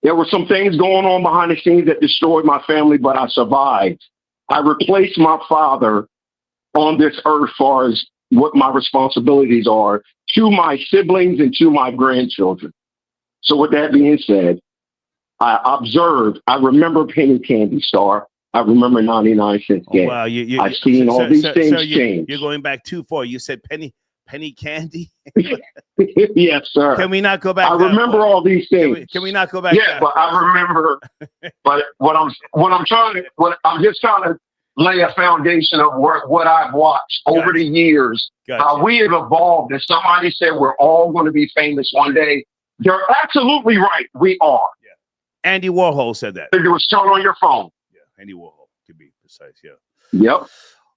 Speaker 17: there were some things going on behind the scenes that destroyed my family, but I survived. I replaced my father on this earth as far as what my responsibilities are to my siblings and to my grandchildren. So with that being said, I observed, I remember penny candy, Star. I remember 99 cents gas.
Speaker 1: Wow,
Speaker 17: I've seen all these things change.
Speaker 1: You're going back too far. You said penny candy?
Speaker 17: Yes, sir.
Speaker 1: Can we not go back?
Speaker 17: I remember all these things.
Speaker 1: Can we not go back?
Speaker 17: Yeah, but I remember. But I'm just trying to lay a foundation of what I've watched over the years. How we have evolved. And somebody said we're all going to be famous one day. They're absolutely right. We are.
Speaker 1: Yeah. Andy Warhol said that.
Speaker 17: It was shown on your phone.
Speaker 1: Yeah, Andy Warhol, to be precise. Yeah.
Speaker 17: Yep.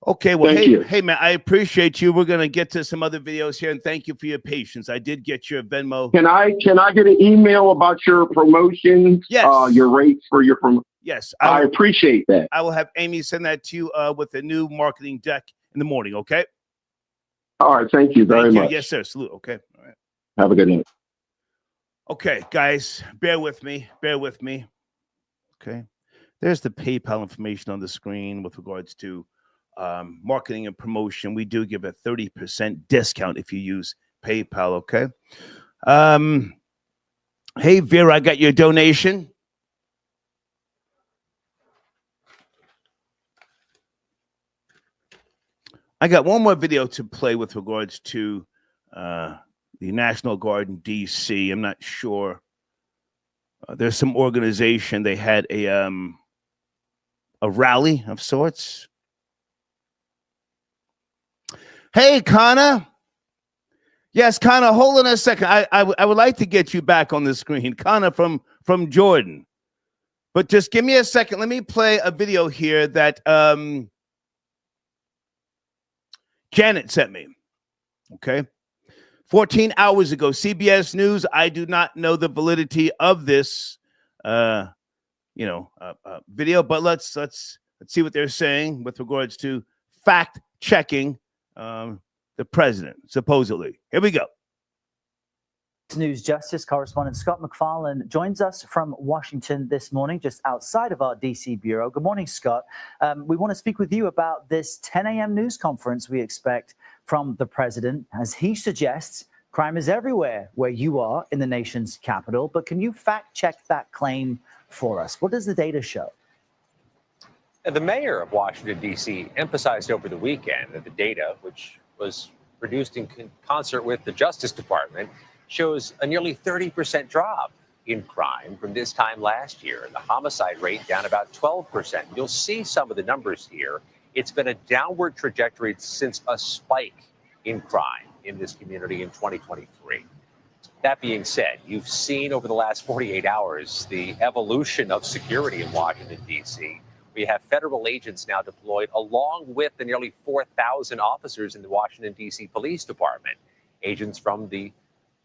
Speaker 1: Okay, well,
Speaker 17: Thank you.
Speaker 1: hey, man, I appreciate you. We're going to get to some other videos here, and thank you for your patience. I did get your Venmo.
Speaker 17: Can I get an email about your promotions?
Speaker 1: Yes.
Speaker 17: Your rates for your promotion?
Speaker 1: Yes.
Speaker 17: I appreciate that.
Speaker 1: I will have Amy send that to you with a new marketing deck in the morning, okay?
Speaker 17: All right, thank you very much.
Speaker 1: Yes, sir. Salute, okay? All right.
Speaker 17: Have a good night.
Speaker 1: Okay, guys, bear with me. Okay. There's the PayPal information on the screen with regards to marketing and promotion. We do give a 30% discount if you use PayPal, okay? Hey, Vera, I got your donation. I got one more video to play with regards to the National Guard in D.C. I'm not sure. There's some organization. They had a rally of sorts. Hey, Connor. Yes, Connor, hold on a second. I would like to get you back on the screen. Connor from Jordan. But just give me a second. Let me play a video here that Janet sent me. Okay. 14 hours ago, CBS News. I do not know the validity of this video, but let's see what they're saying with regards to fact checking the president, supposedly. Here we go.
Speaker 18: News Justice correspondent Scott McFarlane joins us from Washington this morning, just outside of our D.C. bureau. Good morning, Scott. We want to speak with you about this 10 a.m. news conference we expect from the president, as he suggests crime is everywhere where you are in the nation's capital. But can you fact check that claim for us? What does the data show?
Speaker 19: The mayor of Washington, D.C. emphasized over the weekend that the data, which was produced in concert with the Justice Department, shows a nearly 30% drop in crime from this time last year, and the homicide rate down about 12%. You'll see some of the numbers here. It's been a downward trajectory since a spike in crime in this community in 2023. That being said, you've seen over the last 48 hours the evolution of security in Washington, D.C. We have federal agents now deployed along with the nearly 4,000 officers in the Washington, D.C. Police Department. Agents from the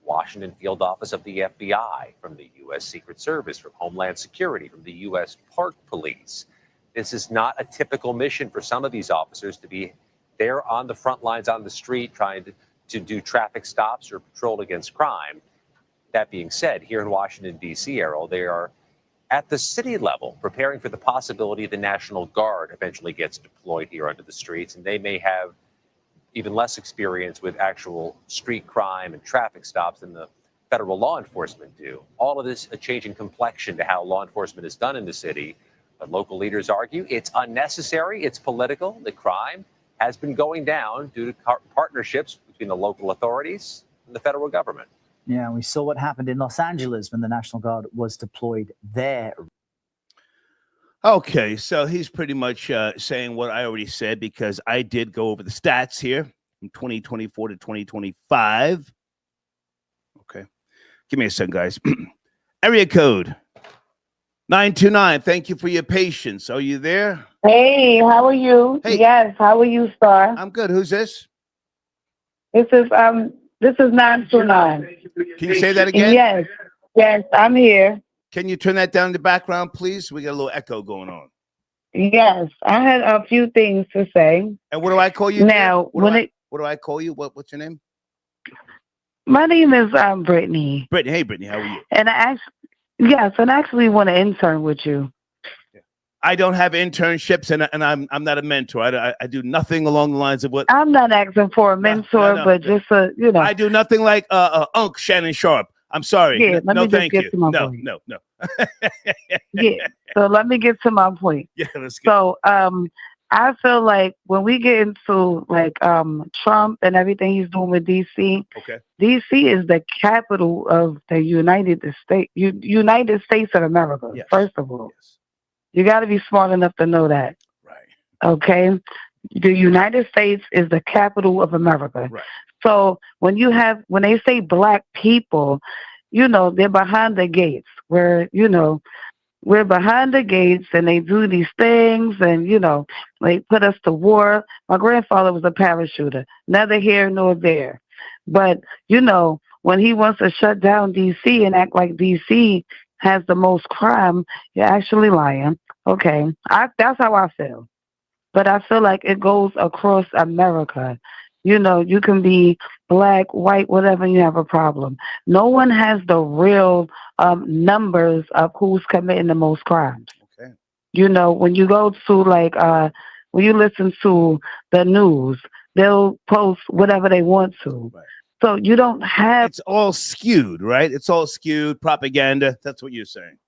Speaker 19: Washington field office of the FBI, from the U.S. Secret Service, from Homeland Security, from the U.S. Park Police. This is not a typical mission for some of these officers to be there on the front lines on the street trying to do traffic stops or patrol against crime. That being said, here in Washington, D.C., Errol, they are at the city level preparing for the possibility the National Guard eventually gets deployed here onto the streets, and they may have even less experience with actual street crime and traffic stops than the federal law enforcement do. All of this a changing complexion to how law enforcement is done in the city, But local leaders argue it's unnecessary, it's political. The crime has been going down due to partnerships between the local authorities and the federal government.
Speaker 18: Yeah, we saw what happened in Los Angeles when the National Guard was deployed there.
Speaker 1: Okay, so he's pretty much saying what I already said, because I did go over the stats here from 2024 to 2025. Okay, give me a second, guys. Area code 929. Thank you for your patience. Are you there?
Speaker 20: Hey, how are you?
Speaker 1: Hey.
Speaker 20: Yes, how are you, Star?
Speaker 1: I'm good. Who's this?
Speaker 20: This is 929.
Speaker 1: Can you say that again?
Speaker 20: Yes, yes, I'm here.
Speaker 1: Can you turn that down in the background, please? We got a little echo going on.
Speaker 20: Yes, I had a few things to say.
Speaker 1: And what do I call you?
Speaker 20: Now,
Speaker 1: what do I call you? What's your name?
Speaker 20: My name is Brittany.
Speaker 1: Brittany. Hey, Brittany, how are you?
Speaker 20: And I actually want to intern with you.
Speaker 1: I don't have internships, and I'm not a mentor. I do nothing along the lines of what.
Speaker 20: I'm not asking for a mentor, but just
Speaker 1: I do nothing like Unc Shannon Sharp. I'm sorry.
Speaker 20: Yeah, let me just
Speaker 1: thank
Speaker 20: get
Speaker 1: you.
Speaker 20: to my
Speaker 1: No,
Speaker 20: point.
Speaker 1: no.
Speaker 20: Yeah. So let me get to my point.
Speaker 1: Yeah, let's go.
Speaker 20: So I feel like when we get into like Trump and everything he's doing with DC,
Speaker 1: Okay.
Speaker 20: DC is the capital of the United States of America.
Speaker 1: Yes.
Speaker 20: First of all, you got to be smart enough to know that.
Speaker 1: Right.
Speaker 20: Okay. The United States is the capital of America.
Speaker 1: Right.
Speaker 20: So when they say black people, they're behind the gates where, we're behind the gates and they do these things and, they put us to war. My grandfather was a parachuter, neither here nor there. But, when he wants to shut down D.C. and act like D.C. has the most crime, you're actually lying. Okay. That's how I feel. But I feel like it goes across America. You can be black, white, whatever, and you have a problem. No one has the real numbers of who's committing the most crimes.
Speaker 1: Okay.
Speaker 20: When you go to when you listen to the news, they'll post whatever they want to.
Speaker 1: Right.
Speaker 20: So you don't have.
Speaker 1: It's all skewed, right? It's all skewed propaganda. That's what you're saying.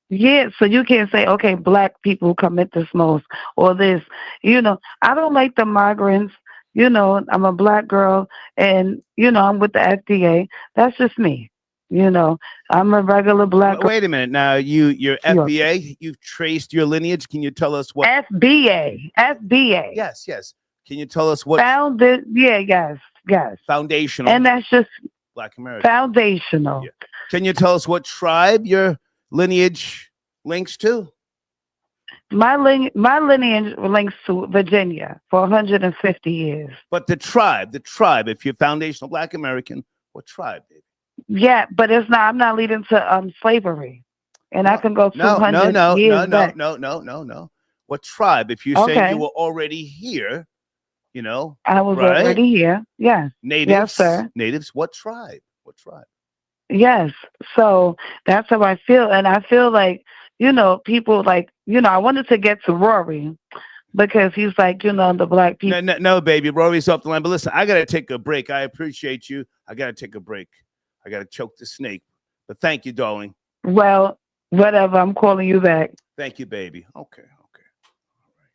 Speaker 20: Yeah, so you can't say, okay, black people commit this most or this. I don't like the migrants. I'm a black girl and, I'm with the FDA. That's just me. I'm a regular black girl.
Speaker 1: Wait a minute. Now, you're FBA. You've traced your lineage. Can you tell us what?
Speaker 20: FBA.
Speaker 1: Yes. Can you tell us what?
Speaker 20: Founded. Yeah, yes.
Speaker 1: Foundational.
Speaker 20: And that's just
Speaker 1: Black American.
Speaker 20: Foundational.
Speaker 1: Yeah. Can you tell us what tribe your lineage links to?
Speaker 20: My lineage links to Virginia for 150 years.
Speaker 1: But the tribe, if you're foundational Black American, what tribe, baby?
Speaker 20: Yeah, but it's not. I'm not leading to slavery, and I can go 200 years back.
Speaker 1: No. What tribe? If you say you were already here,
Speaker 20: I was already here. Yes.
Speaker 1: Natives.
Speaker 20: Yes, sir.
Speaker 1: Natives. What tribe?
Speaker 20: Yes. So that's how I feel, and I feel like people like I wanted to get to Rory because he's like the black people.
Speaker 1: No, baby, Rory's off the line. But listen, I gotta take a break. I appreciate you. I gotta take a break. I gotta choke the snake. But thank you, darling.
Speaker 20: Well, whatever. I'm calling you back.
Speaker 1: Thank you, baby. Okay. All right.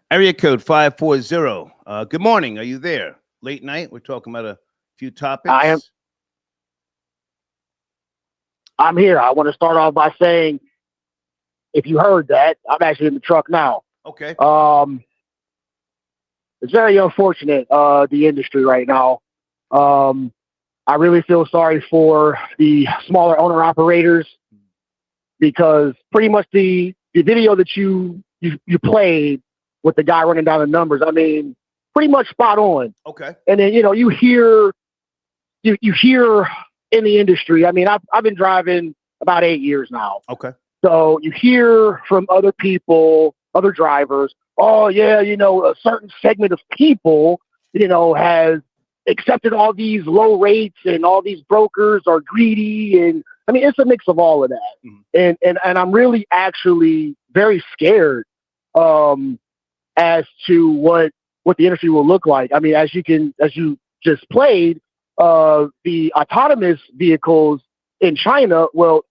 Speaker 1: Area code 540. Good morning. Are you there? Late night. We're talking about a few topics.
Speaker 21: I am. I'm here. I want to start off by saying, if you heard that, I'm actually in the truck now.
Speaker 1: Okay.
Speaker 21: It's very unfortunate, the industry right now. I really feel sorry for the smaller owner operators because pretty much the video that you played with the guy running down the numbers, I mean, pretty much spot on.
Speaker 1: Okay.
Speaker 21: And then, you hear in the industry, I mean, I've been driving about 8 years now.
Speaker 1: Okay.
Speaker 21: So you hear from other people, other drivers, oh yeah, a certain segment of people, has accepted all these low rates and all these brokers are greedy. And I mean, it's a mix of all of that. Mm-hmm. And I'm really actually very scared, as to what the industry will look like. I mean, as you just played, the autonomous vehicles in China, well,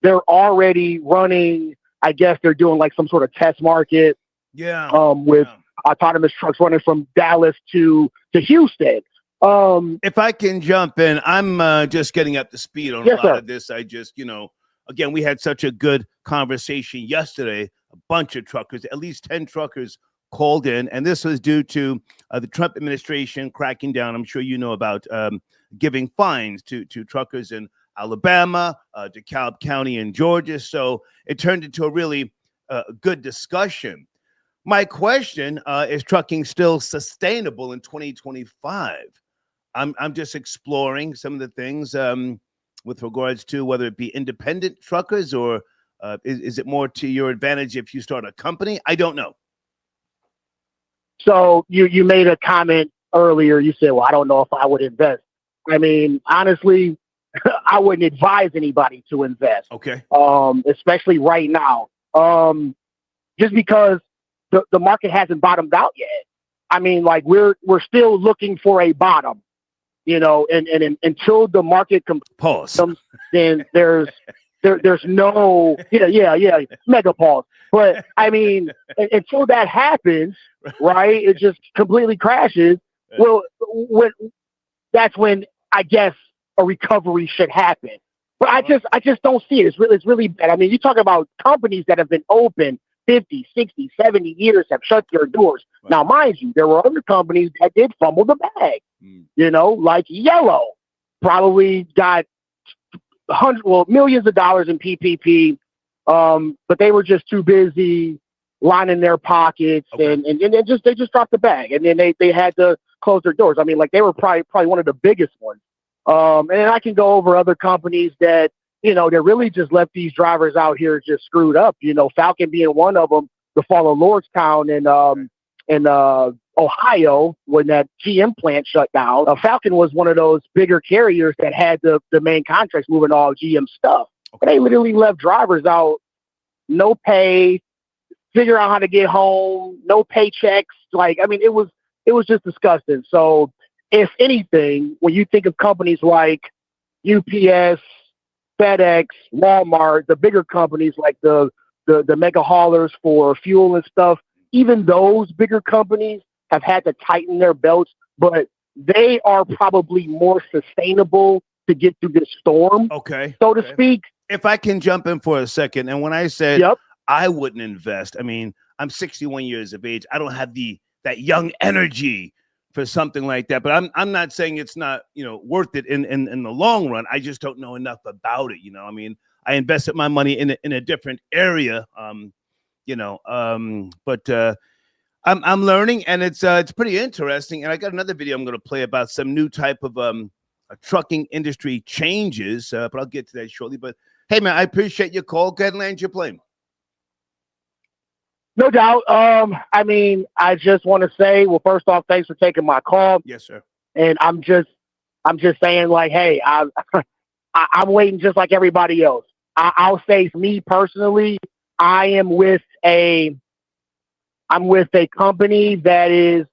Speaker 21: they're already running I guess they're doing like some sort of test market. With autonomous trucks running from Dallas to Houston.
Speaker 1: If I can jump in, I'm just getting up to speed on a lot of this. I just, again, we had such a good conversation yesterday. A bunch of truckers, at least 10 truckers called in, and this was due to the Trump administration cracking down. I'm sure you know about giving fines to truckers in Alabama, DeKalb County in Georgia. So it turned into a really good discussion. My question is trucking still sustainable in 2025? I'm just exploring some of the things with regards to whether it be independent truckers or is it more to your advantage if you start a company? I don't know.
Speaker 21: So you made a comment earlier. You said, well, I don't know if I would invest. I mean, honestly, I wouldn't advise anybody to invest.
Speaker 1: Okay.
Speaker 21: Especially right now. Just because the market hasn't bottomed out yet. I mean, like we're still looking for a bottom, and until the market
Speaker 1: pause,
Speaker 21: then there's no mega pause. But I mean, until that happens, right? It just completely crashes. Well, that's when I guess a recovery should happen. But I just don't see it. It's really bad. I mean, you talk about companies that have been open 50, 60, 70 years have shut their doors. Right. Now, mind you, there were other companies that did fumble the bag, like Yellow probably got millions of dollars in PPP, but they were just too busy lining their pockets and they just dropped the bag. And then they had to close their doors. I mean, like they were probably one of the biggest ones. And I can go over other companies that, they really just left these drivers out here just screwed up. Falcon being one of them, the fall of Lordstown in Ohio when that GM plant shut down. Falcon was one of those bigger carriers that had the main contracts moving all GM stuff. Okay. They literally left drivers out, no pay, figure out how to get home, no paychecks. Like, I mean, it was just disgusting. So if anything, when you think of companies like UPS, FedEx, Walmart, the bigger companies like the mega haulers for fuel and stuff, even those bigger companies have had to tighten their belts, but they are probably more sustainable to get through this storm, so to speak.
Speaker 1: If I can jump in for a second, and when I said I wouldn't invest, I mean, I'm 61 years of age. I don't have that young energy for something like that. But I'm not saying it's not, worth it in the long run. I just don't know enough about it. I mean, I invested my money in a different area. But I'm learning, and it's pretty interesting. And I got another video I'm going to play about some new type of trucking industry changes. But I'll get to that shortly. But hey, man, I appreciate your call. Go ahead and land your plane.
Speaker 21: No doubt. I mean, I just want to say, well, first off, thanks for taking my call.
Speaker 1: Yes, sir.
Speaker 21: And I'm just saying, like, hey, I'm waiting just like everybody else. I'll say, me personally, I'm with a company that is,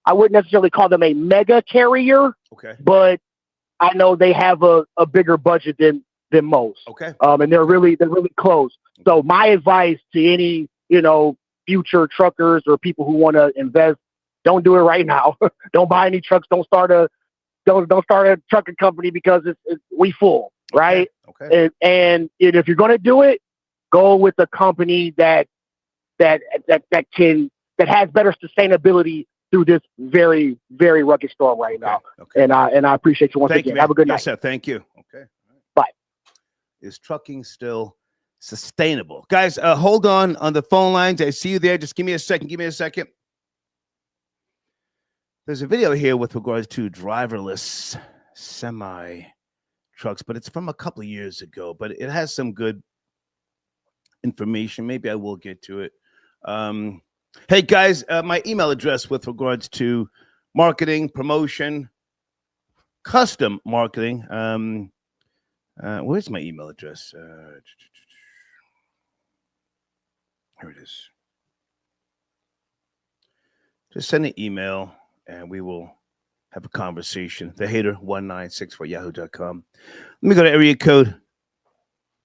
Speaker 21: I wouldn't necessarily call them a mega carrier, but I know they have a bigger budget than most. And they're really close. So my advice to any future truckers or people who want to invest, don't do it right now. Don't buy any trucks. Don't start a trucking company because we full, right? And if you're going to do it, go with a company that has better sustainability through this very, very rugged storm right now. And I appreciate you once again. Have a good night.
Speaker 1: Yes, sir. Thank you. Okay.
Speaker 21: Bye.
Speaker 1: Is trucking still sustainable? Guys, hold on the phone lines. I see you there. Just give me a second. There's a video here with regards to driverless semi trucks, but it's from a couple of years ago, but it has some good information. Maybe I will get to it. Hey guys, my email address with regards to marketing, promotion, custom marketing. Where's my email address? Here it is. Just send an email and we will have a conversation. TheHater1964 yahoo.com. Let me go to area code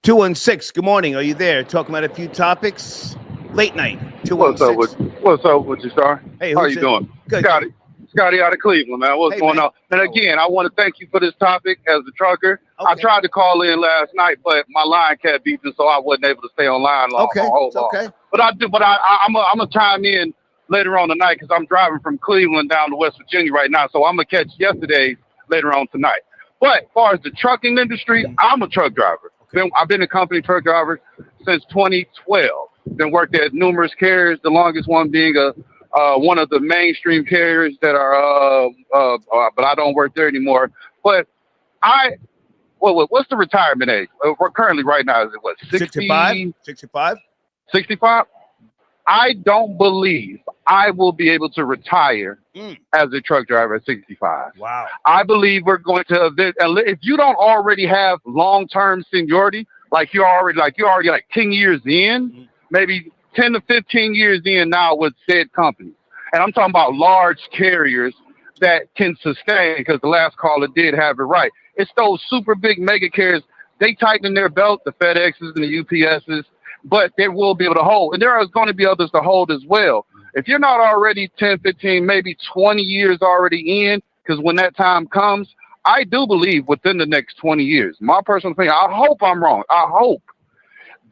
Speaker 1: 216, good morning. Are you there? Talking about a few topics. Late night. 216.
Speaker 2: What's up with you, sir?
Speaker 1: Hey,
Speaker 2: how
Speaker 1: who's
Speaker 2: you
Speaker 1: it?
Speaker 2: doing?
Speaker 1: Good.
Speaker 2: Scotty out of Cleveland, man. What's
Speaker 1: Hey,
Speaker 2: going
Speaker 1: man.
Speaker 2: on? And again, I want to thank you for this topic as a trucker. I tried to call in last night, but my line kept beeping, so I wasn't able to stay online long.
Speaker 1: Okay.
Speaker 2: But I'm gonna chime in later on tonight because I'm driving from Cleveland down to West Virginia right now, so I'm gonna catch yesterday's later on tonight. But as far as the trucking industry, I'm a truck driver. I've been a company truck driver since 2012. Been worked at numerous carriers, the longest one being one of the mainstream carriers that are, but I don't work there anymore. But what's the retirement age? We're currently right now, is it what,
Speaker 1: 65? 65?
Speaker 2: 65? I don't believe I will be able to retire as a truck driver at 65.
Speaker 1: Wow.
Speaker 2: I believe we're going to, if you don't already have long-term seniority, like you're already like 10 years in, maybe 10 to 15 years in now with said companies. And I'm talking about large carriers that can sustain, because the last caller did have it right. It's those super big mega carriers. They tighten their belt, the FedExes and the UPSs, but they will be able to hold. And there are going to be others to hold as well. If you're not already 10, 15, maybe 20 years already in, because when that time comes, I do believe within the next 20 years, my personal opinion, I hope I'm wrong. I hope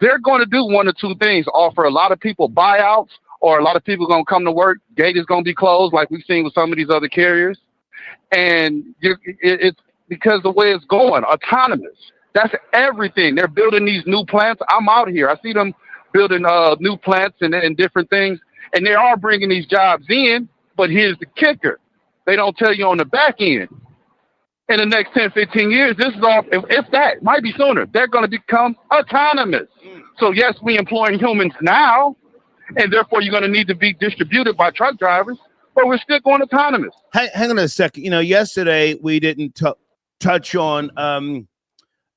Speaker 2: they're going to do one or two things: offer a lot of people buyouts, or a lot of people going to come to work. Gate is going to be closed, like we've seen with some of these other carriers. And it's because the way it's going, autonomous. That's everything. They're building these new plants. I'm out here. I see them building new plants and different things. And they are bringing these jobs in. But here's the kicker. They don't tell you on the back end. In the next 10, 15 years, this is all, if that, might be sooner, they're going to become autonomous. So yes, we employing humans now, and therefore you're going to need to be distributed by truck drivers, but we're still going autonomous.
Speaker 1: Hang on a second. Yesterday we didn't touch on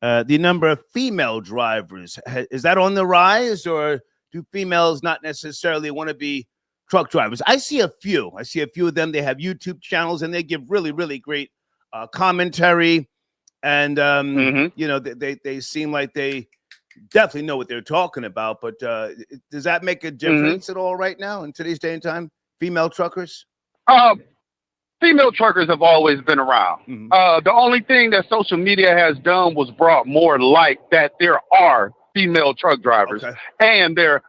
Speaker 1: the number of female drivers. Is that on the rise, or do females not necessarily want to be truck drivers? I see a few of them. They have YouTube channels and they give really, really great commentary. And, they seem like they definitely know what they're talking about. But does that make a difference at all right now in today's day and time? Female truckers?
Speaker 2: Female truckers have always been around. The only thing that social media has done was brought more light that there are female truck drivers, and there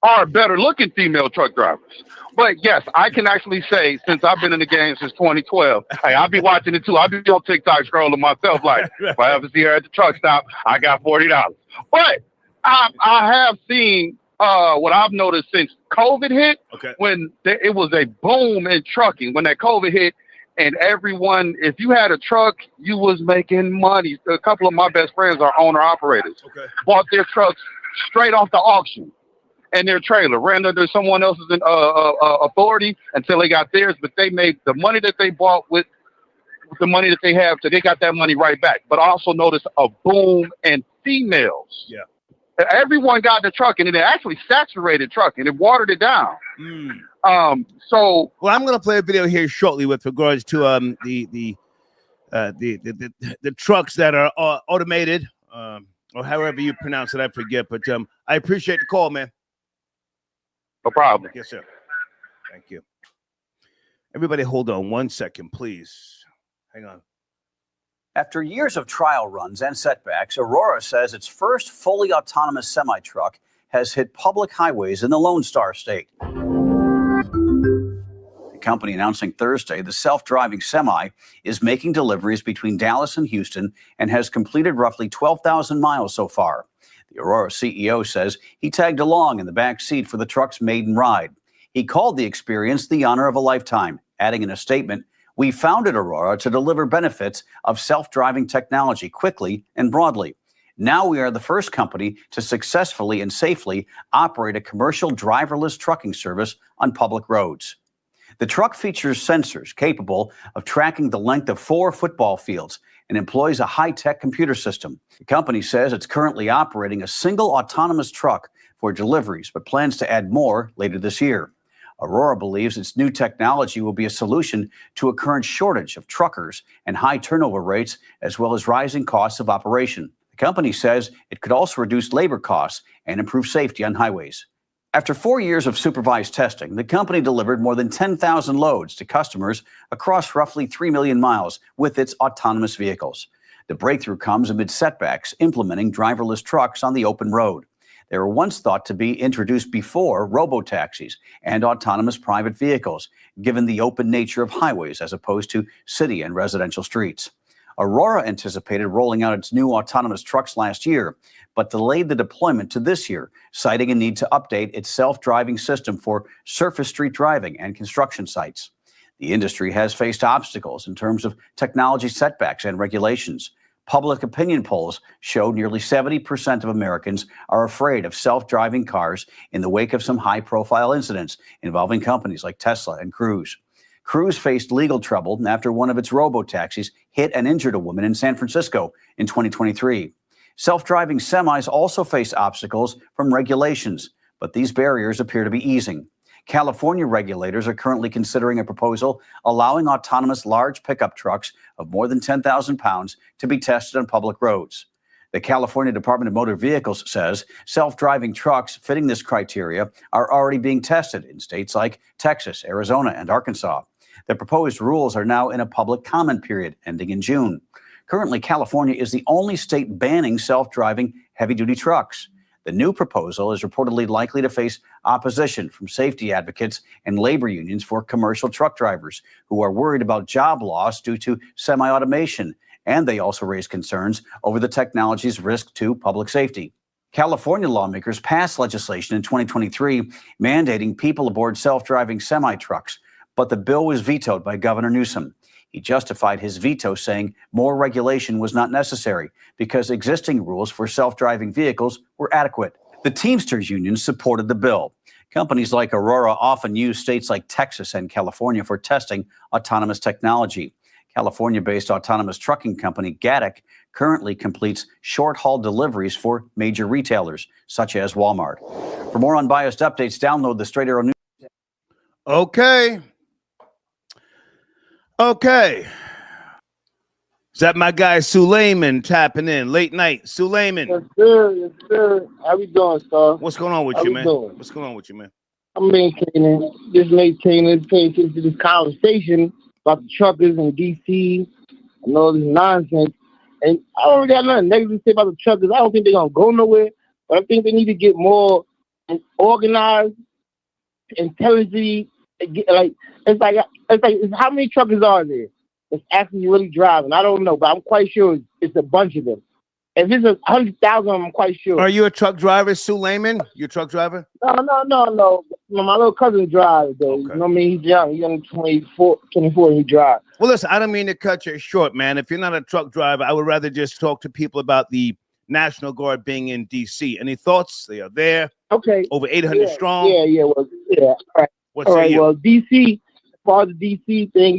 Speaker 2: are better looking female truck drivers. But yes, I can actually say, since I've been in the game since 2012, hey, I'll be watching it too. I'll be on TikTok scrolling myself like, if I ever see her at the truck stop, I got $40. But I have seen what I've noticed since COVID hit, when it was a boom in trucking. When that COVID hit, and everyone, if you had a truck, you was making money. A couple of my best friends are owner-operators. Bought their trucks straight off the auction, and their trailer ran under someone else's authority until they got theirs, but they made the money that they bought with the money that they have, so they got that money right back. But I also noticed a boom in females.
Speaker 1: Yeah.
Speaker 2: Everyone got the trucking, and it actually saturated trucking. It watered it down. Well,
Speaker 1: I'm going to play a video here shortly with regards to the trucks that are automated, or however you pronounce it. I forget, but I appreciate the call, man.
Speaker 2: No problem.
Speaker 1: Yes, sir. Thank you. Everybody, hold on 1 second, please. Hang on.
Speaker 22: After years of trial runs and setbacks, Aurora says its first fully autonomous semi-truck has hit public highways in the Lone Star State. The company announcing Thursday the self-driving semi is making deliveries between Dallas and Houston and has completed roughly 12,000 miles so far. The Aurora CEO says he tagged along in the back seat for the truck's maiden ride. He called the experience the honor of a lifetime, adding in a statement, "We founded Aurora to deliver benefits of self-driving technology quickly and broadly. Now we are the first company to successfully and safely operate a commercial driverless trucking service on public roads." The truck features sensors capable of tracking the length of 4 football fields and employs a high-tech computer system. The company says it's currently operating a single autonomous truck for deliveries, but plans to add more later this year. Aurora believes its new technology will be a solution to a current shortage of truckers and high turnover rates, as well as rising costs of operation. The company says it could also reduce labor costs and improve safety on highways. After 4 years of supervised testing, the company delivered more than 10,000 loads to customers across roughly 3 million miles with its autonomous vehicles. The breakthrough comes amid setbacks implementing driverless trucks on the open road. They were once thought to be introduced before robo-taxis and autonomous private vehicles, given the open nature of highways as opposed to city and residential streets. Aurora anticipated rolling out its new autonomous trucks last year, but delayed the deployment to this year, citing a need to update its self-driving system for surface street driving and construction sites. The industry has faced obstacles in terms of technology setbacks and regulations. Public opinion polls showed nearly 70% of Americans are afraid of self-driving cars in the wake of some high-profile incidents involving companies like Tesla and Cruise. Cruise faced legal trouble after one of its robo-taxis hit and injured a woman in San Francisco in 2023. Self-driving semis also face obstacles from regulations, but these barriers appear to be easing. California regulators are currently considering a proposal allowing autonomous large pickup trucks of more than 10,000 pounds to be tested on public roads. The California Department of Motor Vehicles says self-driving trucks fitting this criteria are already being tested in states like Texas, Arizona, and Arkansas. The proposed rules are now in a public comment period ending in June. Currently, California is the only state banning self-driving heavy-duty trucks. The new proposal is reportedly likely to face opposition from safety advocates and labor unions for commercial truck drivers who are worried about job loss due to semi-automation, and they also raise concerns over the technology's risk to public safety. California lawmakers passed legislation in 2023 mandating people aboard self-driving semi-trucks, but the bill was vetoed by Governor Newsom. He justified his veto, saying more regulation was not necessary because existing rules for self-driving vehicles were adequate. The Teamsters Union supported the bill. Companies like Aurora often use states like Texas and California for testing autonomous technology. California-based autonomous trucking company Gatik currently completes short-haul deliveries for major retailers, such as Walmart. For more unbiased updates, download the Straight Arrow News.
Speaker 1: Okay. Is that my guy Suleiman tapping in late night? Suleiman.
Speaker 3: Yes, sir. Yes, sir. How we doing, sir?
Speaker 1: What's going on with
Speaker 3: How
Speaker 1: you,
Speaker 3: we
Speaker 1: man?
Speaker 3: doing?
Speaker 1: What's going on with you, man?
Speaker 3: I'm maintaining, paying attention to this conversation about the truckers in D.C. and all this nonsense. And I don't really have nothing negative to say about the truckers. I don't think they're going to go nowhere, but I think they need to get more organized, intelligently. It's how many truckers are there that's actually really driving? I don't know, but I'm quite sure it's a bunch of them. If it's 100,000, I'm quite sure.
Speaker 1: Are you a truck driver, Suleiman? You a truck driver?
Speaker 3: No. My little cousin drives, though. Okay. You know what I mean? He's young. He's only 24, and he drives.
Speaker 1: Well, listen, I don't mean to cut you short, man. If you're not a truck driver, I would rather just talk to people about the National Guard being in D.C. Any thoughts? They are there.
Speaker 3: Okay.
Speaker 1: Over 800 strong.
Speaker 3: Yeah. All right.
Speaker 1: All right.
Speaker 3: Well, D.C., as far as the D.C. thing,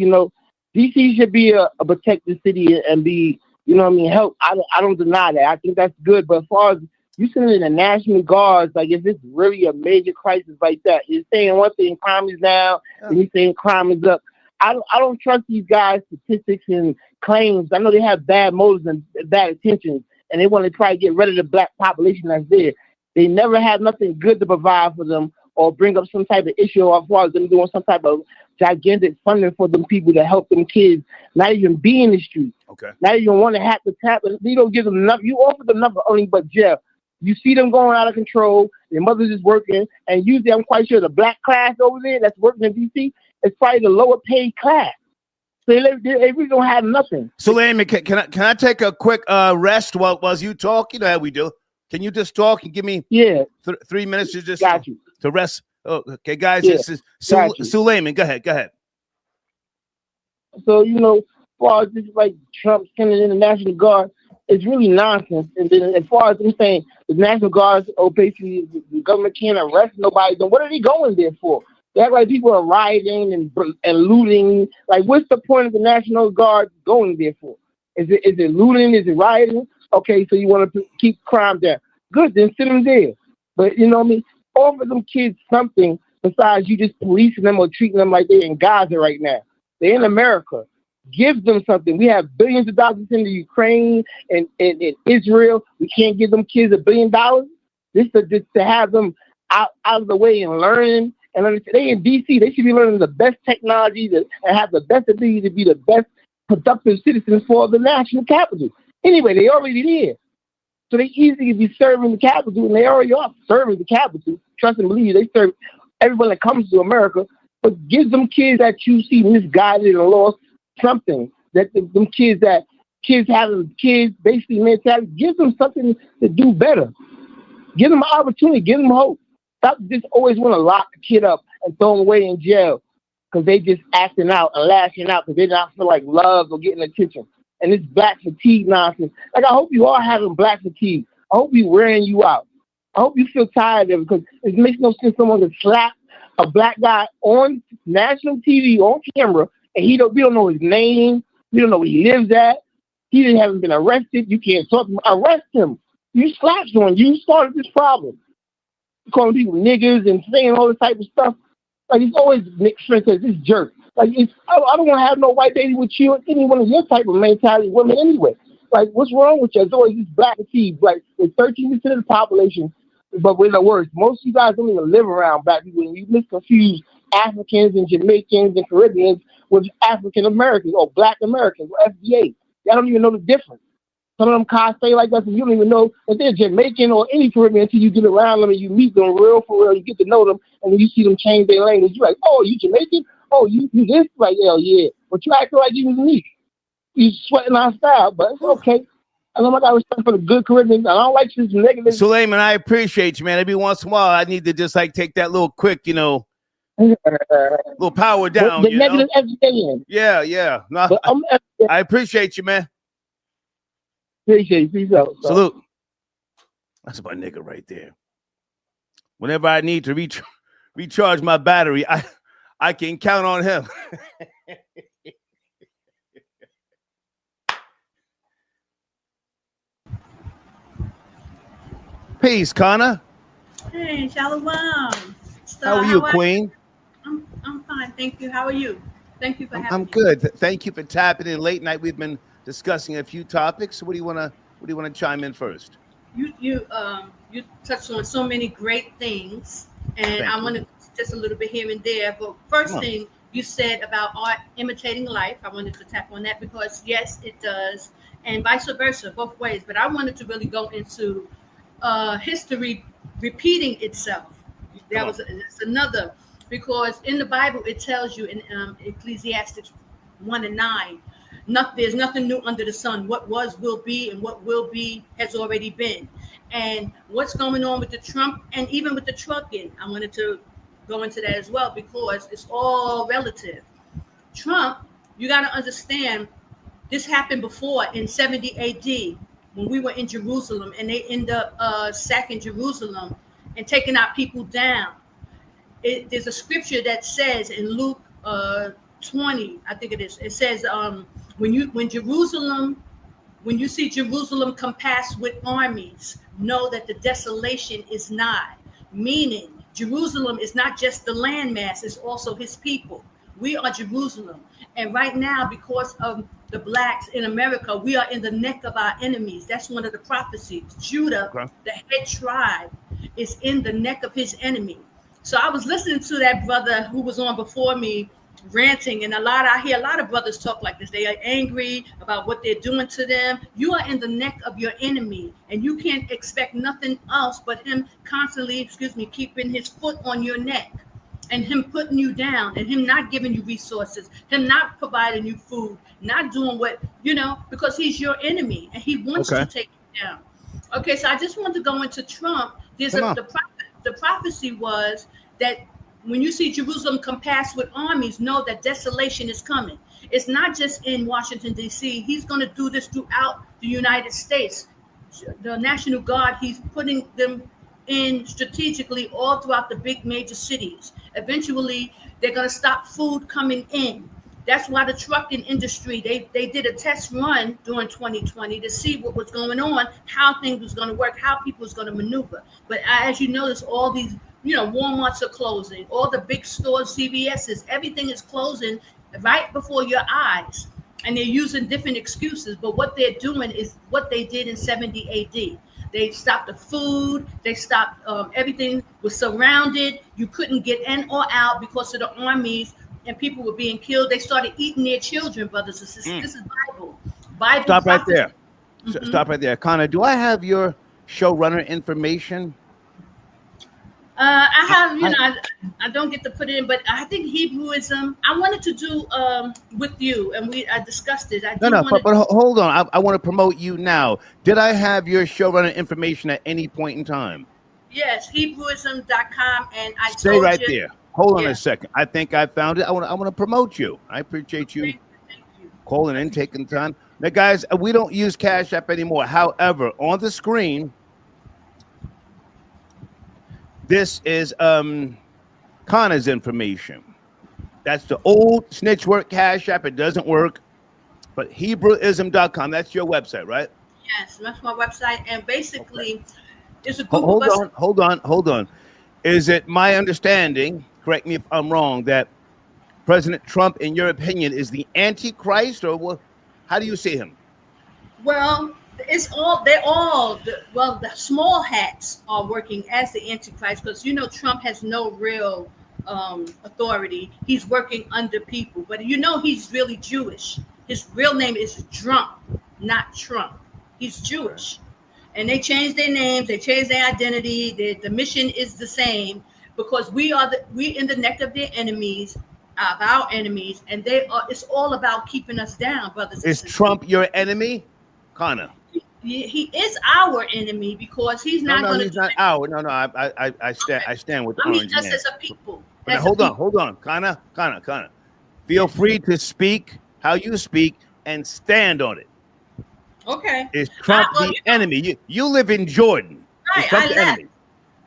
Speaker 3: D.C. should be a protected city and be, help. I don't deny that. I think that's good. But as far as you sending in the National Guards, like if it's really a major crisis like that, you're saying one thing, crime is down, and you're saying crime is up. I don't trust these guys' statistics and claims. I know they have bad motives and bad intentions, and they want to try to get rid of the black population that's there. They never have nothing good to provide for them or bring up some type of issue as far as them doing some type of gigantic funding for them people to help them kids not even be in the street.
Speaker 1: Okay.
Speaker 3: Not even want to have to tap. You don't give them enough. You offer them nothing only but jail. You see them going out of control. Their mothers is working, and usually I'm quite sure the black class over there that's working in D.C. is probably the lower paid class. So they really don't have nothing.
Speaker 1: Suleiman, can I take a quick rest while you talk? You know how we do. Can you just talk and give me 3 minutes to just to rest? Oh, okay, guys, this is Suleiman. Go ahead.
Speaker 3: So, as far as this, like Trump sending in the National Guard, it's really nonsense. And then as far as them saying the National Guards, basically the government can't arrest nobody, then what are they going there for? They act like people are rioting and looting. Like, what's the point of the National Guard going there for? Is it looting? Is it rioting? Okay, so you want to keep crime down. Good, then send them there. But, offer them kids something besides you just policing them or treating them like they're in Gaza right now. They're in America. Give them something. We have billions of dollars in the Ukraine and Israel. We can't give them kids $1 billion. Just to have them out of the way and learning. And they in DC, they should be learning the best technology and have the best ability to be the best productive citizens for the national capital. Anyway, they already there. So they easily be serving the capital, and they already are serving the capital. Trust and believe, they serve everyone that comes to America. But give them kids that you see misguided and lost something. That them kids having kids basically mentality, give them something to do better. Give them an opportunity. Give them hope. Stop just always want to lock the kid up and throw him away in jail because they just acting out and lashing out because they don't feel like love or getting attention. And this black fatigue nonsense. Like, I hope you are having black fatigue. I hope you wearing you out. I hope you feel tired of it because it makes no sense someone can slap a black guy on national TV, on camera, and we don't know his name. We don't know where he lives at. He hasn't been arrested. You can't talk to him. Arrest him. You slapped someone. You started this problem. Calling people niggas and saying all this type of stuff. Like, it's always Nick Trent says this jerk. Like, I don't want to have no white baby with you or any one of your type of mentality women anyway. Like, what's wrong with you? It's always this black fatigue. Like, with 13% of the population, but we're the worst. Most of you guys don't even live around black people. And you misconfuse Africans and Jamaicans and Caribbeans with African Americans or black Americans or FBA. Y'all don't even know the difference. Some of them cosplay like us, and you don't even know if they're Jamaican or any Caribbean until you get around them and you meet them real for real. You get to know them, and then you see them change their language. You're like, oh, you Jamaican? Oh, you this? Like, hell yeah. But you acting like you was me. You sweating our style, but it's okay. I know I got respect for the good Caribbeans. I don't like this negative.
Speaker 1: Suleiman, I appreciate you, man. Every once in a while, I need to just like take that little quick, little power down.
Speaker 3: The negative FJ.
Speaker 1: Yeah. No, I appreciate you, man.
Speaker 3: Appreciate you. Peace out.
Speaker 1: Salute. That's my nigga right there. Whenever I need to recharge my battery, I can count on him. Peace, Connor.
Speaker 4: Hey, Shalom.
Speaker 1: How are you, Queen?
Speaker 4: I'm fine, thank you. How are you? Thank you for having me.
Speaker 1: I'm good. Thank you for tapping in. Late night, we've been discussing a few topics. What do you want to chime in first?
Speaker 4: You touched on so many great things, and I want to just a little bit here and there. But first thing you said about art imitating life, I wanted to tap on that because yes, it does, and vice versa, both ways. But I wanted to really go into history repeating itself. That's another, because in the Bible it tells you in Ecclesiastes 1:9, there's nothing new under the sun. What was will be, and what will be has already been. And what's going on with the Trump and even with the trucking, I wanted to go into that as well because it's all relative. Trump, you got to understand, this happened before in 70 AD when we were in Jerusalem, and they end up sacking Jerusalem and taking our people down. There's a scripture that says in Luke 20, I think it is. It says when you see Jerusalem compassed with armies, know that the desolation is nigh. Meaning, Jerusalem is not just the landmass; it's also His people. We are Jerusalem, and right now, because of the blacks in America, we are in the neck of our enemies. That's one of the prophecies. Judah, the head tribe, is in the neck of his enemy. So I was listening to that brother who was on before me ranting, and I hear a lot of brothers talk like this. They are angry about what they're doing to them. You are in the neck of your enemy, and you can't expect nothing else but him constantly, keeping his foot on your neck, and him putting you down, and him not giving you resources, him not providing you food, not doing what, because he's your enemy, and he wants to take you down. Okay, so I just want to go into Trump. The prophecy was that when you see Jerusalem compassed with armies, know that desolation is coming. It's not just in Washington, D.C. He's going to do this throughout the United States. The National Guard, he's putting them in strategically all throughout the big major cities. Eventually, they're going to stop food coming in. That's why the trucking industry, they did a test run during 2020 to see what was going on, how things was going to work, how people was going to maneuver. But as you notice, all these, Walmarts are closing, all the big stores, CVS's, everything is closing right before your eyes. and they're using different excuses. But what they're doing is what they did in 70 AD. They stopped the food. They stopped everything was surrounded. You couldn't get in or out because of the armies, and people were being killed. They started eating their children, brothers and sisters. This is Bible. Bible.
Speaker 1: Stop right
Speaker 4: prophecy.
Speaker 1: there. Stop right there. Connor, do I have your showrunner information?
Speaker 4: I have, you know, I don't get to put it in, but I think Hebrewism. I wanted to do with you, and I discussed it.
Speaker 1: But hold on. I want to promote you now. Did I have your showrunner information at any point in time?
Speaker 4: Yes, Hebrewism.com, and I
Speaker 1: Stay
Speaker 4: told
Speaker 1: right
Speaker 4: you,
Speaker 1: there. Hold on a second. I think I found it. I want to promote you. I appreciate you calling in, taking time. Now, guys, we don't use Cash App anymore. However, on the screen, this is Connor's information. That's the old snitch work Cash App. It doesn't work. But Hebrewism.com, that's your website, right?
Speaker 4: Yes, that's my website, and basically, it's a group
Speaker 1: Hold
Speaker 4: of us.
Speaker 1: hold on. Is it my understanding, correct me if I'm wrong, that President Trump, in your opinion, is the Antichrist, or what? How do you see him?
Speaker 4: Well, the small hats are working as the Antichrist, because you know Trump has no real authority. He's working under people, but you know he's really Jewish. His real name is Trump, not Trump. He's Jewish, and they changed their names. They changed their identity. The mission is the same, because we in the neck of their enemies, of our enemies, and it's all about keeping us down, brothers.
Speaker 1: Is Trump your enemy, Connor?
Speaker 4: He is our enemy, because he's not going to.
Speaker 1: He's not our. No. I stand with the
Speaker 4: I mean,
Speaker 1: orange
Speaker 4: just
Speaker 1: man.
Speaker 4: as a people.
Speaker 1: But hold on, Connor. Feel free to speak how you speak and stand on it.
Speaker 4: Okay.
Speaker 1: Is Trump the enemy? You live in Jordan.
Speaker 4: Right,
Speaker 1: Is Trump
Speaker 4: I
Speaker 1: the
Speaker 4: left
Speaker 1: enemy?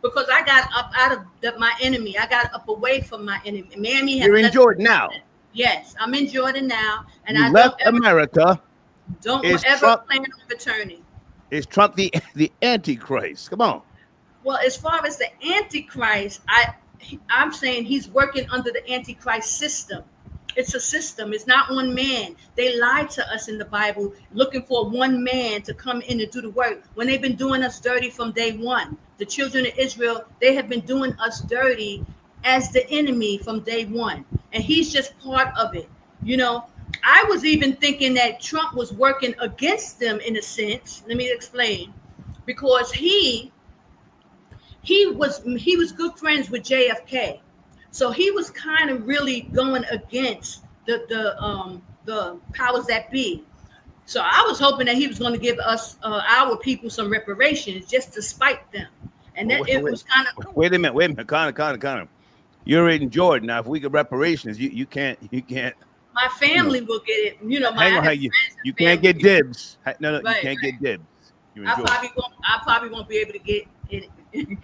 Speaker 4: because I got up out of my enemy. I got up away from my enemy. Miami.
Speaker 1: You're in Jordan now.
Speaker 4: Yes, I'm in Jordan now, and
Speaker 1: You
Speaker 4: I
Speaker 1: left
Speaker 4: don't
Speaker 1: America.
Speaker 4: don't
Speaker 1: Is
Speaker 4: ever
Speaker 1: Trump-
Speaker 4: plan on returning.
Speaker 1: Is Trump the Antichrist? Come on.
Speaker 4: Well, as far as the Antichrist, I'm saying he's working under the Antichrist system. It's a system. It's not one man. They lied to us in the Bible, looking for one man to come in and do the work, when they've been doing us dirty from day one. The children of Israel, they have been doing us dirty as the enemy from day one, and he's just part of it. You know, I was even thinking that Trump was working against them in a sense. Let me explain, because he was good friends with JFK. So he was kind of really going against the powers that be. So I was hoping that he was going to give us our people some reparations just to spite them. And that it was kind of.
Speaker 1: Wait a minute, Connor. You're in Jordan now. If we get reparations, you can't.
Speaker 4: My family will get it. You know,
Speaker 1: you can't get dibs. No,
Speaker 4: Right,
Speaker 1: you can't get dibs. You're in
Speaker 4: I
Speaker 1: Jordan.
Speaker 4: probably won't be able to get it.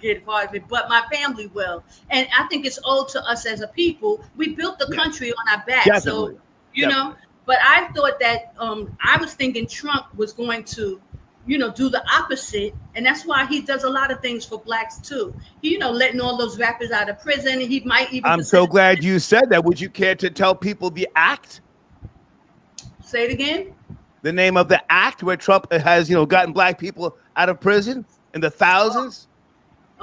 Speaker 4: Get part of it, but my family will, and I think it's owed to us as a people. We built the country on our back,
Speaker 1: Definitely.
Speaker 4: so you know. But I thought that I was thinking Trump was going to, do the opposite, and that's why he does a lot of things for blacks too. Letting all those rappers out of prison. He might even.
Speaker 1: I'm so glad you said that. Would you care to tell people the act?
Speaker 4: Say it again.
Speaker 1: The name of the act where Trump has, gotten black people out of prison in the thousands.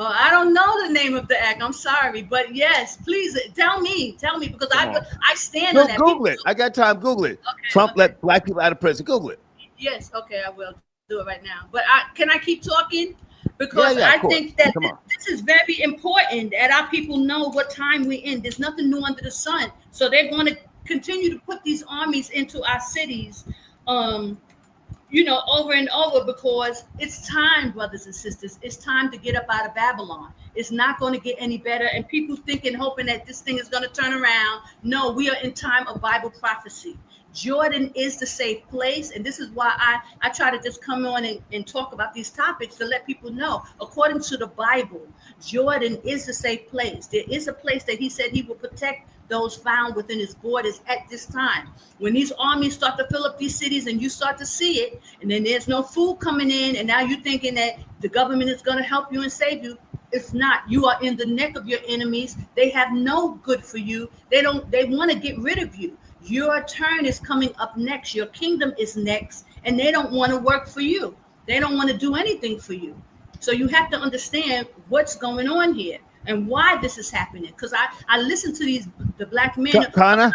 Speaker 4: I don't know the name of the act. I'm sorry, but yes, please tell me because I stand on that.
Speaker 1: Google it. I got time. Google it.
Speaker 4: Okay,
Speaker 1: Trump let black people out of prison. Google it.
Speaker 4: Yes, okay, I will do it right now. But can I keep talking? Because
Speaker 1: Yeah,
Speaker 4: I think that
Speaker 1: Come on.
Speaker 4: this is very important that our people know what time we're in. There's nothing new under the sun. So they're going to continue to put these armies into our cities, over and over, because it's time, brothers and sisters. It's time to get up out of Babylon. It's not going to get any better. And people hoping that this thing is going to turn around. No, we are in time of Bible prophecy. Jordan is the safe place. And this is why I try to just come on and talk about these topics to let people know, according to the Bible, Jordan is the safe place. There is a place that he said he will protect those found within his borders at this time. When these armies start to fill up these cities and you start to see it, and then there's no food coming in, and now you're thinking that the government is going to help you and save you. It's not. You are in the neck of your enemies. They have no good for you. They want to get rid of you. Your turn is coming up next. Your kingdom is next, and they don't want to work for you. They don't want to do anything for you. So you have to understand what's going on here and why this is happening. Because I listen to the black men.
Speaker 1: Kana,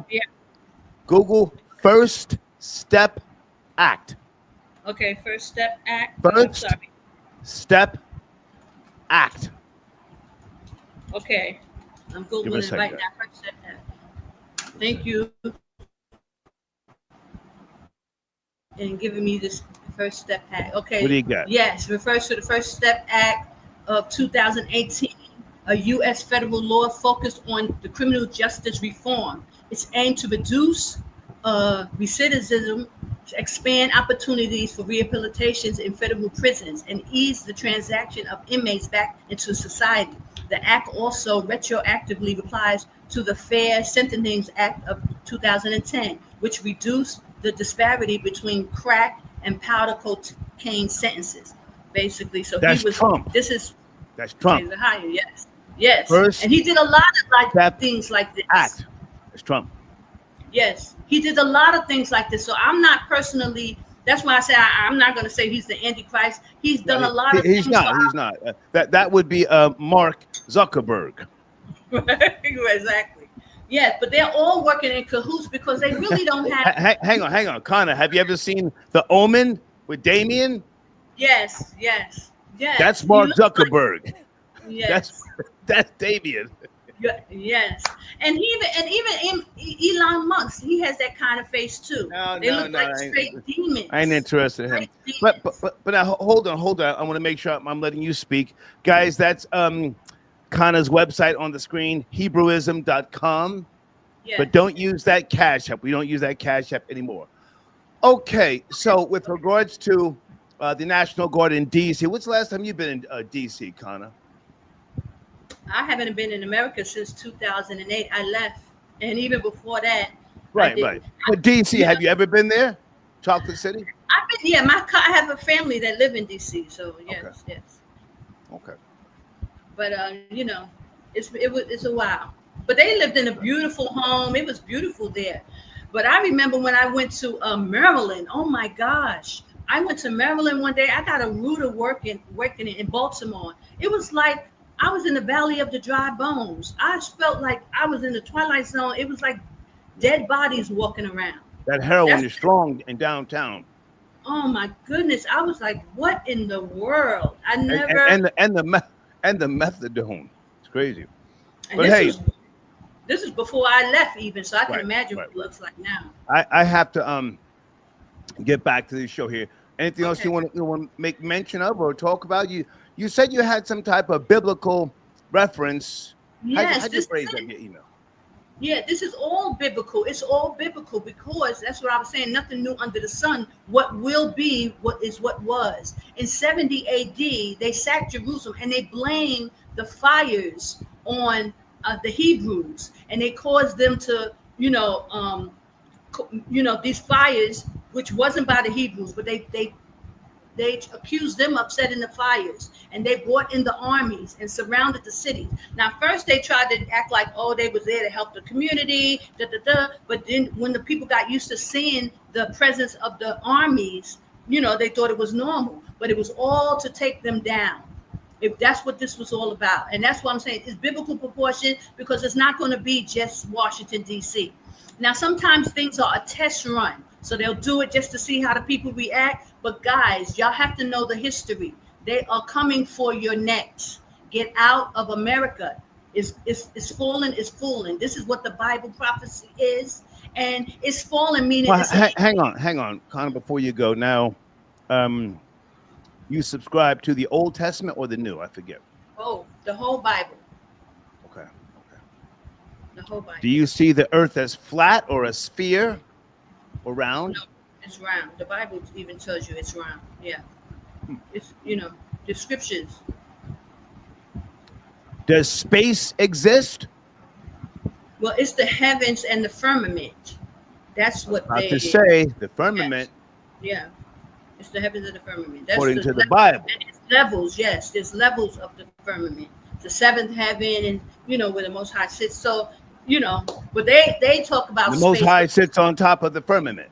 Speaker 4: yeah.
Speaker 1: Google First Step Act.
Speaker 4: Okay, First Step Act.
Speaker 1: First Step Act.
Speaker 4: Okay, I'm Googling it right now. First Step Act. Thank you. And giving me this First Step Act. Okay.
Speaker 1: What do you got?
Speaker 4: Yes, refers to the First Step Act of 2018, a U.S. federal law focused on the criminal justice reform. It's aimed to reduce recidivism, to expand opportunities for rehabilitations in federal prisons, and ease the transaction of inmates back into society. The act also retroactively applies to the Fair Sentencing Act of 2010, which reduced the disparity between crack and powder cocaine sentences. Basically, so
Speaker 1: that's
Speaker 4: he was.
Speaker 1: Trump. That's Trump.
Speaker 4: Higher, yes, yes.
Speaker 1: First
Speaker 4: and he did a lot of things like this.
Speaker 1: Act. That's Trump.
Speaker 4: Yes, he did a lot of things like this. So I'm not personally. That's why I say I'm not going to say he's the Antichrist. He's done a lot of things.
Speaker 1: He's not. That would be Mark Zuckerberg.
Speaker 4: Exactly. Yeah, but they're all working in cahoots because they really don't have.
Speaker 1: Hang on, Connor. Have you ever seen The Omen with Damien?
Speaker 4: Yes.
Speaker 1: That's Mark Zuckerberg.
Speaker 4: Yes.
Speaker 1: That's Damien.
Speaker 4: Yes, and even Elon Musk, he has that kind of face too. They look like straight demons.
Speaker 1: I ain't interested in him. But now, hold on. I want to make sure I'm letting you speak, guys. That's Connor's website on the screen, Hebrewism.com.
Speaker 4: Yes.
Speaker 1: But don't use that Cash App. We don't use that Cash App anymore. Okay, so with regards to the National Guard in D.C., what's the last time you've been in D.C., Connor?
Speaker 4: I haven't been in America since 2008. I left, and even before that.
Speaker 1: Right. But D.C., have you ever been there? Chocolate City?
Speaker 4: I've been. Yeah, I have a family that live in D.C. So yes.
Speaker 1: Okay.
Speaker 4: But it's a while. But they lived in a beautiful home. It was beautiful there. But I remember when I went to Maryland. Oh my gosh! I went to Maryland one day. I got a router working in Baltimore. It was like I was in the Valley of the Dry Bones. I felt like I was in the Twilight Zone. It was like dead bodies walking around.
Speaker 1: That heroin is strong in downtown.
Speaker 4: Oh my goodness! I was like, "What in the world?" I never
Speaker 1: and the methadone. It's crazy.
Speaker 4: And
Speaker 1: but
Speaker 4: this is before I left, even, so I can imagine what it looks like now.
Speaker 1: I have to get back to this show here. Anything else you want to make mention of or talk about? You said you had some type of biblical reference.
Speaker 4: Yes,
Speaker 1: how'd you phrase that in your email?
Speaker 4: Yeah, this is all biblical. It's all biblical because that's what I was saying. Nothing new under the sun. What will be, what is what was. In 70 AD, they sacked Jerusalem and they blamed the fires on the Hebrews, and they caused them to, these fires, which wasn't by the Hebrews, but they accused them of setting the fires, and they brought in the armies and surrounded the city. Now, first they tried to act like, they was there to help the community, but then when the people got used to seeing the presence of the armies, they thought it was normal, but it was all to take them down. If that's what this was all about. And that's what I'm saying. It's biblical proportion because it's not going to be just Washington, D.C. Now, sometimes things are a test run. So they'll do it just to see how the people react. But guys, y'all have to know the history. They are coming for your necks. Get out of America. It's falling, it's fooling. This is what the Bible prophecy is. And it's falling, meaning
Speaker 1: hang on, Connor, before you go. Now, you subscribe to the Old Testament or the New? I forget.
Speaker 4: Oh, the whole Bible.
Speaker 1: Okay.
Speaker 4: The whole Bible.
Speaker 1: Do you see the earth as flat or a sphere or round?
Speaker 4: No, it's round. The Bible even tells you it's round. Yeah. It's, the scriptures.
Speaker 1: Does space exist?
Speaker 4: Well, it's the heavens and the firmament. That's what
Speaker 1: I have to say, the firmament.
Speaker 4: Yes. Yeah. It's the heavens and the firmament. That's
Speaker 1: according to the Bible.
Speaker 4: And it's levels, yes. There's levels of the firmament. The seventh heaven and, where the Most High sits. So you know, but they talk about
Speaker 1: The Most
Speaker 4: space.
Speaker 1: High sits on top of the firmament.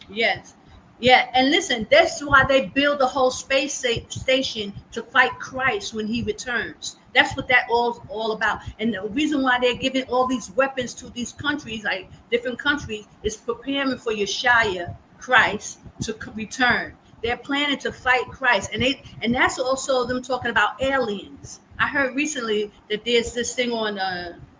Speaker 4: Yes. Yeah, and listen, that's why they build the whole space station to fight Christ when he returns. That's what that all about. And the reason why they're giving all these weapons to these countries, like different countries, is preparing for Yeshua, Christ, to return. They're planning to fight Christ, and that's also them talking about aliens. I heard recently that there's this thing on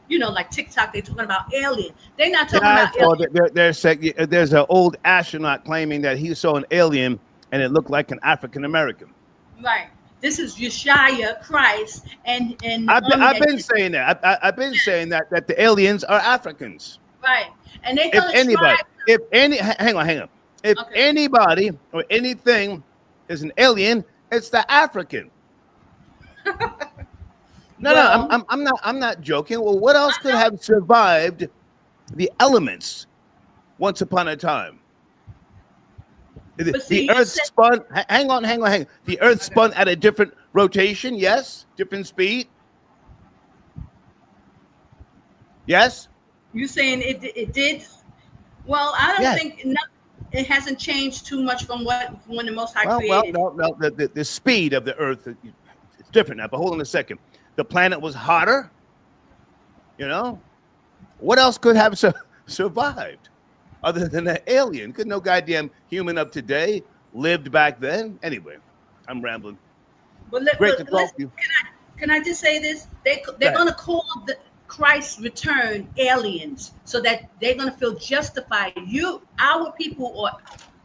Speaker 4: like TikTok, they're talking about alien. They're not talking about alien.
Speaker 1: There's an old astronaut claiming that he saw an alien and it looked like an African American.
Speaker 4: Right. This is Yeshua, Christ, and
Speaker 1: I've been saying that. I've been saying that the aliens are Africans.
Speaker 4: Right. And they
Speaker 1: hang on. If anybody or anything is an alien, it's the African. I'm not joking. Well, what else could have survived the elements once upon a time? The Earth spun. Hang on. The Earth spun at a different rotation. Yes, different speed. Yes.
Speaker 4: You saying it did? Well, I don't think it hasn't changed too much from when the Most High created.
Speaker 1: No. The speed of the Earth it's different now. But hold on a second. The planet was hotter. You know, what else could have survived other than an alien? Could no goddamn human of today lived back then? Anyway, I'm rambling.
Speaker 4: But
Speaker 1: Great to talk to you.
Speaker 4: Can I just say this? They're going to call the Christ's return aliens, so that they're going to feel justified. Our people, or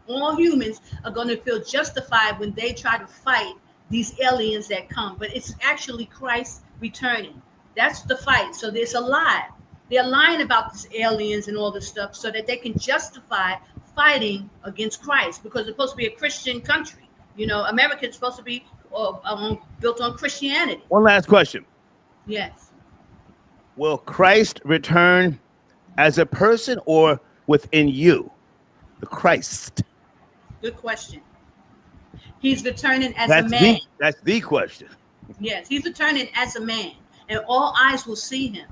Speaker 4: all humans, are going to feel justified when they try to fight these aliens that come. But it's actually Christ returning. That's the fight. So there's a lie. They're lying about these aliens and all this stuff so that they can justify fighting against Christ, because it's supposed to be a Christian country. You know, America's supposed to be built on Christianity.
Speaker 1: One last question.
Speaker 4: Yes.
Speaker 1: Will Christ return as a person or within you? The Christ.
Speaker 4: Good question. He's returning as a man.
Speaker 1: That's the question.
Speaker 4: Yes, he's returning as a man, and all eyes will see him.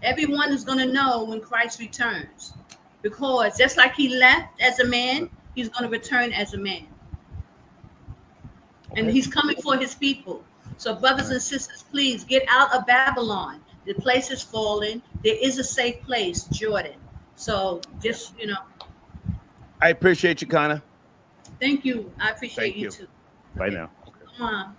Speaker 4: Everyone is going to know when Christ returns, because just like he left as a man, he's going to return as a man. And he's coming for his people. So brothers and sisters, please get out of Babylon. The place is falling. There is a safe place, Jordan. So just,
Speaker 1: I appreciate you, Connor.
Speaker 4: Thank you. I appreciate you too.
Speaker 1: Bye now.
Speaker 4: Come on.